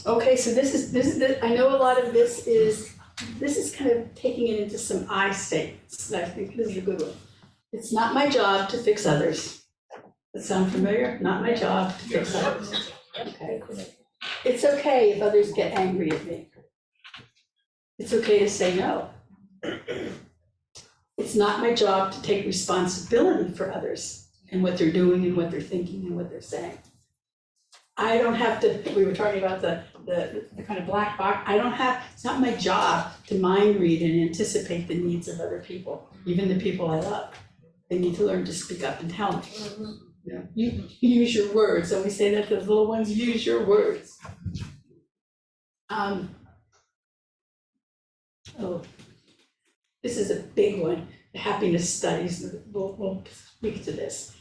Okay, so this is I know a lot of this is kind of taking it into some I statements. I think this is a good one. It's not my job to fix others. Does that sound familiar? Not my job to fix others. Okay. It's okay if others get angry at me. It's okay to say no. It's not my job to take responsibility for others and what they're doing and what they're thinking and what they're saying. I don't have to, we were talking about the kind of black box, it's not my job to mind read and anticipate the needs of other people, even the people I love. They need to learn to speak up and tell me. You use your words, and we say that to those little ones, use your words. This is a big one, the happiness studies, we'll speak to this.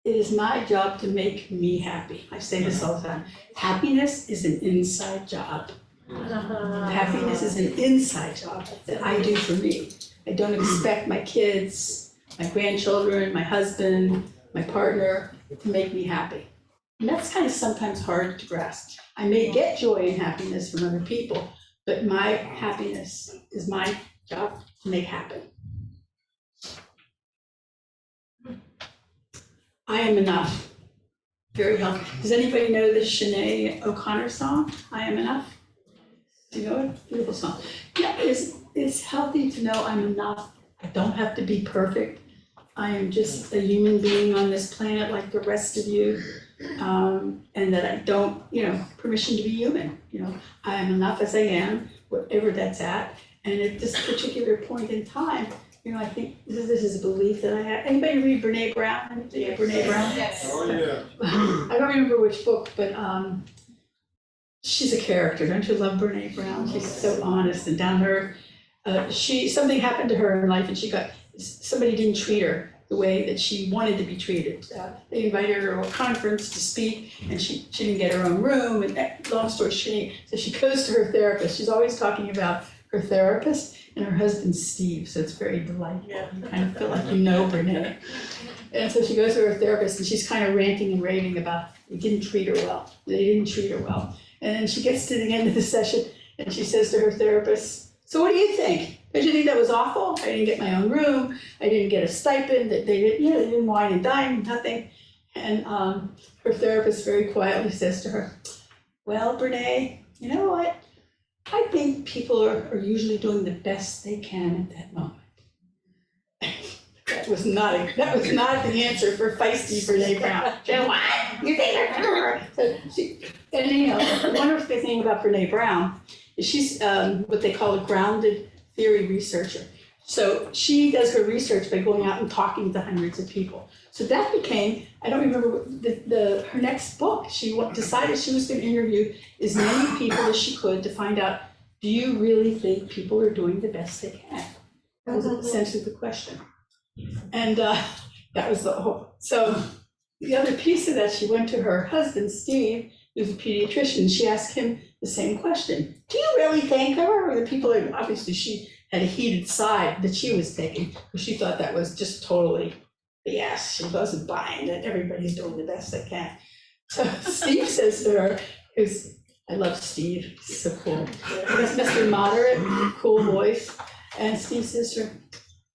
It is my job to make me happy. I say this all the time. Happiness is an inside job. Happiness is an inside job that I do for me. I don't expect my kids, my grandchildren, my husband, my partner to make me happy. And that's kind of sometimes hard to grasp. I may get joy and happiness from other people, but my happiness is my job to make happen. I am enough. Very helpful. Does anybody know the Sinead O'Connor song, I Am Enough? Do you know it? Beautiful song. Yeah, it's healthy to know I'm enough. I don't have to be perfect. I am just a human being on this planet like the rest of you. and that I don't, permission to be human, I am enough as I am, whatever that's at. And at this particular point in time, I think this is a belief that I have. Anybody read Brene Brown? Anybody read Brene Brown? Yes. Oh, yeah. I don't remember which book, but she's a character. Don't you love Brene Brown? She's so honest and down to earth. Something happened to her in life, and somebody didn't treat her the way that she wanted to be treated. They invited her to a conference to speak, and she didn't get her own room. And long story short, so she goes to her therapist. She's always talking about her therapist, and her husband's Steve, so it's very delightful. You kind of feel like you know Brene. And so she goes to her therapist, and she's kind of ranting and raving about they didn't treat her well. They didn't treat her well. And then she gets to the end of the session, and she says to her therapist, "So what do you think? Don't you think that was awful? I didn't get my own room. I didn't get a stipend. They didn't wine and dine, nothing." And her therapist very quietly says to her, "Well, Brene, you know what? I think people are usually doing the best they can at that moment." That was not the answer for feisty Brene Brown. She said, "What? You think they're?" The wonderful thing about Brene Brown is she's what they call a grounded theory researcher. So she does her research by going out and talking to hundreds of people. So that became, I don't remember her next book. She decided she was going to interview as many people as she could to find out, do you really think people are doing the best they can? That was essentially the question. And that was the whole. So the other piece of that, she went to her husband, Steve, who's a pediatrician. She asked him the same question. Do you really think her? Or the people, obviously she had a heated side that she was taking, because she thought that was just totally BS. She wasn't buying that everybody's doing the best they can. So Steve says to her, I love Steve, he's so cool. He's Mr. Moderate, cool voice. And Steve says to her,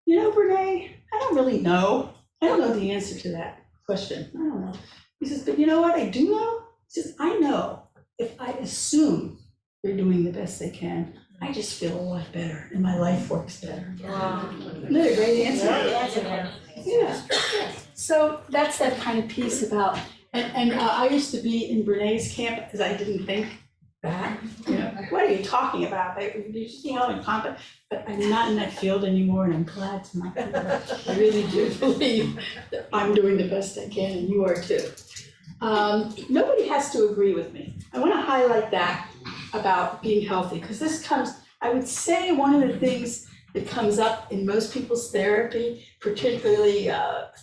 Brene, I don't really know. I don't know the answer to that question. I don't know. He says, but you know what I do know? He says, I know if I assume they're doing the best they can, I just feel a lot better and my life works better. Wow. Isn't that a great answer? Yeah. So that's that kind of piece about, and I used to be in Brene's camp because I didn't think that, what are you talking about? Did you see how incompetent? But I'm not in that field anymore, and I'm glad to not be there. I really do believe that I'm doing the best I can, and you are too. Nobody has to agree with me. I want to highlight that about being healthy, because this comes, I would say one of the things that comes up in most people's therapy, particularly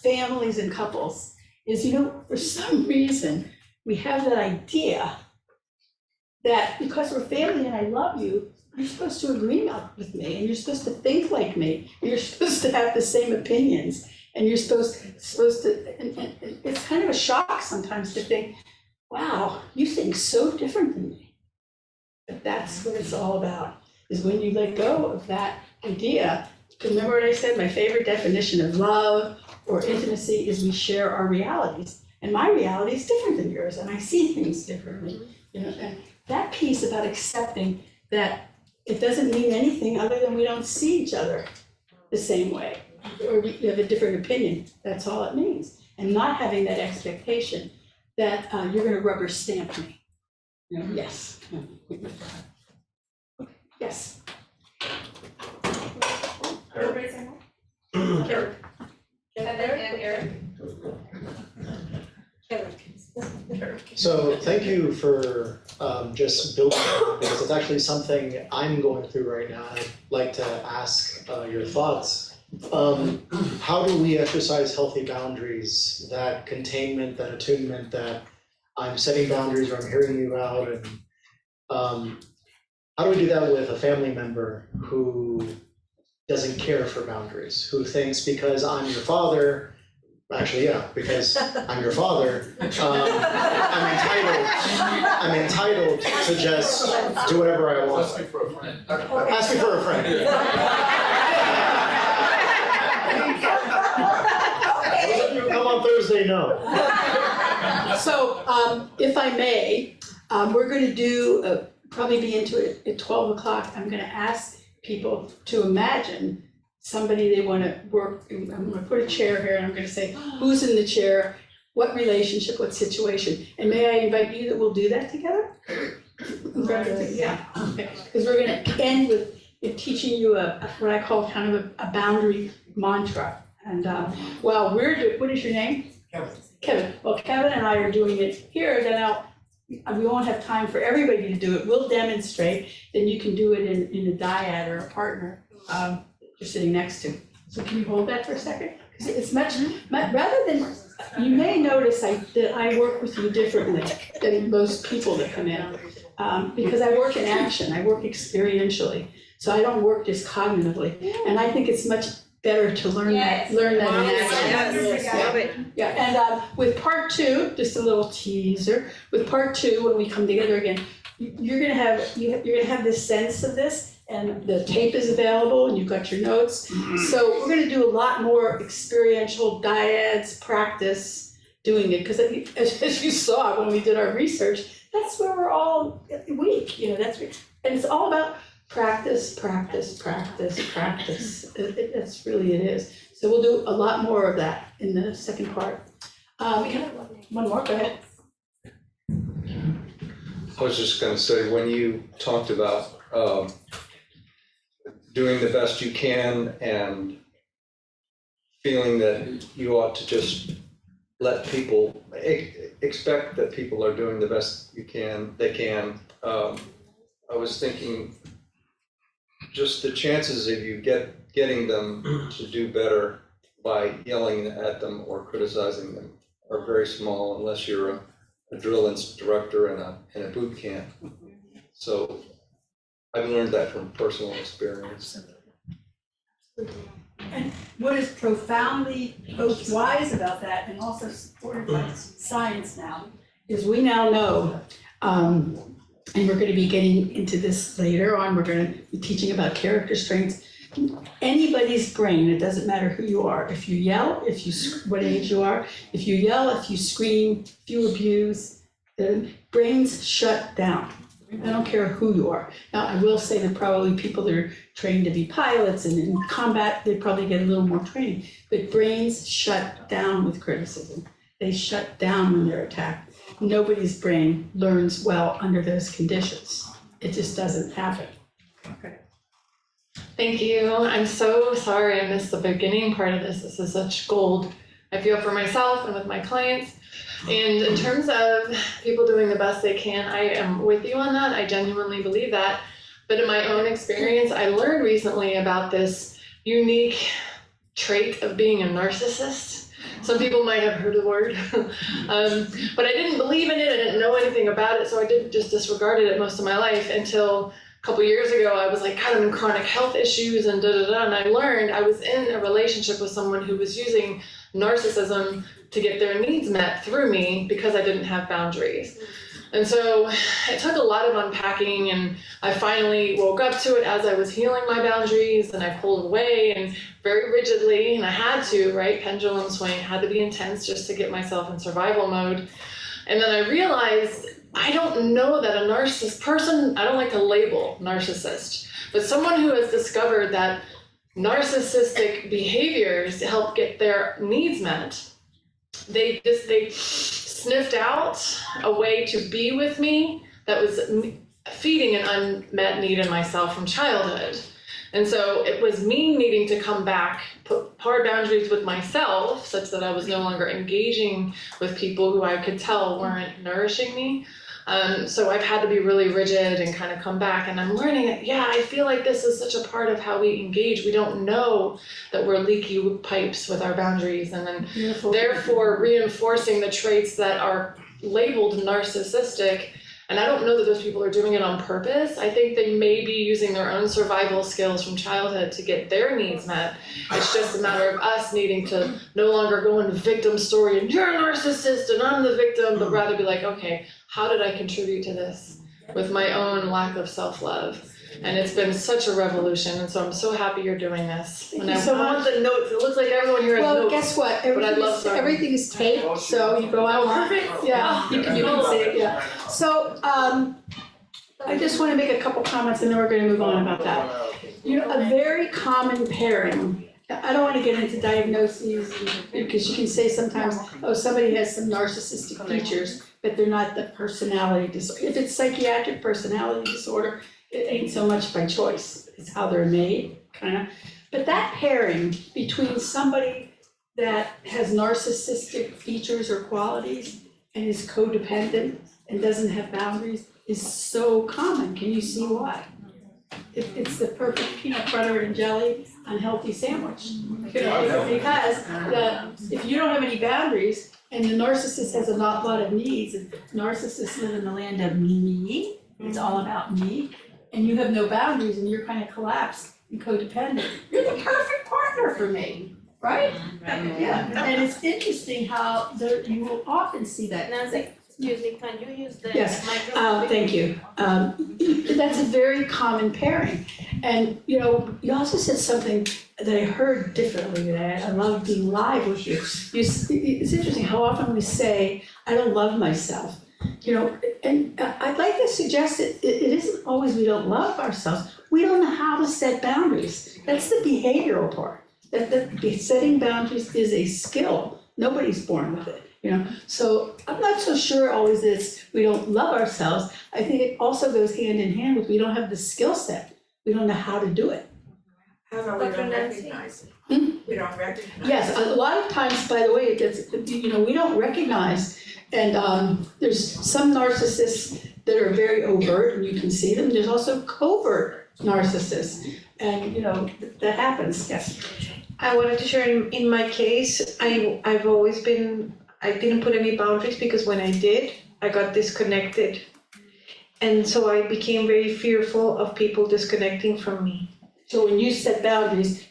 families and couples, is, for some reason, we have that idea that because we're family and I love you, you're supposed to agree with me, and you're supposed to think like me, and you're supposed to have the same opinions, and you're supposed to, and it's kind of a shock sometimes to think, wow, you think so different than me. But that's what it's all about, is when you let go of that idea. Remember what I said, my favorite definition of love or intimacy is we share our realities. And my reality is different than yours, and I see things differently. And that piece about accepting that it doesn't mean anything other than we don't see each other the same way, or we have a different opinion, that's all it means. And not having that expectation that you're gonna rubber stamp me. Yes. Yes. Eric. So thank you for just building that, because it's actually something I'm going through right now. I'd like to ask your thoughts. How do we exercise healthy boundaries, that containment, that attunement, that I'm setting boundaries or I'm hearing you out, and how do we do that with a family member who doesn't care for boundaries, who thinks because I'm your father, actually, yeah, because I'm your father, I'm entitled to just do whatever I want. Ask me for a friend. Ask me for a friend. Those of you who come on Thursday know. So, if I may, we're going to do, probably be into it at 12 o'clock. I'm going to ask people to imagine somebody they want to work. I'm going to put a chair here, and I'm going to say, who's in the chair? what relationship, what situation. And may I invite you that we'll do that together? Yeah, okay, because we're gonna end with teaching you what I call kind of a boundary mantra. And while what is your name? Kevin. Kevin. Well, Kevin and I are doing it here, then we won't have time for everybody to do it. We'll demonstrate, then you can do it in a dyad or a partner you're sitting next to. So can you hold that for a second? Because it's much, rather than, you may notice that I work with you differently than most people that come in. Because I work in action, I work experientially. So I don't work just cognitively. And I think it's much better to learn that in action. Love it. Yeah, and with part two, just a little teaser, with part two, when we come together again, you're gonna have this sense of this, and the tape is available, and you've got your notes. So we're gonna do a lot more experiential dyads practice doing it, because as you saw when we did our research, that's where we're all weak, and it's all about practice, practice, practice, practice. That's really it is. So we'll do a lot more of that in the second part. We have one more, go ahead. I was just gonna say, when you talked about doing the best you can and feeling that you ought to just let people, expect that people are doing the best they can. I was thinking, just the chances of you getting them to do better by yelling at them or criticizing them are very small, unless you're a drill instructor in a boot camp. So I've learned that from personal experience. And what is profoundly both wise about that and also supported by science now is we now know, and we're going to be getting into this later on, we're going to be teaching about character strengths. Anybody's brain, it doesn't matter who you are, if you yell, what age you are, if you yell, if you scream, if you abuse, the brains shut down. I don't care who you are. Now, I will say that probably people that are trained to be pilots and in combat, they probably get a little more training. But brains shut down with criticism. They shut down when they're attacked. Nobody's brain learns well under those conditions. It just doesn't happen. Okay. Thank you. I'm so sorry I missed the beginning part of this. This is such gold, I feel, for myself and with my clients. And in terms of people doing the best they can, I am with you on that. I genuinely believe that. But in my own experience, I learned recently about this unique trait of being a narcissist. Some people might have heard the word, but I didn't believe in it. I didn't know anything about it, so I just disregarded it most of my life until a couple years ago. I was like, God, I'm in chronic health issues and da-da-da, and I learned I was in a relationship with someone who was using narcissism to get their needs met through me because I didn't have boundaries. And so it took a lot of unpacking, and I finally woke up to it as I was healing my boundaries, and I pulled away and very rigidly, and I had to, right? Pendulum swing, had to be intense just to get myself in survival mode. And then I realized I don't know that a narcissist person, I don't like to label narcissist, but someone who has discovered that narcissistic behaviors help get their needs met. They sniffed out a way to be with me that was feeding an unmet need in myself from childhood. And so it was me needing to come back, put hard boundaries with myself such that I was no longer engaging with people who I could tell weren't nourishing me. So I've had to be really rigid and kind of come back, and I'm learning that, yeah, I feel like this is such a part of how we engage. We don't know that we're leaky pipes with our boundaries, and then therefore reinforcing the traits that are labeled narcissistic. And I don't know that those people are doing it on purpose. I think they may be using their own survival skills from childhood to get their needs met. It's just a matter of us needing to no longer go into victim story and you're a narcissist and I'm the victim, but rather be like, okay, how did I contribute to this with my own lack of self-love? And it's been such a revolution, and so I'm so happy you're doing this. Thank you so much. The notes, it looks like everyone here has notes. Well, guess what? Everything is taped, so you go out. Perfect. Yeah, you can see it, yeah. So, I just want to make a couple comments and then we're going to move on about that. A very common pairing, I don't want to get into diagnoses, because you can say sometimes, oh, somebody has some narcissistic features, but they're not the personality disorder. If it's psychiatric personality disorder, it ain't so much by choice, it's how they're made, kind of. But that pairing between somebody that has narcissistic features or qualities and is codependent and doesn't have boundaries is so common. Can you see why? It's the perfect peanut butter and jelly unhealthy sandwich. Because if you don't have any boundaries and the narcissist has a lot of needs, and narcissists live in the land of me, it's all about me, and you have no boundaries and you're kind of collapsed and codependent, you're the perfect partner for me, right? Yeah, and it's interesting how you will often see that. Nancy, excuse me, can you use the Yes, microphone? thank you. That's a very common pairing. And, you also said something that I heard differently today. I love being live with you. It's interesting how often we say, I don't love myself. And I'd like to suggest that it isn't always we don't love ourselves. We don't know how to set boundaries. That's the behavioral part. That setting boundaries is a skill. Nobody's born with it. So I'm not so sure always that we don't love ourselves. I think it also goes hand in hand with we don't have the skill set. We don't know how to do it. How about we don't recognize it? We don't recognize. Yes, a lot of times, by the way, it's, we don't recognize, and there's some narcissists that are very overt and you can see them. There's also covert narcissists, and that happens, yes. I wanted to share in my case, I've always been, I didn't put any boundaries because when I did, I got disconnected. And so I became very fearful of people disconnecting from me. So when you set boundaries,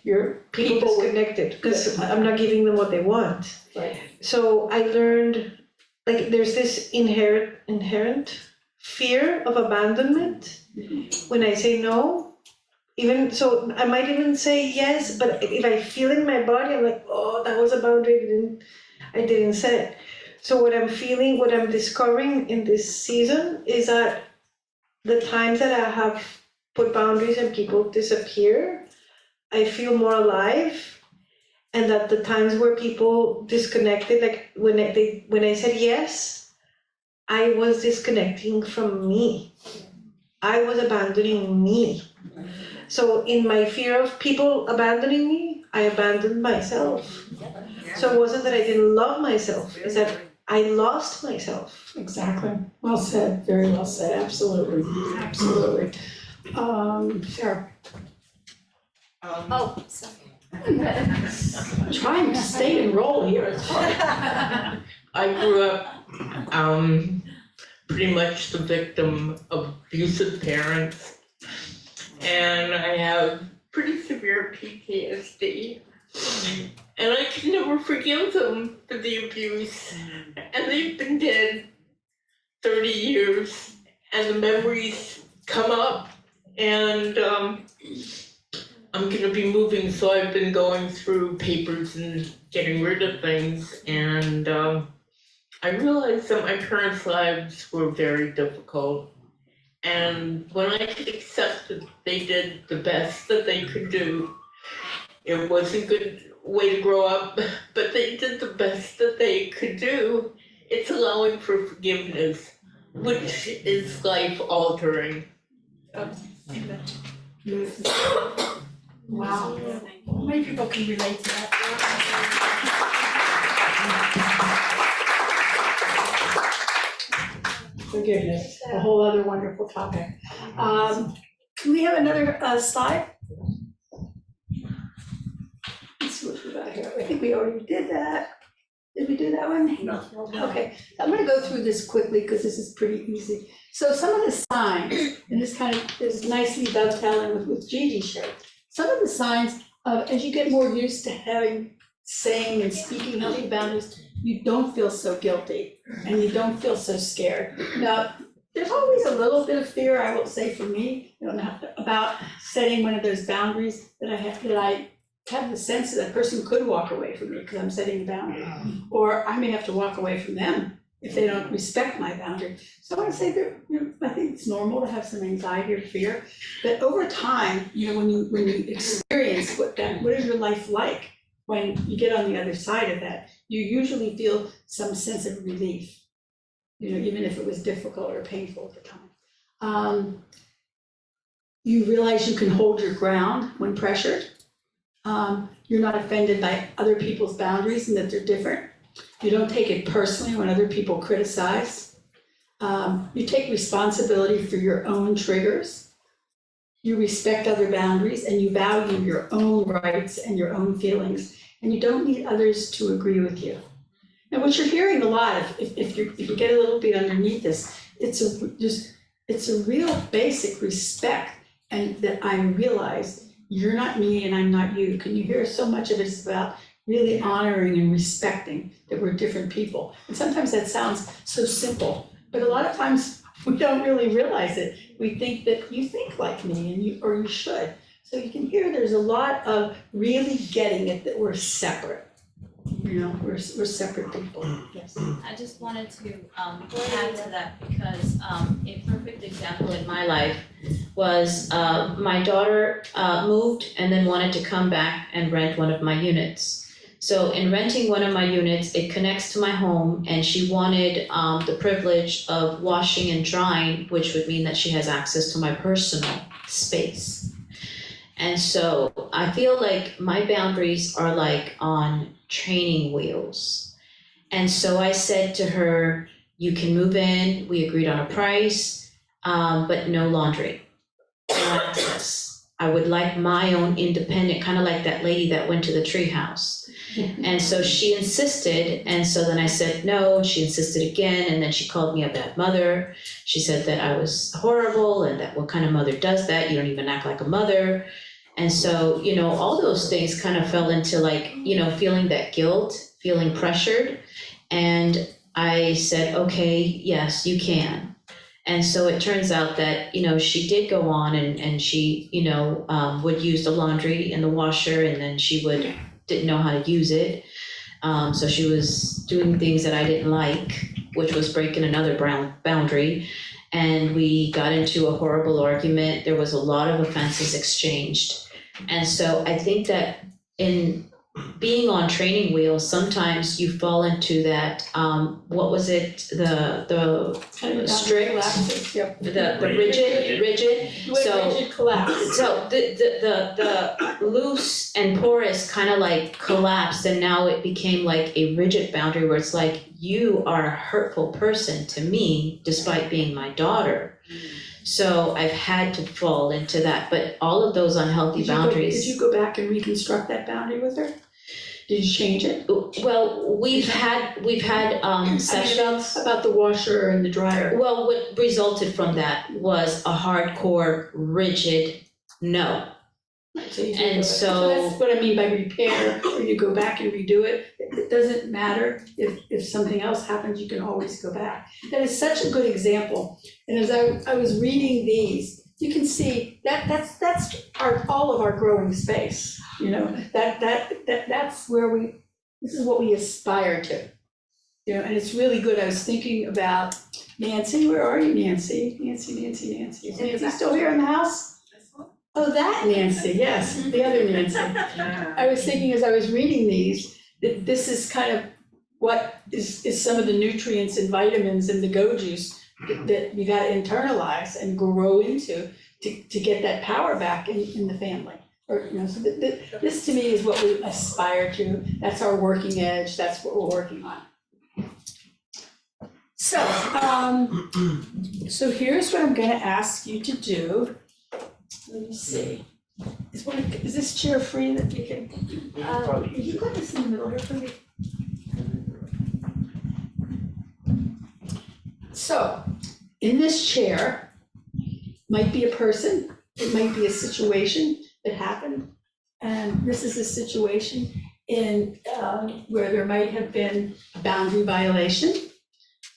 people disconnected because I'm not giving them what they want. Right. So I learned, there's this inherent fear of abandonment when I say no. Even so, I might even say yes, but if I feel in my body, I'm like, oh, that was a boundary I didn't set. So what I'm feeling, what I'm discovering in this season is that the times that I have put boundaries and people disappear, I feel more alive. And that the times where people disconnected, like when I said yes, I was disconnecting from me. I was abandoning me. So in my fear of people abandoning me, I abandoned myself. So it wasn't that I didn't love myself, it's that I lost myself. Exactly. Well said, very well said, absolutely, absolutely. Sarah. Oh, sorry. Trying to stay and roll here, it's hard. I grew up pretty much the victim of abusive parents, and I have pretty severe PTSD. And I can never forgive them for the abuse. And they've been dead 30 years, and the memories come up, and I'm gonna be moving, so I've been going through papers and getting rid of things, and I realized that my parents' lives were very difficult. And when I could accept that they did the best that they could do, it wasn't a good way to grow up, but they did the best that they could do. It's allowing for forgiveness, which is life altering. Wow. Many people can relate to that. Forgiveness, a whole other wonderful topic. Can we have another slide? Let's see what we got here. I think we already did that. Did we do that one? No. Okay, I'm gonna go through this quickly because this is pretty easy. So some of the signs, and this kind of is nicely dovetailing with Gigi's show. Some of the signs of, as you get more used to saying and speaking healthy boundaries, you don't feel so guilty and you don't feel so scared. Now, there's always a little bit of fear, I will say for me, about setting one of those boundaries that I have the sense that person could walk away from me because I'm setting a boundary. Or I may have to walk away from them if they don't respect my boundary. So I want to say that, I think it's normal to have some anxiety or fear, but over time, when you experience what is your life like when you get on the other side of that, you usually feel some sense of relief, even if it was difficult or painful at the time. You realize you can hold your ground when pressured. You're not offended by other people's boundaries and that they're different. You don't take it personally when other people criticize. You take responsibility for your own triggers. You respect other boundaries and you value your own rights and your own feelings, and you don't need others to agree with you. And what you're hearing a lot, if you get a little bit underneath this, it's a real basic respect, and that I realize you're not me and I'm not you. Can you hear so much of it is about really honoring and respecting that we're different people. And sometimes that sounds so simple, but a lot of times we don't really realize it. We think that you think like me and you should. So you can hear there's a lot of really getting it that we're separate. We're separate people. Yes. I just wanted to add to that because a perfect example in my life was my daughter moved and then wanted to come back and rent one of my units. So in renting one of my units, it connects to my home, and she wanted the privilege of washing and drying, which would mean that she has access to my personal space. And so I feel like my boundaries are like on training wheels. And so I said to her, you can move in, we agreed on a price, but no laundry, no access. I would like my own independent, kind of like that lady that went to the treehouse. And so she insisted, and so then I said no, she insisted again, and then she called me a bad mother. She said that I was horrible and that what kind of mother does that? You don't even act like a mother. And so, all those things kind of fell into like, feeling that guilt, feeling pressured. And I said, okay, yes, you can. And so it turns out that, she did go on and she, would use the laundry in the washer, and then she didn't know how to use it. So she was doing things that I didn't like, which was breaking another boundary. And we got into a horrible argument. There was a lot of offenses exchanged. And so I think that in being on training wheels, sometimes you fall into that, what was it, the strict, the rigid. Rigid collapse. So the loose and porous kind of like collapsed, and now it became like a rigid boundary where it's like, you are a hurtful person to me despite being my daughter. So I've had to fall into that, but all of those unhealthy boundaries. Did you go back and reconstruct that boundary with her? Did you change it? Well, we've had sessions about the washer and the dryer. Well, what resulted from that was a hardcore, rigid no. So that's what I mean by repair, or you go back and redo it. It doesn't matter if something else happens, you can always go back. That is such a good example. And as I was reading these, you can see that's all of our growing space. That's where this is what we aspire to. And it's really good. I was thinking about Nancy. Where are you, Nancy? Nancy. Is Nancy still here in the house? Oh, that Nancy, yes, the other Nancy. I was thinking as I was reading these, that this is kind of what is some of the nutrients and vitamins in the go juice that you gotta internalize and grow into to get that power back in the family. So this to me is what we aspire to. That's our working edge. That's what we're working on. So, so here's what I'm gonna ask you to do. Let me see. Is this chair free that we can? You put this in the middle here for me. So, in this chair might be a person. It might be a situation that happened, and this is a situation where there might have been a boundary violation,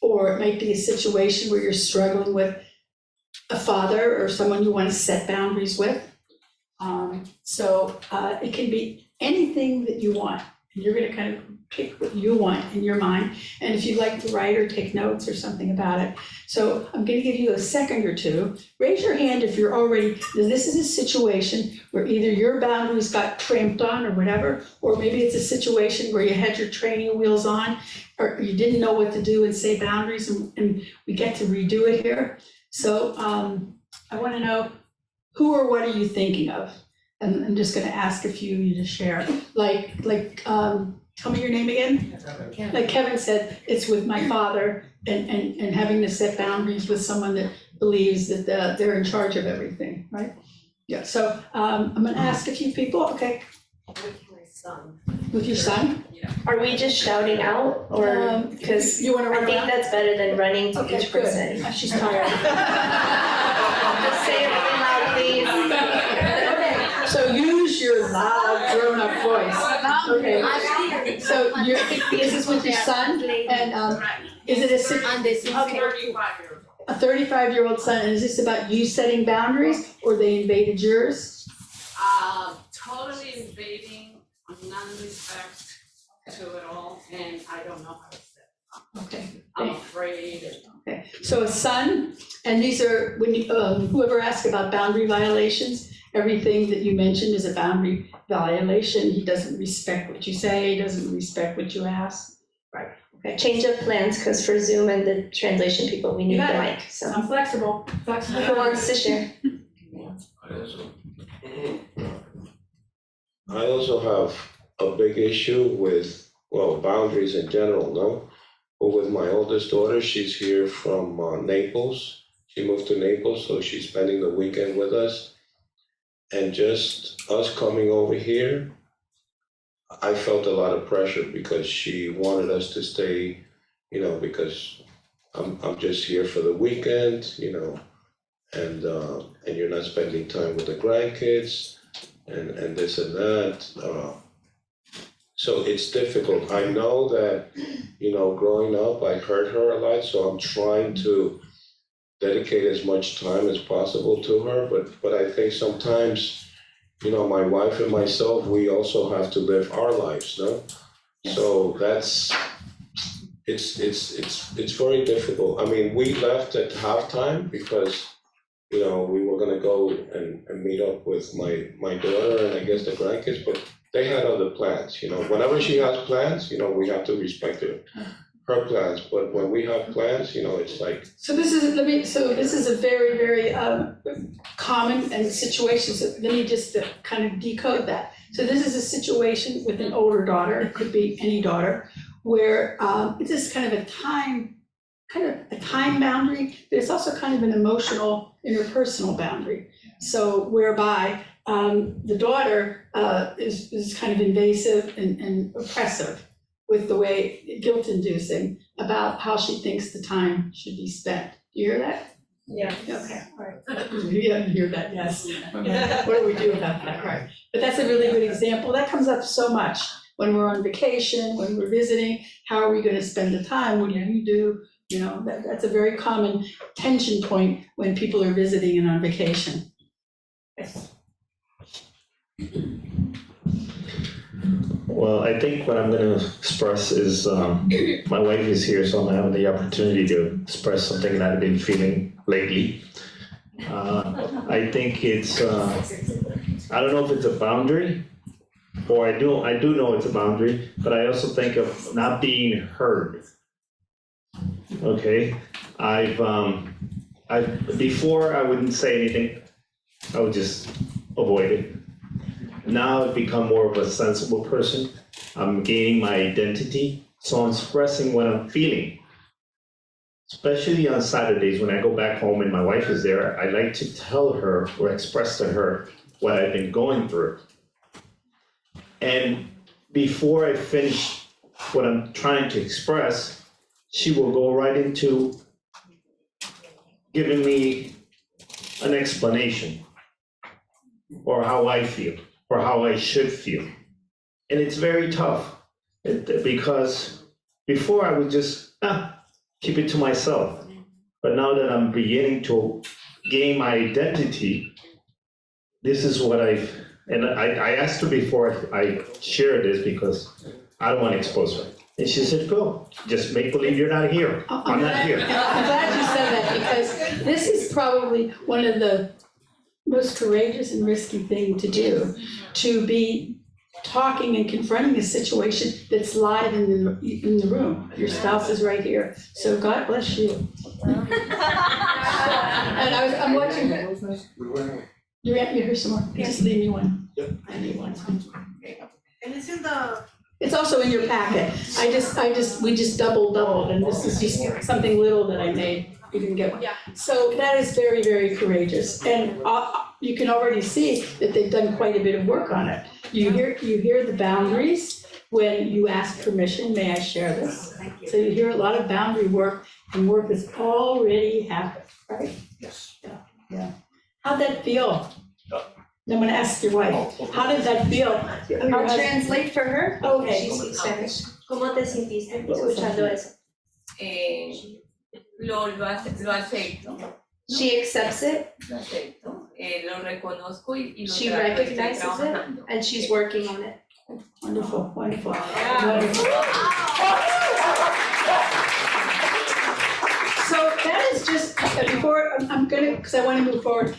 or it might be a situation where you're struggling with a father or someone you want to set boundaries with. So it can be anything that you want. And you're going to kind of pick what you want in your mind, and if you'd like to write or take notes or something about it. So I'm gonna give you a second or two. Raise your hand if you're already, this is a situation where either your boundaries got tramped on or whatever, or maybe it's a situation where you had your training wheels on, or you didn't know what to do and say boundaries, and we get to redo it here. So I wanna know, who or what are you thinking of? And I'm just gonna ask a few of you to share, tell me your name again? Like Kevin said, it's with my father and having to set boundaries with someone that believes that they're in charge of everything, right? Yeah, so I'm gonna ask a few people, okay? With my son. With your son? Are we just shouting out or, because you wanna run I think around? that's better than running to Okay, each good. person. She's tired. Just say it really loud, please. Okay, so use your loud grown-up voice. Okay, so this is with your son, and is it a 35-year-old son, and is this about you setting boundaries, or they invaded yours? Totally invading, non-respect to it all, and I don't know how to set. Okay. I'm afraid. Okay, so a son, and these are, when you, whoever asked about boundary violations, everything that you mentioned is a boundary violation. He doesn't respect what you say, he doesn't respect what you ask. Right, okay. Change of plans, because for Zoom and the translation people, we need the mic, so. I'm flexible. Who wants to share? I also have a big issue with, well, boundaries in general, no? But with my oldest daughter, she's here from Naples. She moved to Naples, so she's spending the weekend with us. And just us coming over here, I felt a lot of pressure because she wanted us to stay, because I'm just here for the weekend, and you're not spending time with the grandkids and this and that. So it's difficult. I know that, growing up, I hurt her a lot, so I'm trying to dedicate as much time as possible to her, but I think sometimes, my wife and myself, we also have to live our lives, no? So it's very difficult. I mean, we left at halftime because, we were gonna go and meet up with my daughter and I guess the grandkids, but they had other plans, Whenever she has plans, we have to respect her plans, but when we have plans, it's like. So this is a very, very common and situation, so let me just kind of decode that. So this is a situation with an older daughter, it could be any daughter, where it's just kind of a time boundary, but it's also kind of an emotional, interpersonal boundary. So whereby the daughter is kind of invasive and oppressive with the way, guilt-inducing, about how she thinks the time should be spent. Do you hear that? Yeah. Okay, all right. You didn't hear that, yes. Okay. What do we do about that, right? But that's a really good example. That comes up so much when we're on vacation, when we're visiting. How are we going to spend the time? What do you do? That's a very common tension point when people are visiting and on vacation. Yes. Well, I think what I'm going to express is, my wife is here, so I'm having the opportunity to express something that I've been feeling lately. I think it's, I don't know if it's a boundary, or I do know it's a boundary, but I also think of not being heard. Okay, before I wouldn't say anything, I would just avoid it. Now I've become more of a sensible person. I'm gaining my identity, so I'm expressing what I'm feeling. Especially on Saturdays when I go back home and my wife is there, I like to tell her or express to her what I've been going through. And before I finish what I'm trying to express, she will go right into giving me an explanation, or how I feel, or how I should feel. And it's very tough, because before I would just keep it to myself. But now that I'm beginning to gain my identity, this is what and I asked her before I share this, because I don't want to expose her. And she said, cool, just make believe you're not here. I'm not here. I'm glad you said that, because this is probably one of the most courageous and risky thing to do, to be talking and confronting a situation that's live in the room. Your spouse is right here, so God bless you. And I'm watching. You're here some more. Just leave me one. Yep. I need one. And it's in the. It's also in your packet. We just doubled, and this is just something little that I made. You didn't get one. Yeah. So that is very, very courageous, and you can already see that they've done quite a bit of work on it. You hear the boundaries when you ask permission. May I share this? So you hear a lot of boundary work and work that's already happened, right? Yes. Yeah. How'd that feel? I'm gonna ask your wife. How did that feel? I'll translate for her. Okay. She speaks Spanish. ¿Cómo te sentiste escuchando eso? Lo acepto. She accepts it. Lo acepto. Lo reconozco y lo She trato, estoy recognizes it, trabajando. and she's working on it. Wonderful, wonderful. Yeah. So that is just, before, I'm gonna, because I want to move forward,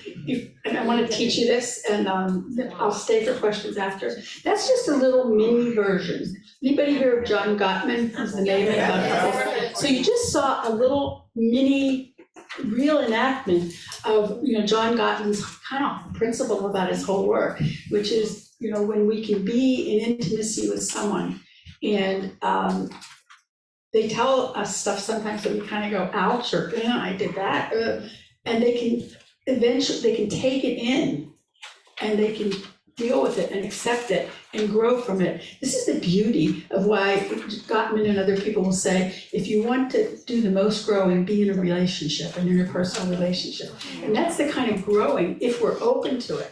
and I want to teach you this, and I'll stay for questions after. That's just a little mini version. Anybody hear of John Gottman? He's the name of it. So you just saw a little mini real enactment of, John Gottman's kind of principle about his whole work, which is, when we can be in intimacy with someone, and they tell us stuff sometimes that we kind of go, ouch, or, I did that. And they can take it in, and they can deal with it and accept it and grow from it. This is the beauty of why Gottman and other people will say, if you want to do the most growing, be in a relationship, an interpersonal relationship. And that's the kind of growing, if we're open to it,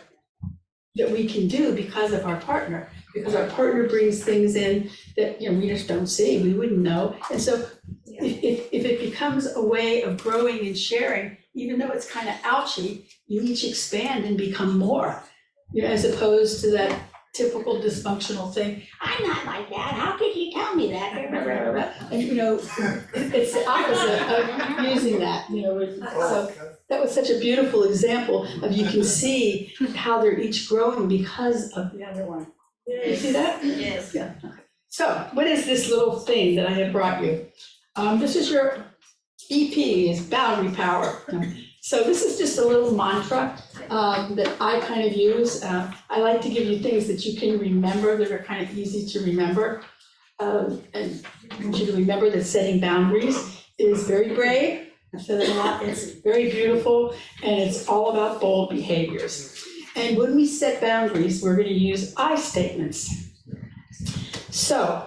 that we can do because of our partner. Because our partner brings things in that we just don't see, we wouldn't know. And so if it becomes a way of growing and sharing, even though it's kind of ouchy, you each expand and become more, as opposed to that typical dysfunctional thing, I'm not like that, how could you tell me that? And it's the opposite of using that, so that was such a beautiful example of you can see how they're each growing because of the other one. You see that? Yes. Yeah. So what is this little thing that I have brought you? This is your EP, is boundary power. So this is just a little mantra that I kind of use. I like to give you things that you can remember that are kind of easy to remember. And I want you to remember that setting boundaries is very brave. I said it a lot. It's very beautiful, and it's all about bold behaviors. And when we set boundaries, we're going to use I statements. So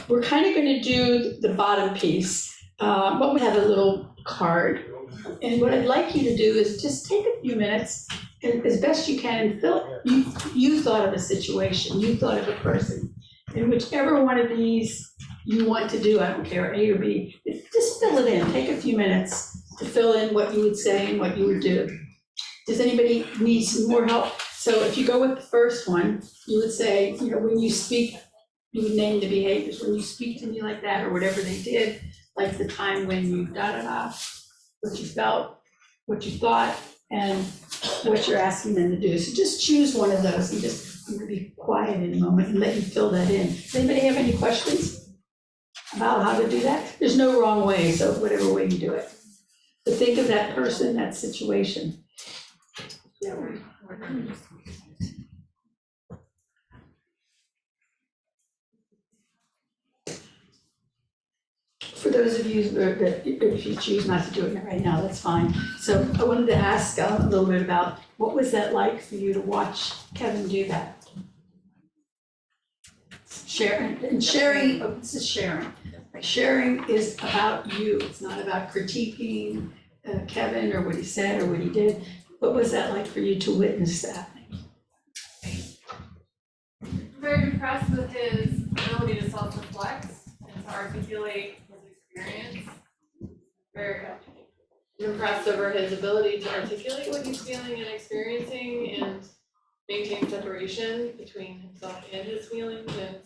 we're kind of going to do the bottom piece. But we have a little card. And what I'd like you to do is just take a few minutes, and as best you can, and fill it. You thought of a situation, you thought of a person. And whichever one of these you want to do, I don't care, A or B, just fill it in. Take a few minutes to fill in what you would say and what you would do. Does anybody need some more help? So if you go with the first one, you would say, when you speak, you would name the behaviors. When you speak to me like that, or whatever they did, like the time when you da-da-da, what you felt, what you thought, and what you're asking them to do. So just choose one of those, and I'm gonna be quiet in a moment and let you fill that in. Does anybody have any questions about how to do that? There's no wrong way, so whatever way you do it. But think of that person, that situation. Yeah. For those of you that, if you choose not to do it right now, that's fine. So I wanted to ask a little bit about, what was that like for you to watch Kevin do that? Sharing, this is sharing. Sharing is about you, it's not about critiquing Kevin or what he said or what he did. What was that like for you to witness that? Very impressed with his ability to self-reflect and to articulate his experience. Very impressed over his ability to articulate what he's feeling and experiencing and maintain separation between himself and his feelings. And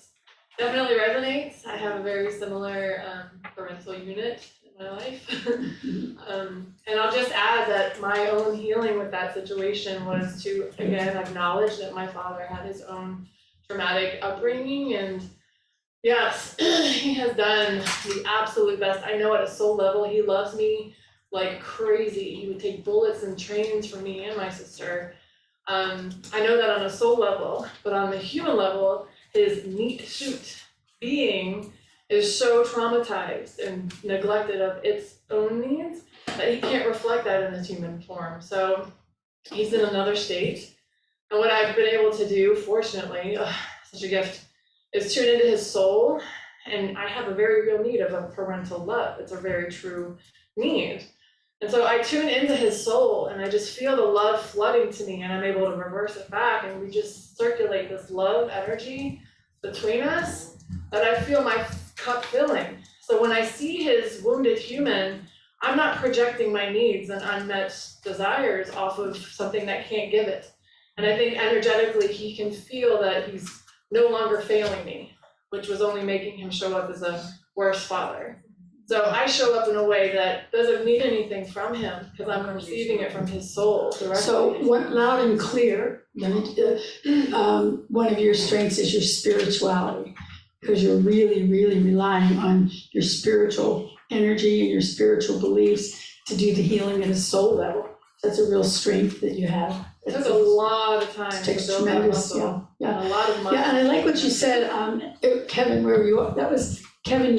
definitely resonates. I have a very similar parental unit in my life. And I'll just add that my own healing with that situation was to, again, acknowledge that my father had his own traumatic upbringing, and yes, he has done the absolute best. I know at a soul level, he loves me like crazy. He would take bullets and trains for me and my sister. I know that on a soul level, but on the human level, his meat suit being is so traumatized and neglected of its own needs that he can't reflect that in his human form. So he's in another state. And what I've been able to do, fortunately, such a gift, is tune into his soul. And I have a very real need of a parental love. It's a very true need. And so I tune into his soul and I just feel the love flooding to me, and I'm able to reverse it back, and we just circulate this love energy between us that I feel my cup filling. So when I see his wounded human, I'm not projecting my needs and unmet desires off of something that can't give it. And I think energetically he can feel that he's no longer failing me, which was only making him show up as a worse father. So I show up in a way that doesn't need anything from him because I'm receiving it from his soul directly. So what, loud and clear, one of your strengths is your spirituality, because you're really, really relying on your spiritual energy and your spiritual beliefs to do the healing at a soul level. That's a real strength that you have. It took a lot of time to Takes build that tremendous, muscle. yeah. And a lot of money. Yeah, and I like what you said, Kevin, where you are, that was, Kevin,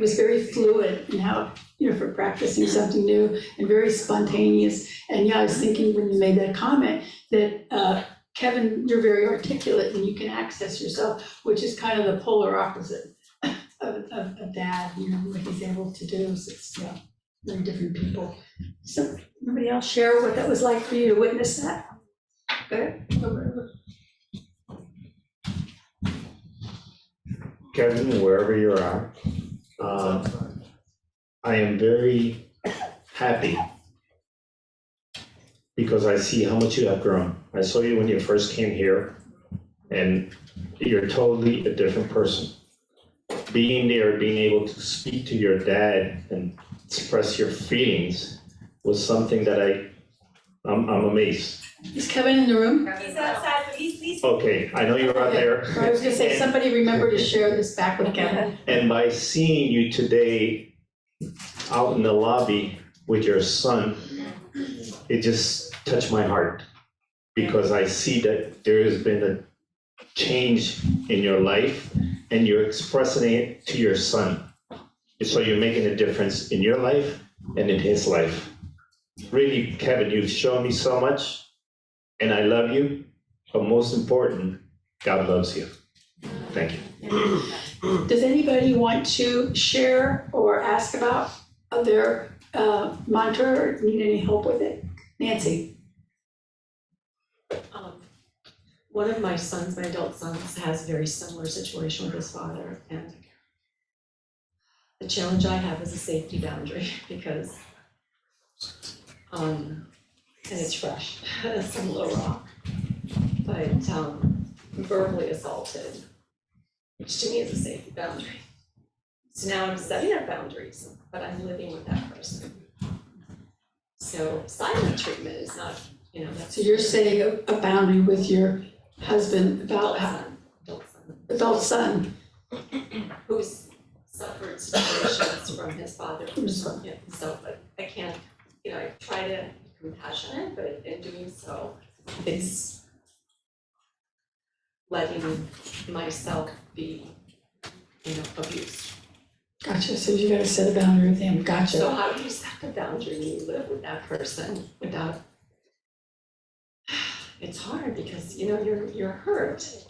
was very fluid in how, for practicing something new and very spontaneous. And yeah, I was thinking when you made that comment that, Kevin, you're very articulate and you can access yourself, which is kind of the polar opposite of Dad, what he's able to do. So it's, very different people. So, anybody else share what that was like for you to witness that? Good. Kevin, wherever you're at, I am very happy because I see how much you have grown. I saw you when you first came here, and you're totally a different person. Being there, being able to speak to your dad and express your feelings was something that I'm amazed. Is Kevin in the room? He's outside, but he's. Okay, I know you're out there. I was gonna say, somebody remember to share this back with Kevin. And by seeing you today out in the lobby with your son, it just touched my heart, because I see that there has been a change in your life and you're expressing it to your son. So you're making a difference in your life and in his life. Really, Kevin, you've shown me so much, and I love you, but most important, God loves you. Thank you. Does anybody want to share or ask about their mantra or need any help with it? Nancy? One of my sons, my adult sons, has a very similar situation with his father, and the challenge I have is a safety boundary because, and it's fresh, it's a little raw, but verbally assaulted, which to me is a safety boundary. So now I'm setting up boundaries, but I'm living with that person. So silent treatment is not, that's. So you're setting a boundary with your husband about adult son. Who's suffered situations from his father. So, but I can't, I try to be compassionate, but in doing so, it's letting myself be, abused. Gotcha, so you gotta set a boundary with him, gotcha. So how do you set the boundary when you live with that person without, it's hard because, you're hurt.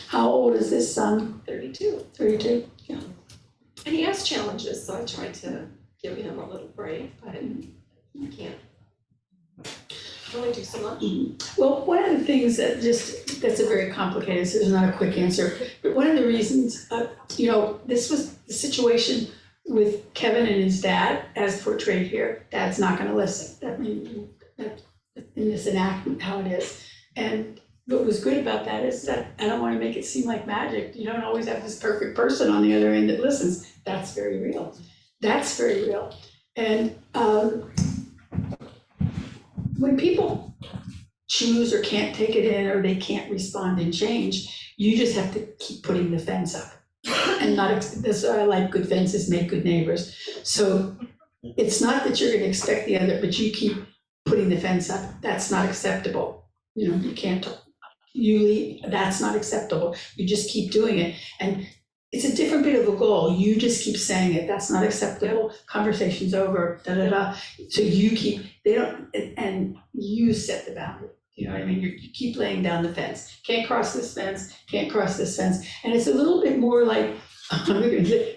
How old is this son? 32. 32, yeah. And he has challenges, so I try to give him a little break, but I can't. I only do so much. Well, one of the things that's a very complicated, so there's not a quick answer, but one of the reasons, this was the situation with Kevin and his dad, as portrayed here. Dad's not gonna listen. That in this enactment, how it is. And what was good about that is that I don't want to make it seem like magic. You don't always have this perfect person on the other end that listens. That's very real. That's very real. And when people choose or can't take it in or they can't respond and change, you just have to keep putting the fence up. And not, that's why I like good fences make good neighbors. So it's not that you're gonna expect the other, but you keep putting the fence up. That's not acceptable. You know, you can't, that's not acceptable. You just keep doing it. And it's a different bit of a goal. You just keep saying it. That's not acceptable. Conversation's over, da, da, da. So you keep, they don't, and you set the boundary. You know what I mean? You keep laying down the fence. Can't cross this fence, can't cross this fence. And it's a little bit more like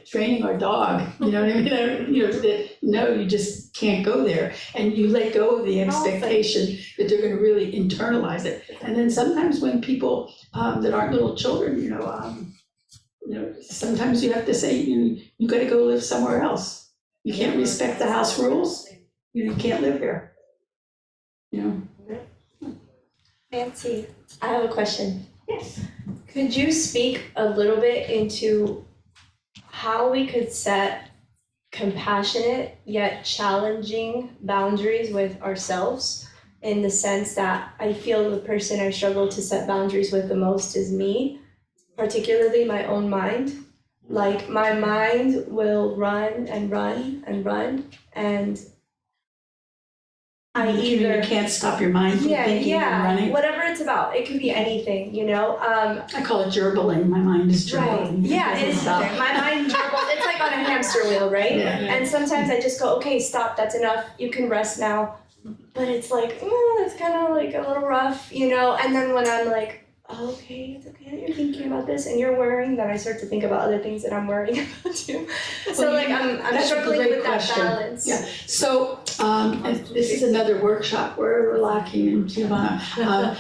training our dog, you know what I mean? You know, that, no, you just can't go there. And you let go of the expectation that they're gonna really internalize it. And then sometimes when people that aren't little children, you know, sometimes you have to say, you gotta go live somewhere else. You can't respect the house rules, you can't live here. You know? Nancy, I have a question. Yes. Could you speak a little bit into how we could set compassionate yet challenging boundaries with ourselves, in the sense that I feel the person I struggle to set boundaries with the most is me, particularly my own mind. Like, my mind will run and run and run, and I either... You can't stop your mind from thinking and running? Whatever it's about. It could be anything, you know? I call it gerbling. My mind is gerbling. Right. Yeah, it is. My mind gerbles. It's like on a hamster wheel, right? Yeah. And sometimes I just go, okay, stop, that's enough. You can rest now. But it's like, that's kind of like a little rough, you know? And then when I'm like, oh, okay, it's okay that you're thinking about this and you're worrying, then I start to think about other things that I'm worrying about too. So Well, like I'm struggling with that balance. Yeah, so and this is another workshop where we're lacking in Giovanna.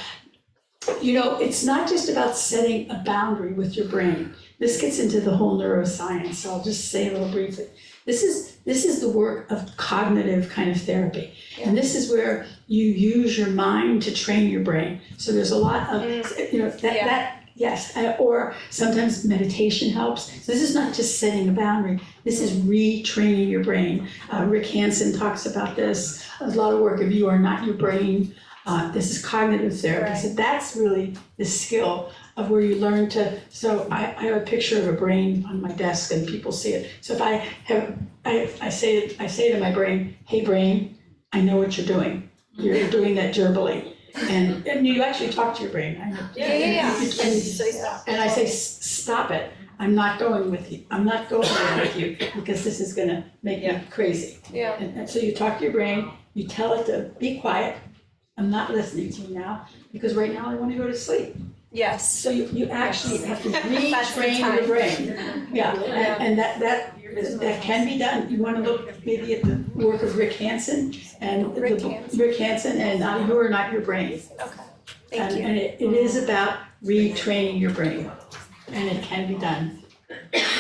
You know, it's not just about setting a boundary with your brain. This gets into the whole neuroscience, so I'll just say a little briefly. This is the work of cognitive kind of therapy. And this is where you use your mind to train your brain. So there's a lot of, you know, yes, or sometimes meditation helps. So this is not just setting a boundary, this is retraining your brain. Rick Hansen talks about this, a lot of work of You Are Not Your Brain. This is cognitive therapy. Right. So that's really the skill of where you learn to, so I have a picture of a brain on my desk and people see it. So if I say to my brain, hey brain, I know what you're doing. You're doing that gerbling. And you actually talk to your brain. Yeah. And I say, stop it. I'm not going with you. I'm not going with you because this is gonna make me crazy. Yeah. And so you talk to your brain, you tell it to be quiet. I'm not listening to you now because right now I want to go to sleep. Yes. So you actually have to retrain your brain. Yeah, and that can be done. You want to look maybe at the work of Rick Hansen and Rick Hansen and You Are Not Your Brain. Okay. Thank you. And it is about retraining your brain, and it can be done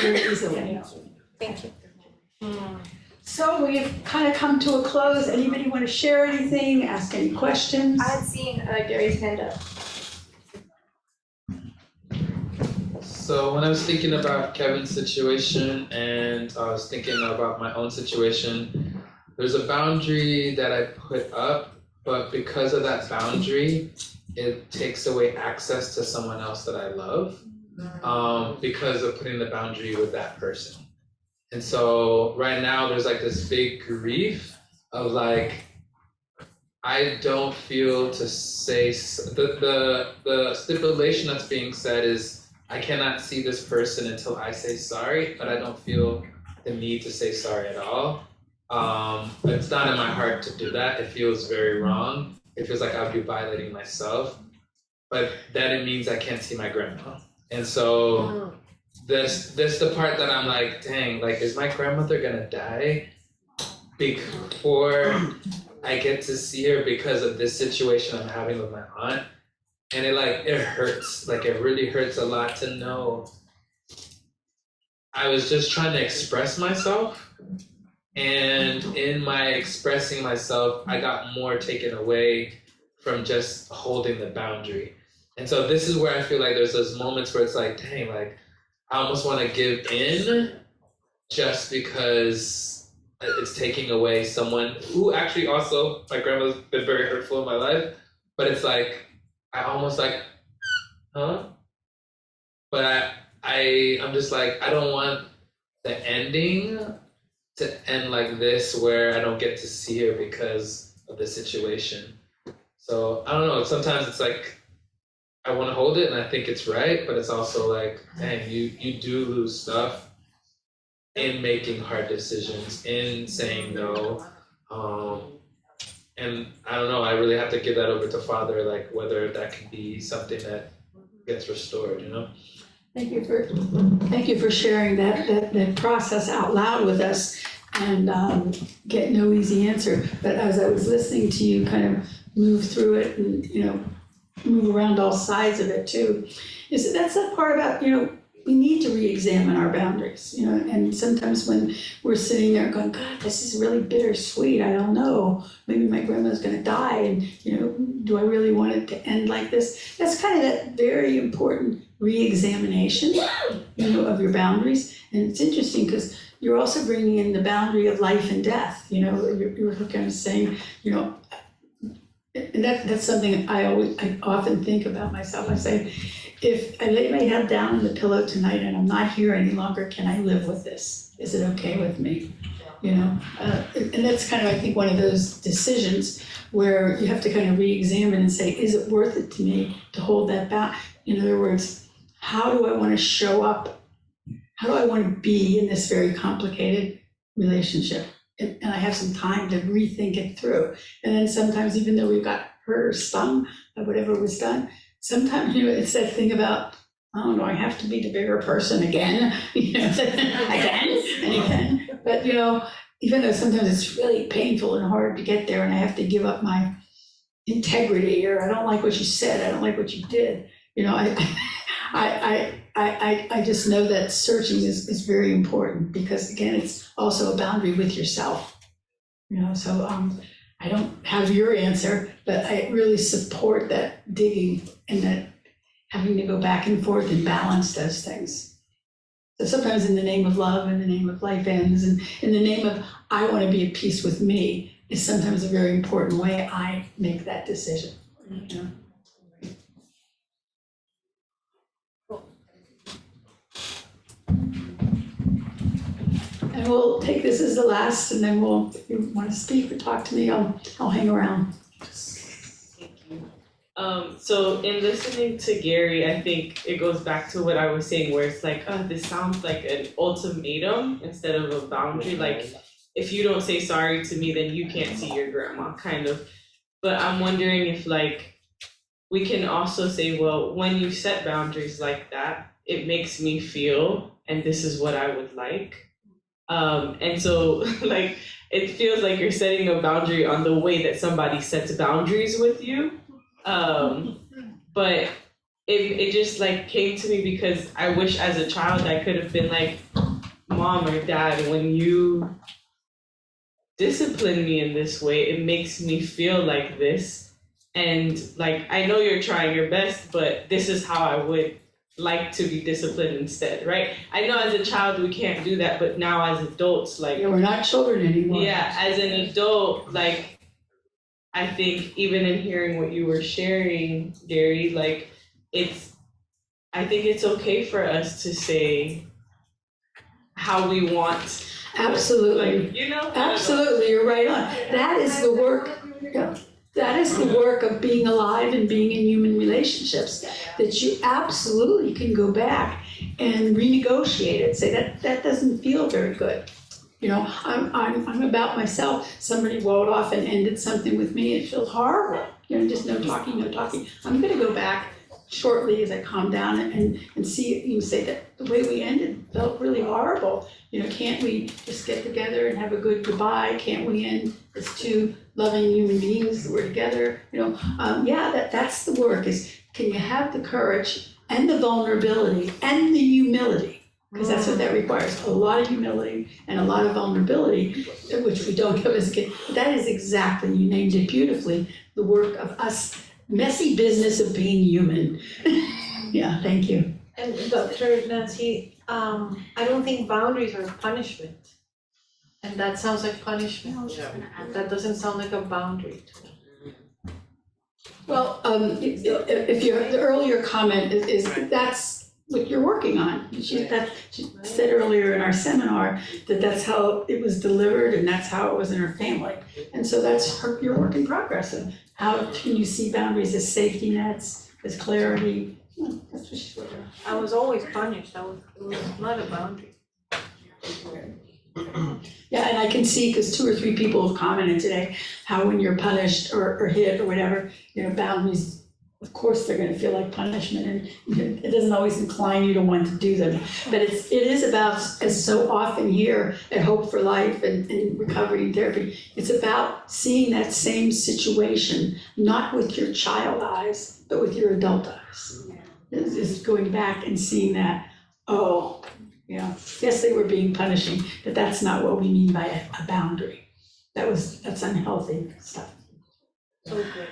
very easily. Thank you. So we've kind of come to a close. Anybody want to share anything, ask any questions? I had seen Gary's hand up. So when I was thinking about Kevin's situation and I was thinking about my own situation, there's a boundary that I put up, but because of that boundary, it takes away access to someone else that I love because of putting the boundary with that person. And so right now there's like this big grief of like, I don't feel to say, the stipulation that's being said is, I cannot see this person until I say sorry, but I don't feel the need to say sorry at all. It's not in my heart to do that. It feels very wrong. It feels like I would be violating myself, but then it means I can't see my grandma. And so this the part that I'm like, dang, like, is my grandmother gonna die before I get to see her because of this situation I'm having with my aunt? And it hurts, like it really hurts a lot to know. I was just trying to express myself, and in my expressing myself, I got more taken away from just holding the boundary. And so this is where I feel like there's those moments where it's like, dang, like I almost want to give in just because it's taking away someone who actually also, my grandma's been very hurtful in my life, but it's like, I almost like, huh? But I'm just like, I don't want the ending to end like this where I don't get to see her because of the situation. So I don't know, sometimes it's like, I want to hold it and I think it's right, but it's also like, dang, you do lose stuff in making hard decisions, in saying no. And I don't know, I really have to give that over to Father, like whether that can be something that gets restored, you know? Thank you for sharing that process out loud with us, and get no easy answer. But as I was listening to you kind of move through it and, you know, move around all sides of it too, is that's that part about, you know, we need to re-examine our boundaries, you know, and sometimes when we're sitting there going, God, this is really bittersweet, I don't know, maybe my grandma's gonna die, and, you know, do I really want it to end like this? That's kind of that very important re-examination, you know, of your boundaries. And it's interesting because you're also bringing in the boundary of life and death, you know, you're kind of saying, you know, and that's something I often think about myself. I say, if I lay my head down on the pillow tonight and I'm not here any longer, can I live with this? Is it okay with me? You know, and that's kind of, I think, one of those decisions where you have to kind of re-examine and say, is it worth it to me to hold that back? In other words, how do I want to show up? How do I want to be in this very complicated relationship? And I have some time to rethink it through. And then sometimes, even though we've got hurt or stung by whatever was done, sometimes, you know, it's that thing about, oh, do I have to be the bigger person again? You know, again. But, you know, even though sometimes it's really painful and hard to get there and I have to give up my integrity, or I don't like what you said, I don't like what you did, you know, I just know that searching is very important, because again, it's also a boundary with yourself, you know. So I don't have your answer, but I really support that digging and that having to go back and forth and balance those things. So sometimes in the name of love, in the name of life ends, and in the name of I want to be at peace with me, is sometimes a very important way I make that decision, you know. And we'll take this as the last, and then we'll, if you want to speak or talk to me, I'll hang around. Thank you. So in listening to Gary, I think it goes back to what I was saying, where it's like, oh, this sounds like an ultimatum instead of a boundary. Like, if you don't say sorry to me, then you can't see your grandma, kind of. But I'm wondering if, like, we can also say, well, when you set boundaries like that, it makes me feel, and this is what I would like. And so, like, it feels like you're setting a boundary on the way that somebody sets boundaries with you. But it just, like, came to me because I wish as a child I could have been like, Mom or Dad, when you discipline me in this way, it makes me feel like this. And, like, I know you're trying your best, but this is how I would like to be disciplined instead, right? I know as a child we can't do that, but now as adults, like, Yeah, we're not children anymore. Yeah, as an adult, like, I think even in hearing what you were sharing, Gary, like, I think it's okay for us to say how we want. Absolutely. Like, you know? Absolutely, you're right on. That is the work. Yeah. That is the work of being alive and being in human relationships, that you absolutely can go back and renegotiate it. Say that doesn't feel very good. You know, I'm about myself. Somebody walled off and ended something with me. It feels horrible. You know, just no talking, no talking. I'm going to go back shortly as I calm down and see you say that the way we ended felt really horrible. You know, can't we just get together and have a good goodbye? Can't we end as two loving human beings who are together? You know, that's the work, is can you have the courage and the vulnerability and the humility? Because that's what that requires, a lot of humility and a lot of vulnerability, which we don't have as a kid. That is exactly, you named it beautifully, the work of us messy business of being human. Yeah, thank you. And Dr. Nancy, I don't think boundaries are punishment. And that sounds like punishment. That doesn't sound like a boundary to me. Well, if your, the earlier comment is that's what you're working on. She said earlier in our seminar that that's how it was delivered and that's how it was in her family. And so that's your work in progress. And how can you see boundaries as safety nets, as clarity? That's what she's working on. I was always punished, it was not a boundary. Yeah, and I can see, because 2 or 3 people have commented today, how when you're punished or hit or whatever, boundaries, of course, they're gonna feel like punishment, and it doesn't always incline you to want to do them. But it is about, as so often here at Hope for Life and recovery and therapy, it's about seeing that same situation, not with your child eyes, but with your adult eyes. It's going back and seeing that, yes, they were being punishing, but that's not what we mean by a boundary. That's unhealthy stuff. So good.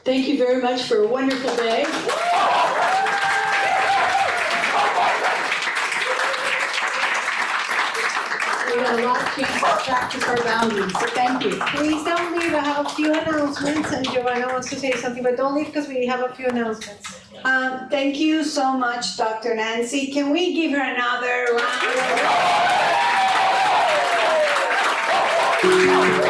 Thank you very much for a wonderful day. We got a lot of chance to practice our boundaries, so thank you. Please don't leave, I have a few announcements, and Giovanna wants to say something, but don't leave because we have a few announcements. Thank you so much, Dr. Nancy. Can we give her another round?